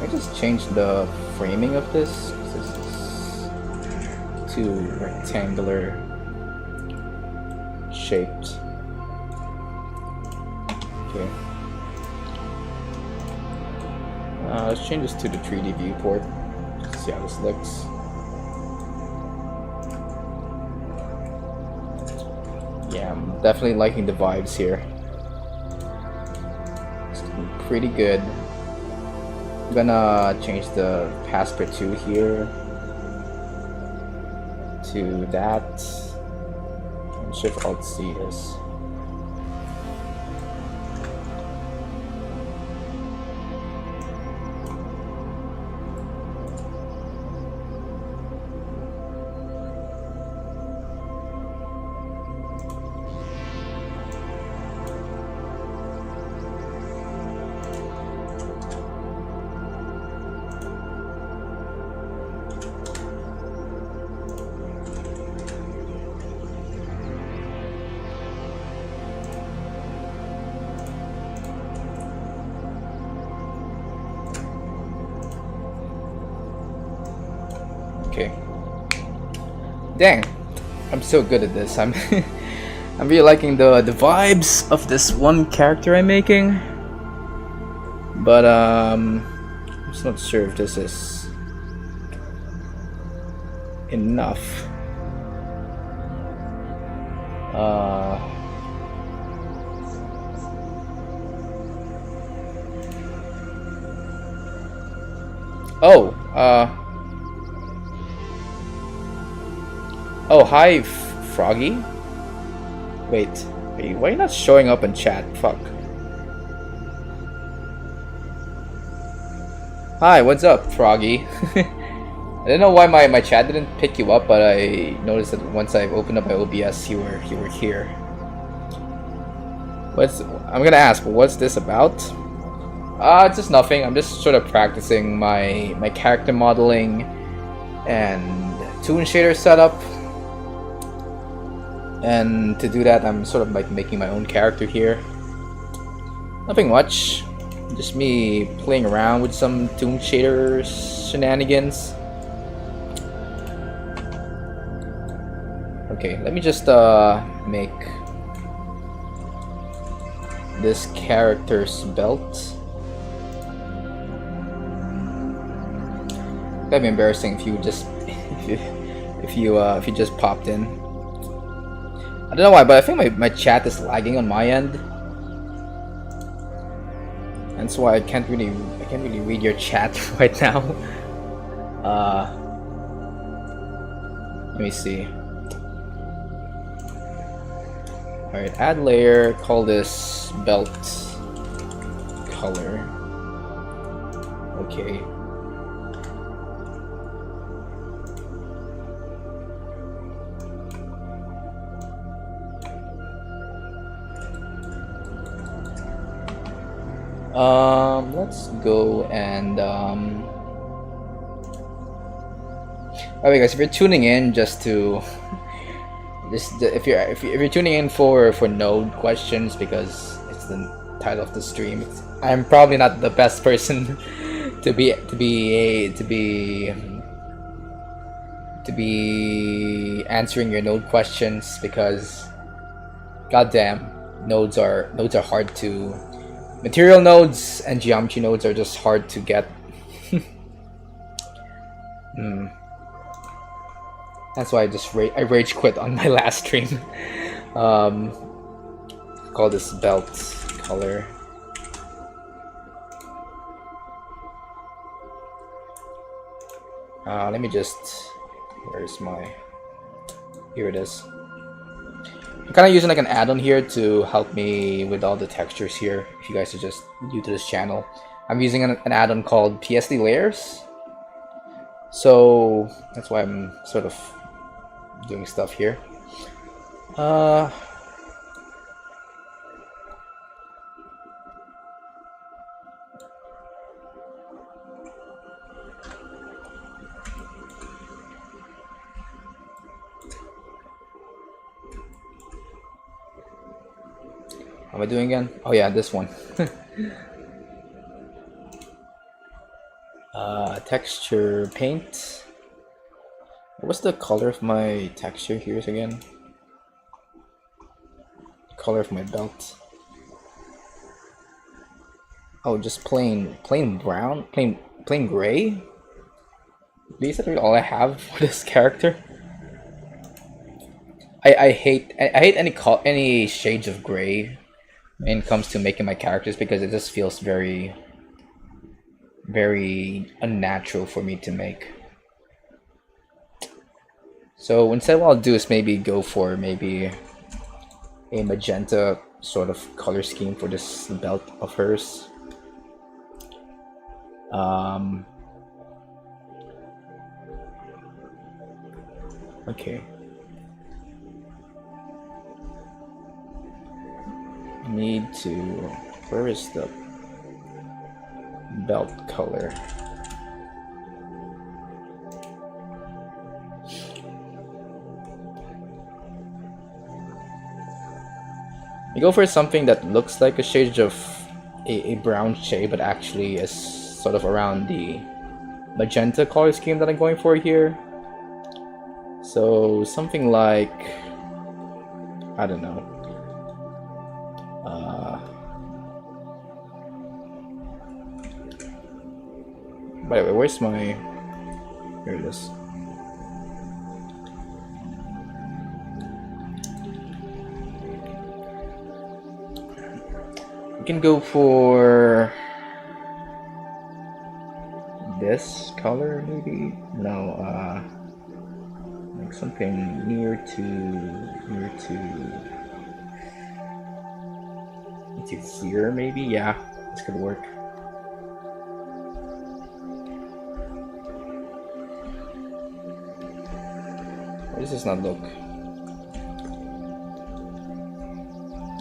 I just change the framing of this. This is too rectangular shaped. Okay. Let's change this to the 3D viewport. See how this looks. Yeah, I'm definitely liking the vibes here. It's pretty good. I'm gonna change the passport 2 here to that. And Shift Alt C this. Okay. Dang, I'm so good at this. I'm I'm really liking the vibes of this one character I'm making. But I'm just not sure if this is enough. Oh, hi, Froggy. Wait, why are you not showing up in chat? Fuck. Hi, what's up, Froggy? I don't know why my chat didn't pick you up, but I noticed that once I opened up my OBS, you were here. I'm gonna ask, what's this about? It's just nothing. I'm just sort of practicing my character modeling and toon shader setup. And to do that, I'm sort of like making my own character here. Nothing much. Just me playing around with some toon shader shenanigans. Okay, let me just make this character's belt. That'd be embarrassing if you just if you just popped in. I don't know why, but I think my chat is lagging on my end. And that's why I can't really read your chat right now. Let me see. Alright, add layer, call this belt color. Okay. Let's go and okay guys, if you're tuning in just to if you're tuning in for node questions because it's the title of the stream, I'm probably not the best person to be answering your node questions because goddamn, nodes are hard to. Material nodes and geometry nodes are just hard to get. That's why I rage quit on my last stream. Call this belt color. Let me just. Where's my? Here it is. I'm kind of using like an add-on here to help me with all the textures here. If you guys are just new to this channel, I'm using an add-on called PSD layers. So that's why I'm sort of doing stuff here. How am I doing again? Oh yeah, this one. Texture paint. What's the color of my texture here again? Color of my belt. Oh, just plain brown, plain gray. Basically all I have for this character. I hate any shades of gray when it comes to making my characters because it just feels very unnatural for me to make. So instead what I'll do is maybe go for maybe a magenta sort of color scheme for this belt of hers. Okay. Need to. Where is the belt color? You go for something that looks like a shade of a brown shade, but actually is sort of around the magenta color scheme that I'm going for here. So something like, I don't know. By the way, where's my? Here it is. We can go for this color, maybe. No, like something near to here, maybe. Yeah, this could work. Why does this not look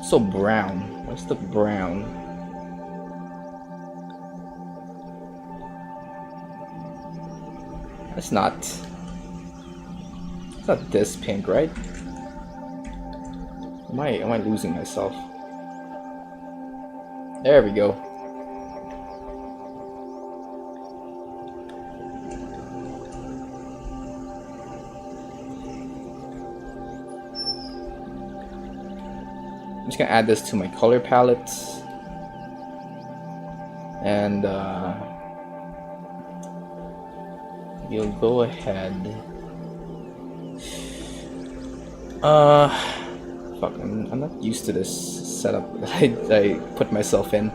so brown? What's the brown? It's not this pink, right? Am I losing myself? There we go. I'm just gonna add this to my color palette, and you'll go ahead. Fuck, I'm not used to this setup that I put myself in.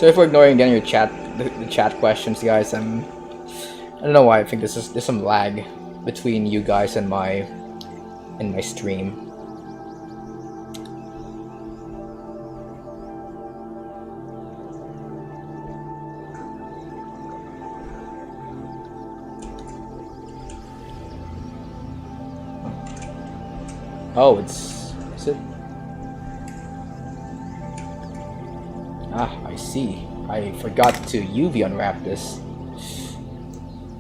So if we're ignoring again your chat, the chat questions, guys, I don't know why. I think there's some lag between you guys and my stream. Oh, is it? Ah, I see. I forgot to UV unwrap this.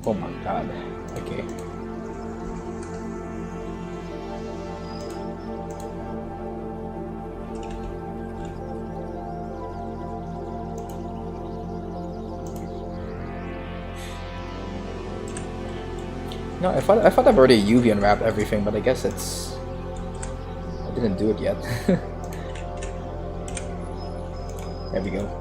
Oh my god. Okay. No, I thought I've already UV unwrapped everything, but I guess it's... I didn't do it yet. There we go.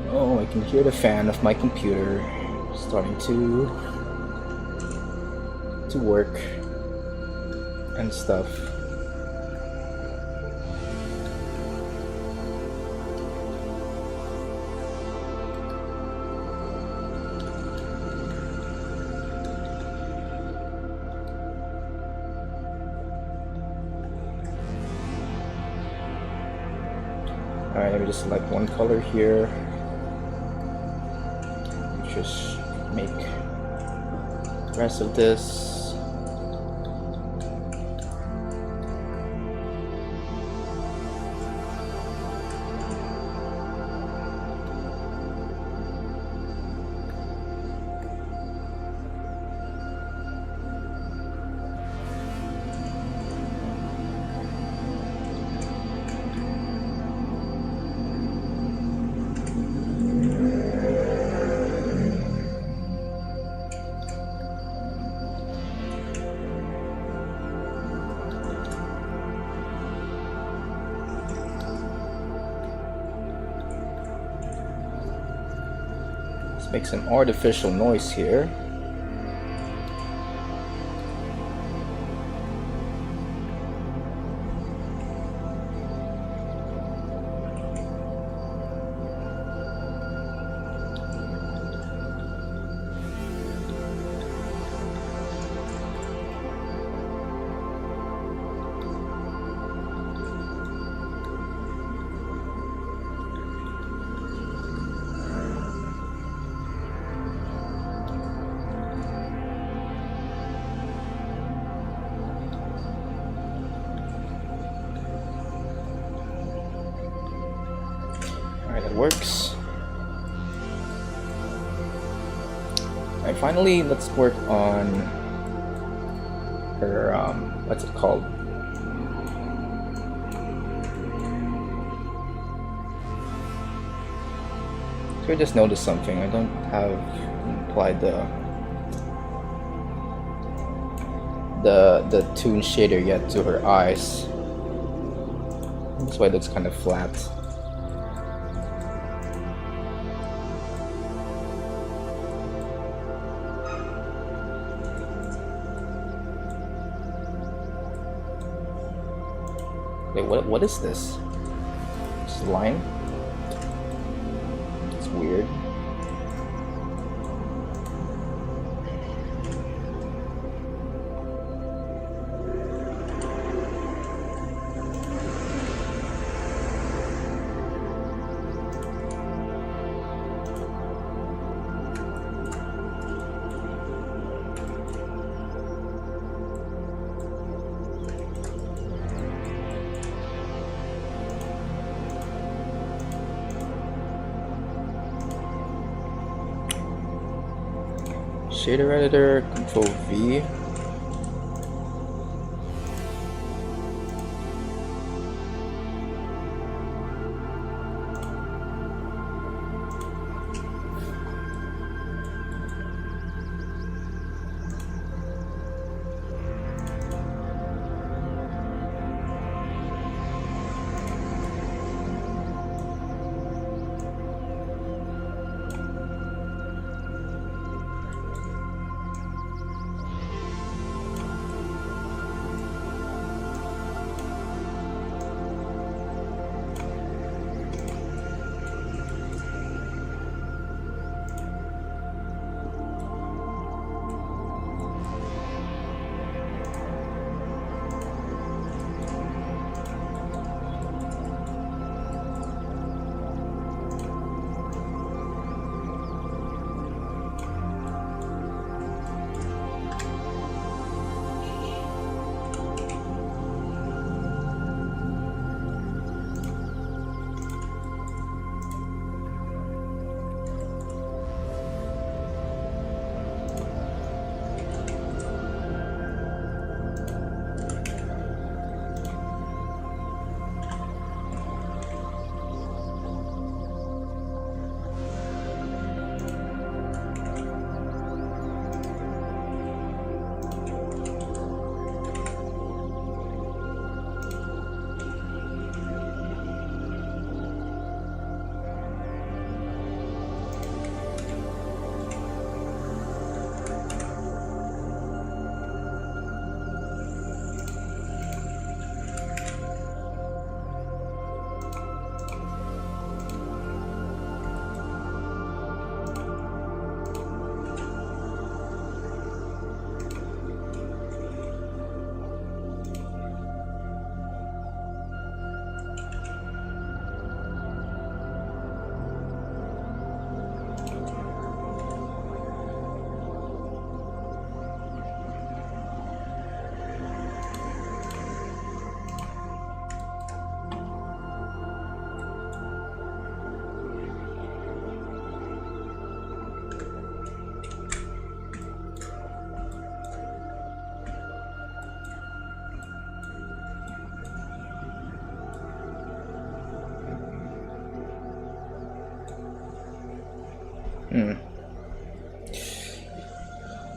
Oh, I can hear the fan of my computer starting to work and stuff. Alright, let me just select one color here. Just make the rest of this. Make some artificial noise here. Alright, finally, let's work on her, what's it called? So I just noticed something. I don't have applied the toon shader yet to her eyes. That's why it looks kind of flat. Wait, what is this? This line? It's weird. Shader editor, Control V.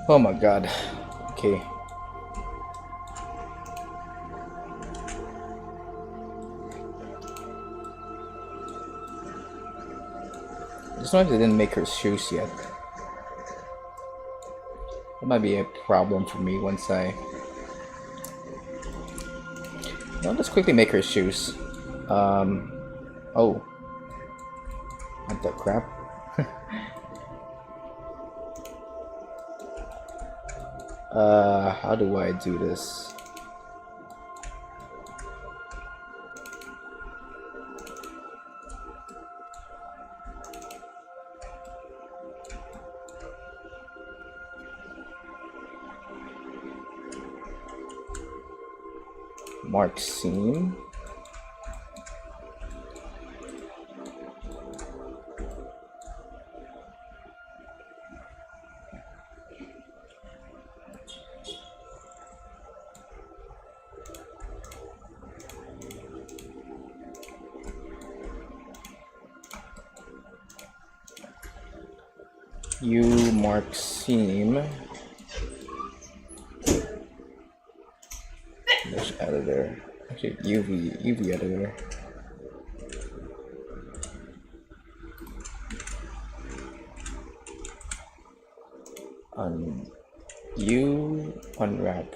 Oh my god. Okay. As long as I didn't make her shoes yet. That might be a problem for me once I... No, let's quickly make her shoes. Oh. What the crap? How do I do this? Mark scene. U mark seam. Mesh editor. Actually, UV editor. Unwrap.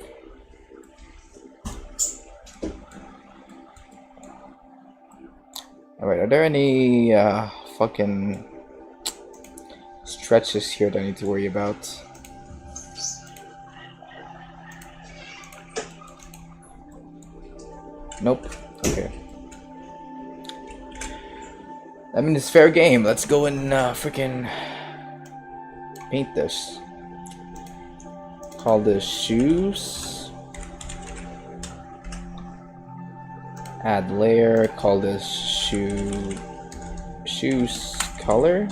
Alright, are there any fucking stretches here that I need to worry about? Nope. Okay. I mean, it's fair game. Let's go and freaking paint this. Call this shoes. Add layer. Call this shoes color.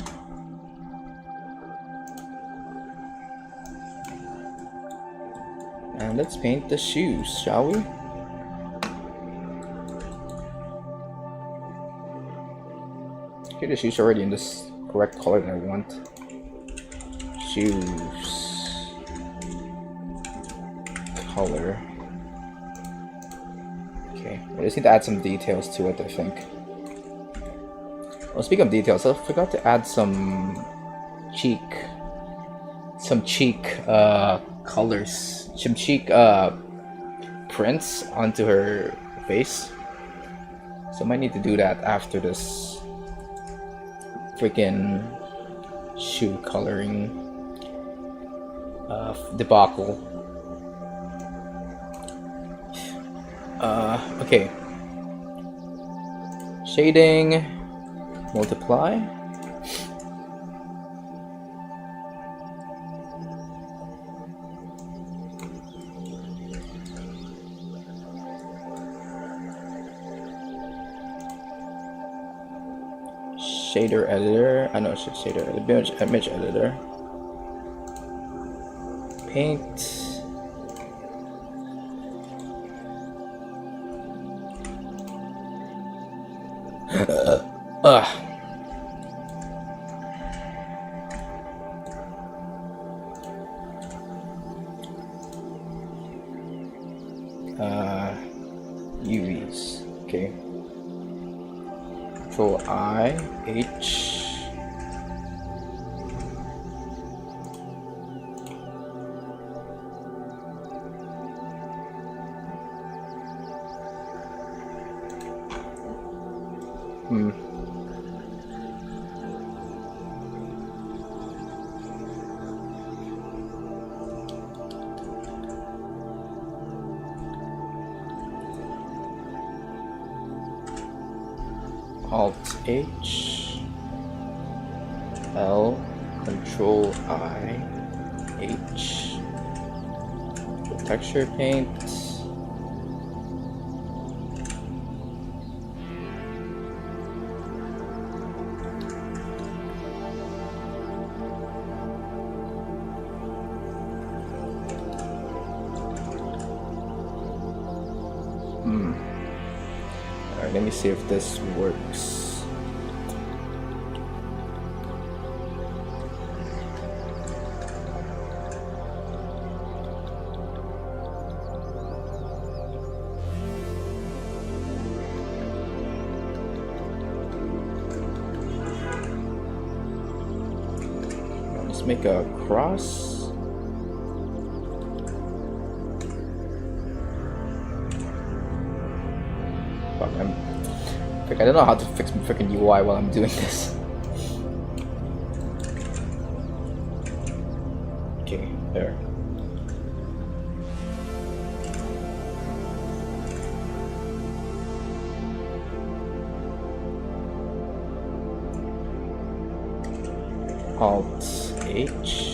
And let's paint the shoes, shall we? Okay, the shoes are already in this correct color that I want. Shoes color. Okay, I just need to add some details to it, I think. Well, speaking of details, I forgot to add some cheek colors, some cheek prints onto her face. So I might need to do that after this freaking shoe coloring debacle. Okay. Shading, multiply. Shader editor. I know it's shader editor. Image editor. Paint. UVs. Okay. Control I, H. Alt H, L, Control I, H, texture paint, Alright, let me see if this works. Let's make a cross. I don't know how to fix my freaking UI while I'm doing this. Okay, there. Alt H.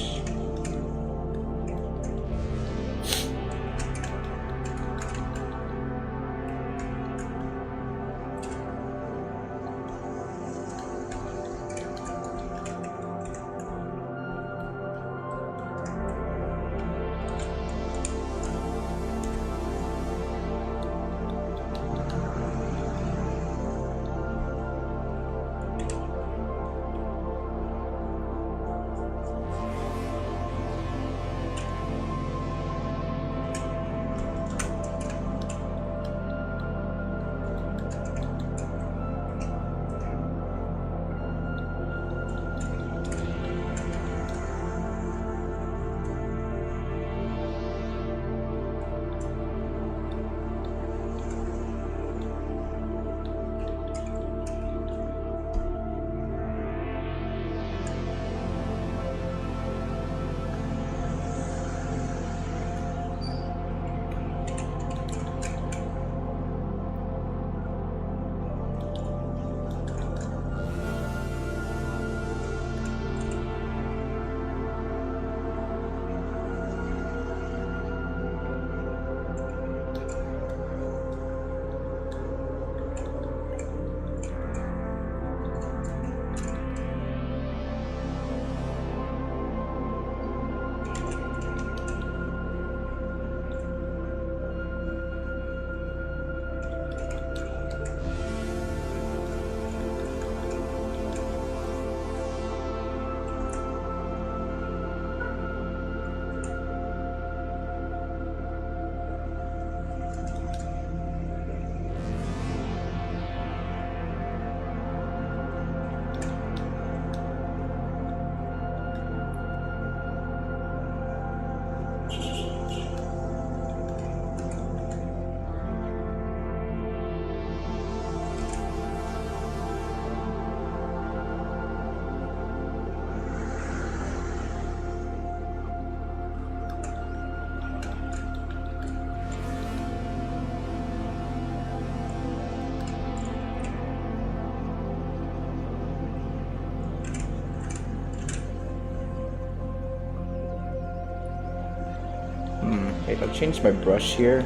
Wait, I'll change my brush here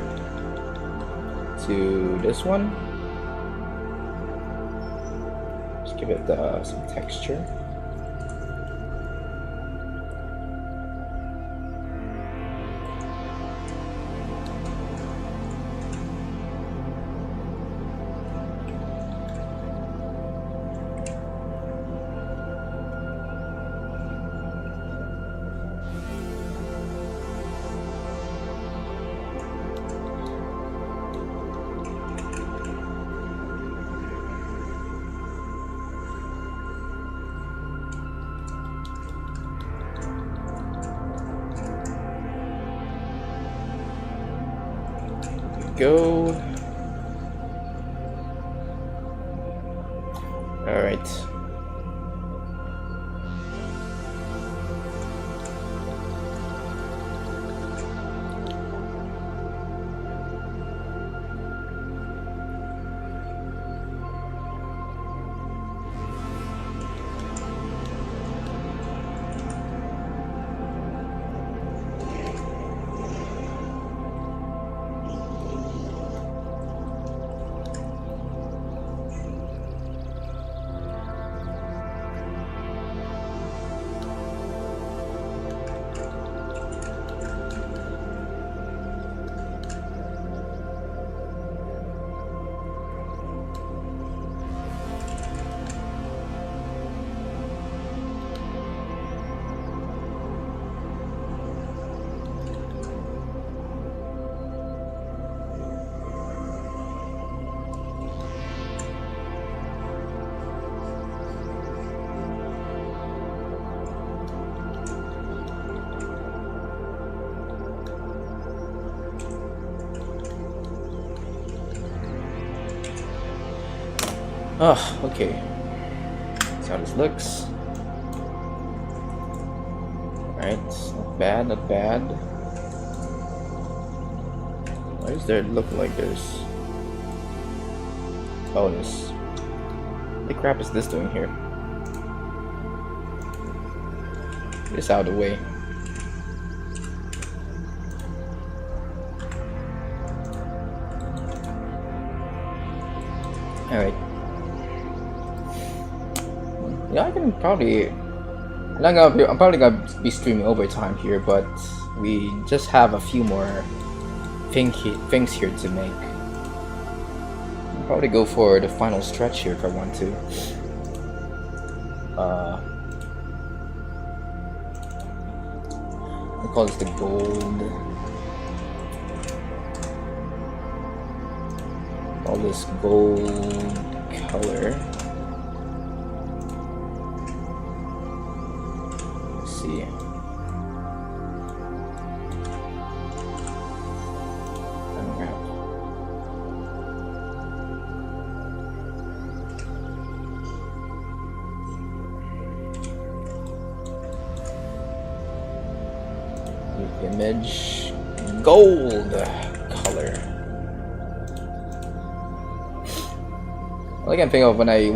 to this one. Just give it some texture. Go. All right. Oh, okay. That's how this looks. Alright, not bad, not bad. Why does there look like there's bonus? What the crap is this doing here? Get this out of the way. Alright. Yeah, I can probably. I'm probably gonna be streaming overtime here, but we just have a few more things here to make. I'll probably go for the final stretch here if I want to. I call this the gold. All this gold color. See. Unwrap. The image gold color. All I can think of when I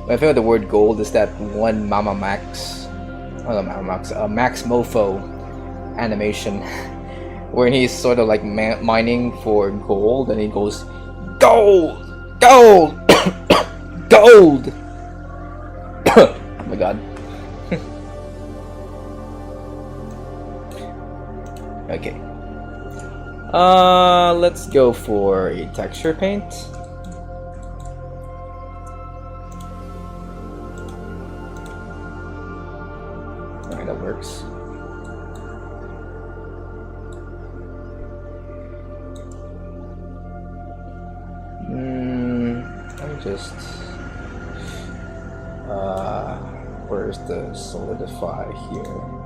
think of the word gold is that one Mama Max. Max Mofo animation where he's sort of like mining for gold and he goes gold, gold, gold. Oh my god. Okay. Let's go for a texture paint. That works. Let me just where's the solidify here?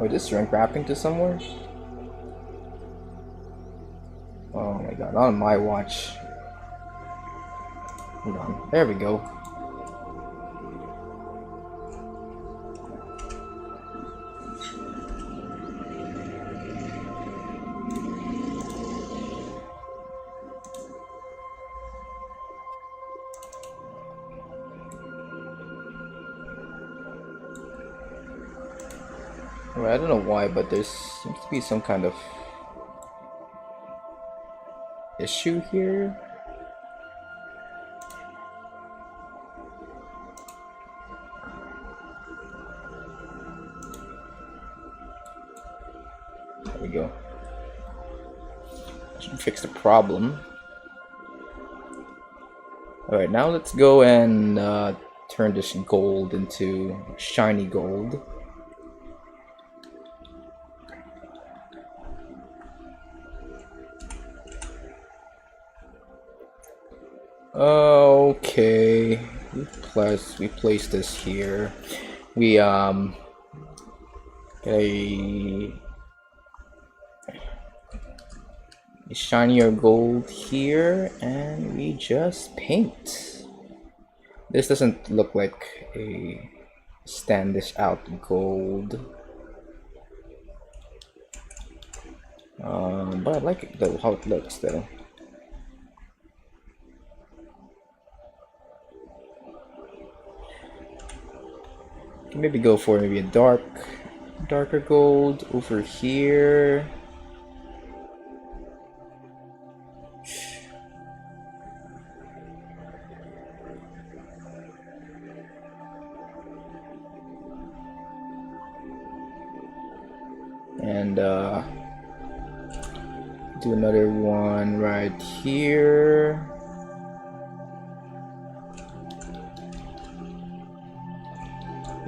Oh, this shrink wrapping to somewhere? Oh my god, not on my watch. Hold on. There we go. I don't know why, but there seems to be some kind of issue here. There we go. I should fix the problem. Alright, now let's go and turn this gold into shiny gold. Okay, we place this here. We get a shinier gold here, and we just paint. This doesn't look like a standish out gold, but I like it though, how it looks though. Maybe go for maybe a darker gold over here. And do another one right here.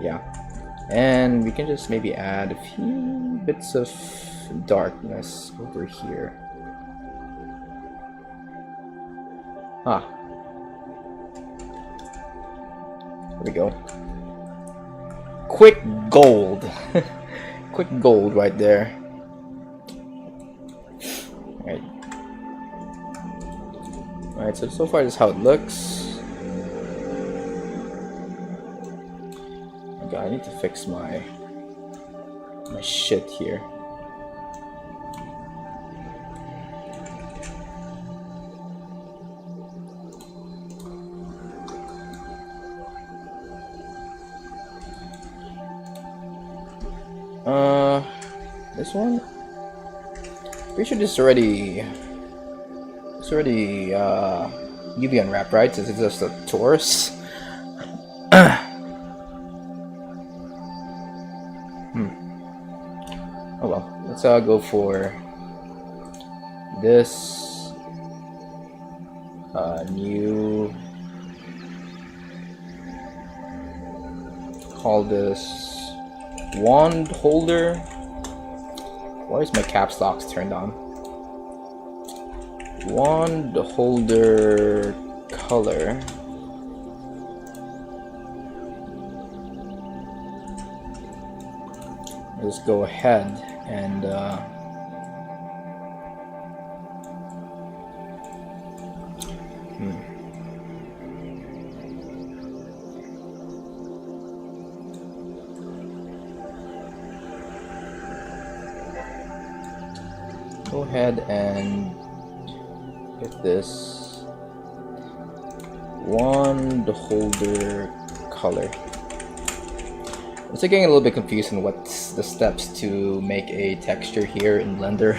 Yeah, and we can just maybe add a few bits of darkness over here. Ah, there we go. Quick gold. Quick gold right there. Alright, so far this is how it looks. I need to fix my shit here. This one? Pretty sure this is already UV unwrapped, right? Since it's just a Taurus. Oh well, let's go for this new, call this wand holder. Why is my caps locks turned on? Wand holder color. Let's go ahead and go ahead and get this wand holder color. I'm still getting a little bit confused on what's the steps to make a texture here in Blender.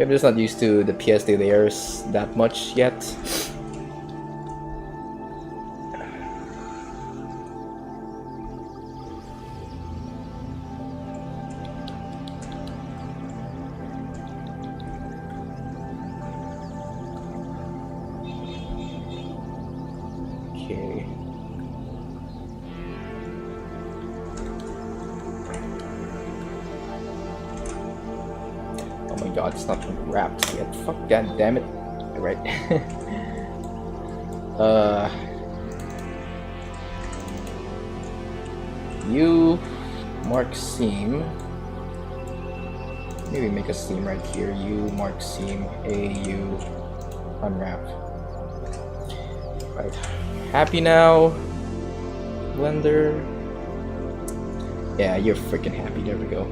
I'm just not used to the PSD layers that much yet. Okay. Oh my god, it's not wrapped yet. Fuck, god damn it. Right. U mark seam. Maybe make a seam right here. U mark seam. AU unwrap. Right. Happy now, Blender? Yeah, you're freaking happy. There we go.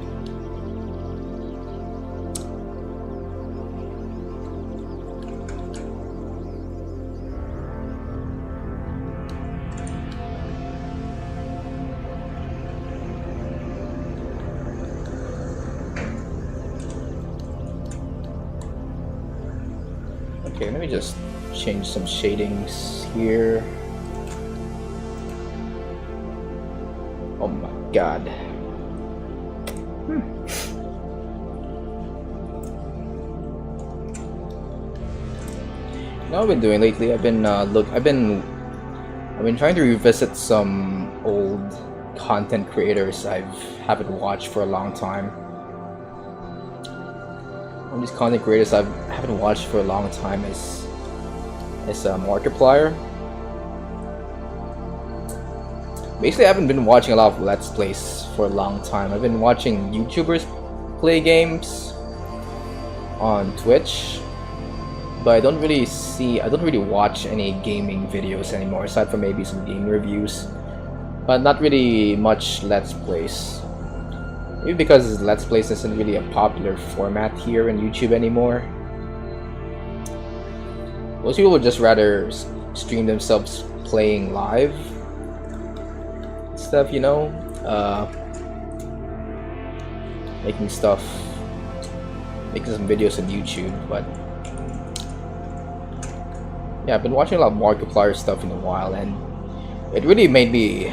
Okay, let me just change some shadings here. Oh my god. You know what I've been doing lately? I've been trying to revisit some old content creators I haven't watched for a long time. One of these content creators I haven't watched for a long time is Markiplier. Basically, I haven't been watching a lot of Let's Plays for a long time. I've been watching YouTubers play games on Twitch, but I don't really watch any gaming videos anymore, aside from maybe some game reviews, but not really much Let's Plays. Maybe because Let's Plays isn't really a popular format here in YouTube anymore. Most people would just rather stream themselves playing live stuff, you know, making some videos on YouTube. But yeah, I've been watching a lot of Markiplier stuff in a while, and it really made me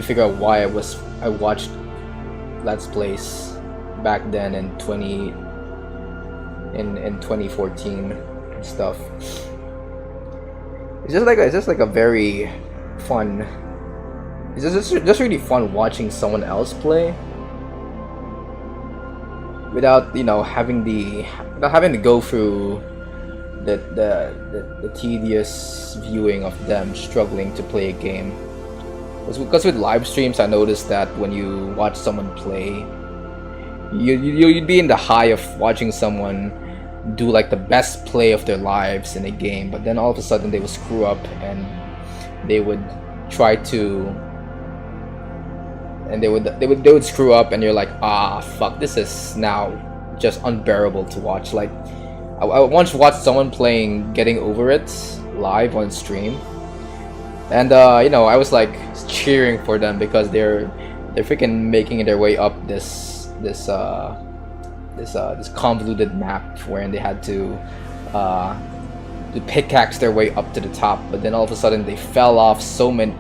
figure out why I watched Let's Plays back then in 2014 and stuff. It's just like a very fun. It's just really fun watching someone else play without having to go through the tedious viewing of them struggling to play a game. Because with live streams, I noticed that when you watch someone play, you'd be in the high of watching someone do like the best play of their lives in a game, but then all of a sudden they would screw up and they would try to, and they would screw up, and you're like, ah, fuck, this is now just unbearable to watch. Like, I once watched someone playing Getting Over It live on stream, and I was like cheering for them because they're freaking making their way up this convoluted map wherein they had to pickaxe their way up to the top, but then all of a sudden they fell off so many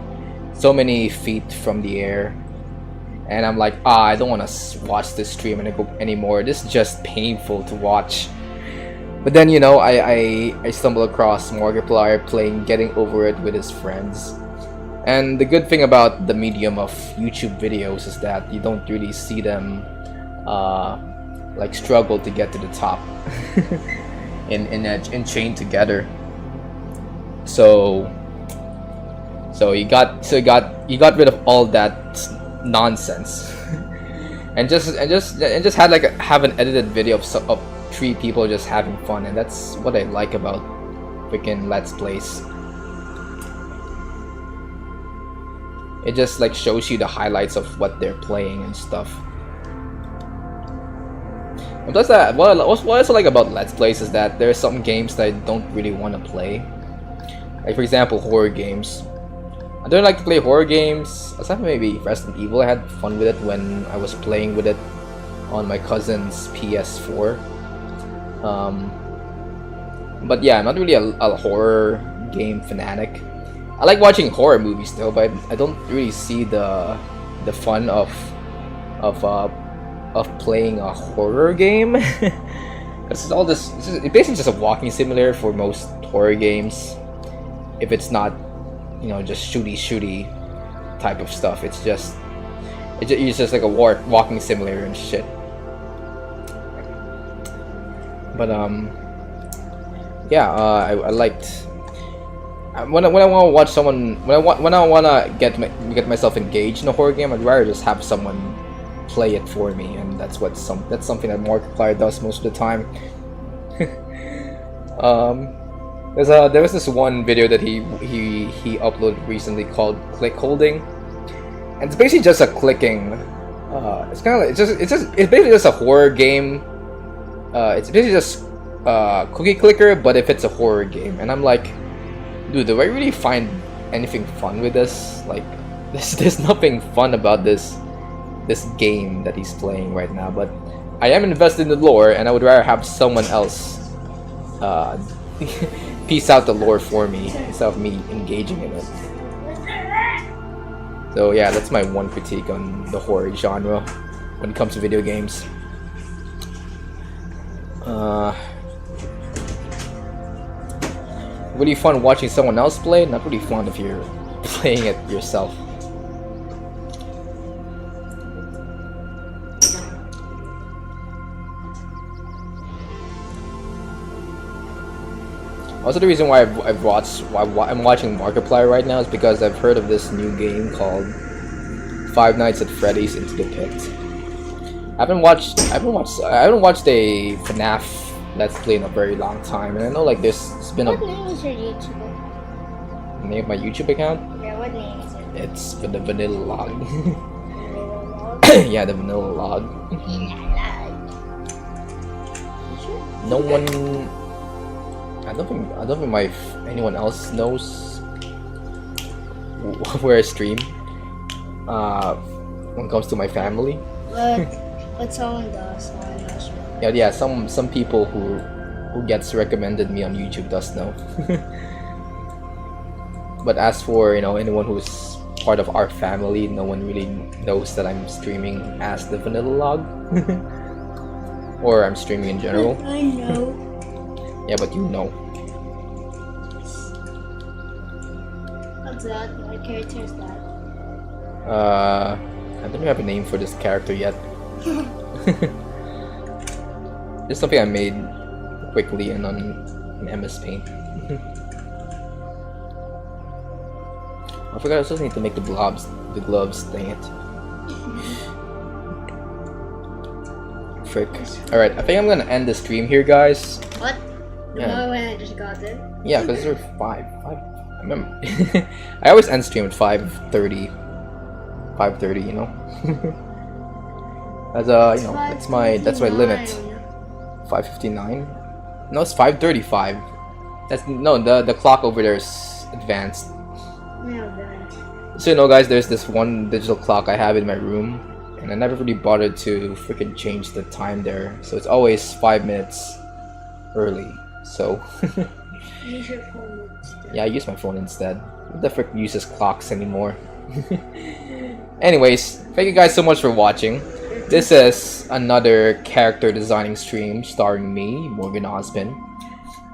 feet from the air, and I'm like, I don't want to watch this stream anymore. This is just painful to watch. But then I stumbled across Markiplier playing Getting Over It with his friends. And the good thing about the medium of YouTube videos is that you don't really see them like struggle to get to the top in chained together. So you got rid of all that nonsense and just have an edited video of 3 people just having fun, and that's what I like about freaking Let's Plays. It just like shows you the highlights of what they're playing and stuff. And plus that, what I also like about Let's Plays is that there are some games that I don't really want to play. Like for example, horror games. I don't like to play horror games, aside from maybe Resident Evil. I had fun with it when I was playing with it on my cousin's PS4. But yeah, I'm not really a horror game fanatic. I like watching horror movies though, but I don't really see the fun of playing a horror game. Because it's basically just a walking simulator for most horror games. If it's not, just shooty type of stuff, it's just like a walking simulator and shit. But yeah, I liked when I want to watch someone, when I want to get myself engaged in a horror game, I'd rather just have someone play it for me, and that's something that Markiplier does most of the time. There was this one video that he uploaded recently called click holding, and it's basically just a clicking. It's kind of like it's basically just a horror game. It's basically just cookie clicker, but if it's a horror game, and I'm like, dude, do I really find anything fun with this? Like, there's nothing fun about this game that he's playing right now. But I am invested in the lore, and I would rather have someone else piece out the lore for me instead of me engaging in it. So yeah, that's my one critique on the horror genre when it comes to video games. Really fun watching someone else play, not really fun if you're playing it yourself. Also, the reason why I'm watching Markiplier right now is because I've heard of this new game called Five Nights at Freddy's Into the Pit. I haven't watched a FNAF Let's Play in a very long time, and I know like it's been What name is your YouTube? The name of my YouTube account? Yeah, what name is it? It's for the Vanilla Log. Vanilla Yeah, the Vanilla Log. Log. No one. I don't think anyone else knows where I stream. When it comes to my family. But someone does. Someone knows. Yeah. Some people who gets recommended me on YouTube does know. But as for anyone who's part of our family, no one really knows that I'm streaming as the Vanilla Log, or I'm streaming in general. I know. Yeah, but you know. What's that? What character is that? I don't have a name for this character yet. It's something I made quickly and on MS Paint. I forgot I still need to make the gloves thing it. Frick. Alright, I think I'm gonna end the stream here, guys. What? Yeah. No, when I just got it. Yeah, because they're 5. I remember. I always end stream at 5:30. 5:30, you know. As that's my limit. 5:59. No, it's 5:35. That's the clock over there is advanced. No, that. So guys, there's this one digital clock I have in my room, and I never really bothered to freaking change the time there. So it's always 5 minutes early. So Use your phone instead. yeah, I use my phone instead. Who the frick uses clocks anymore? Anyways, thank you guys so much for watching. This is another character designing stream starring me, Morgan Ozpin.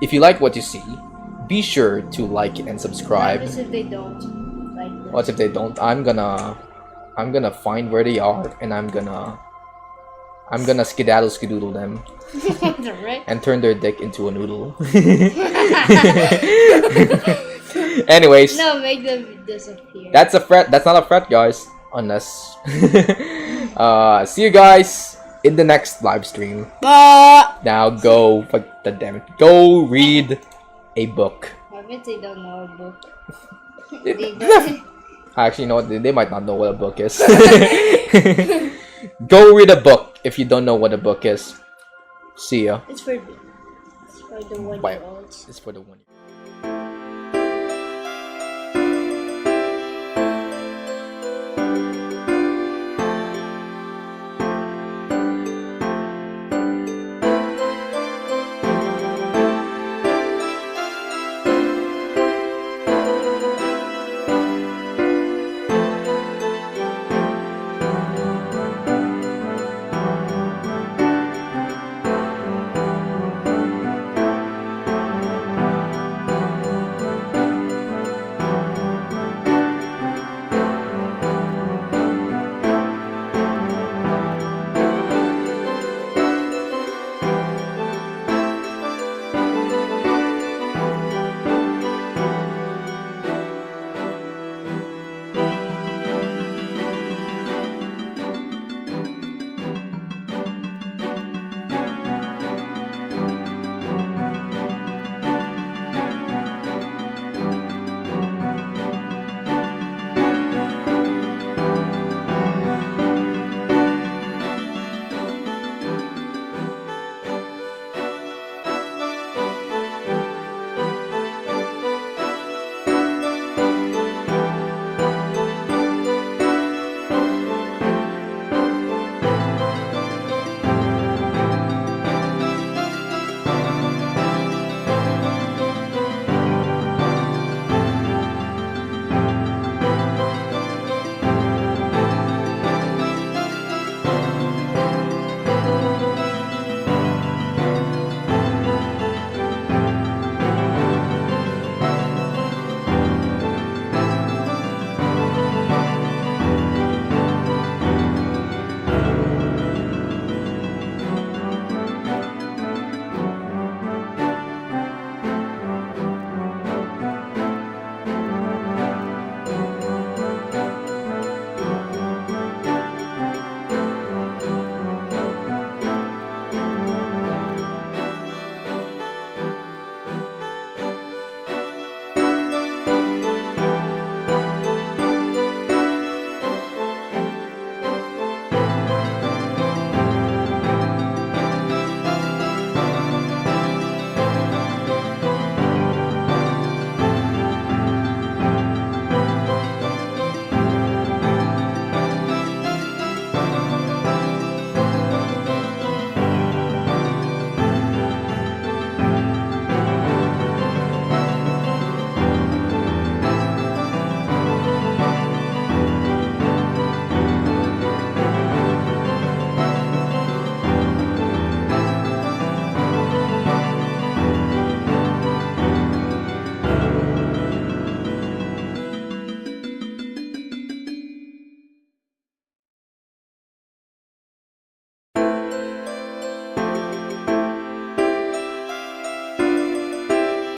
If you like what you see, be sure to like and subscribe. What if they don't like this? What if they don't? I'm gonna find where they are, and I'm gonna skedaddle them Right? and turn their dick into a noodle. Anyways, No, make them disappear. that's a threat. That's not a threat, guys. Unless see you guys in the next live stream. Now go, damn it, go read a book. I bet they don't know a book. Actually, you know what? They might not know what a book is. Go read a book if you don't know what a book is. See ya. It's for the 1-year-olds. It's for the 1-year-olds.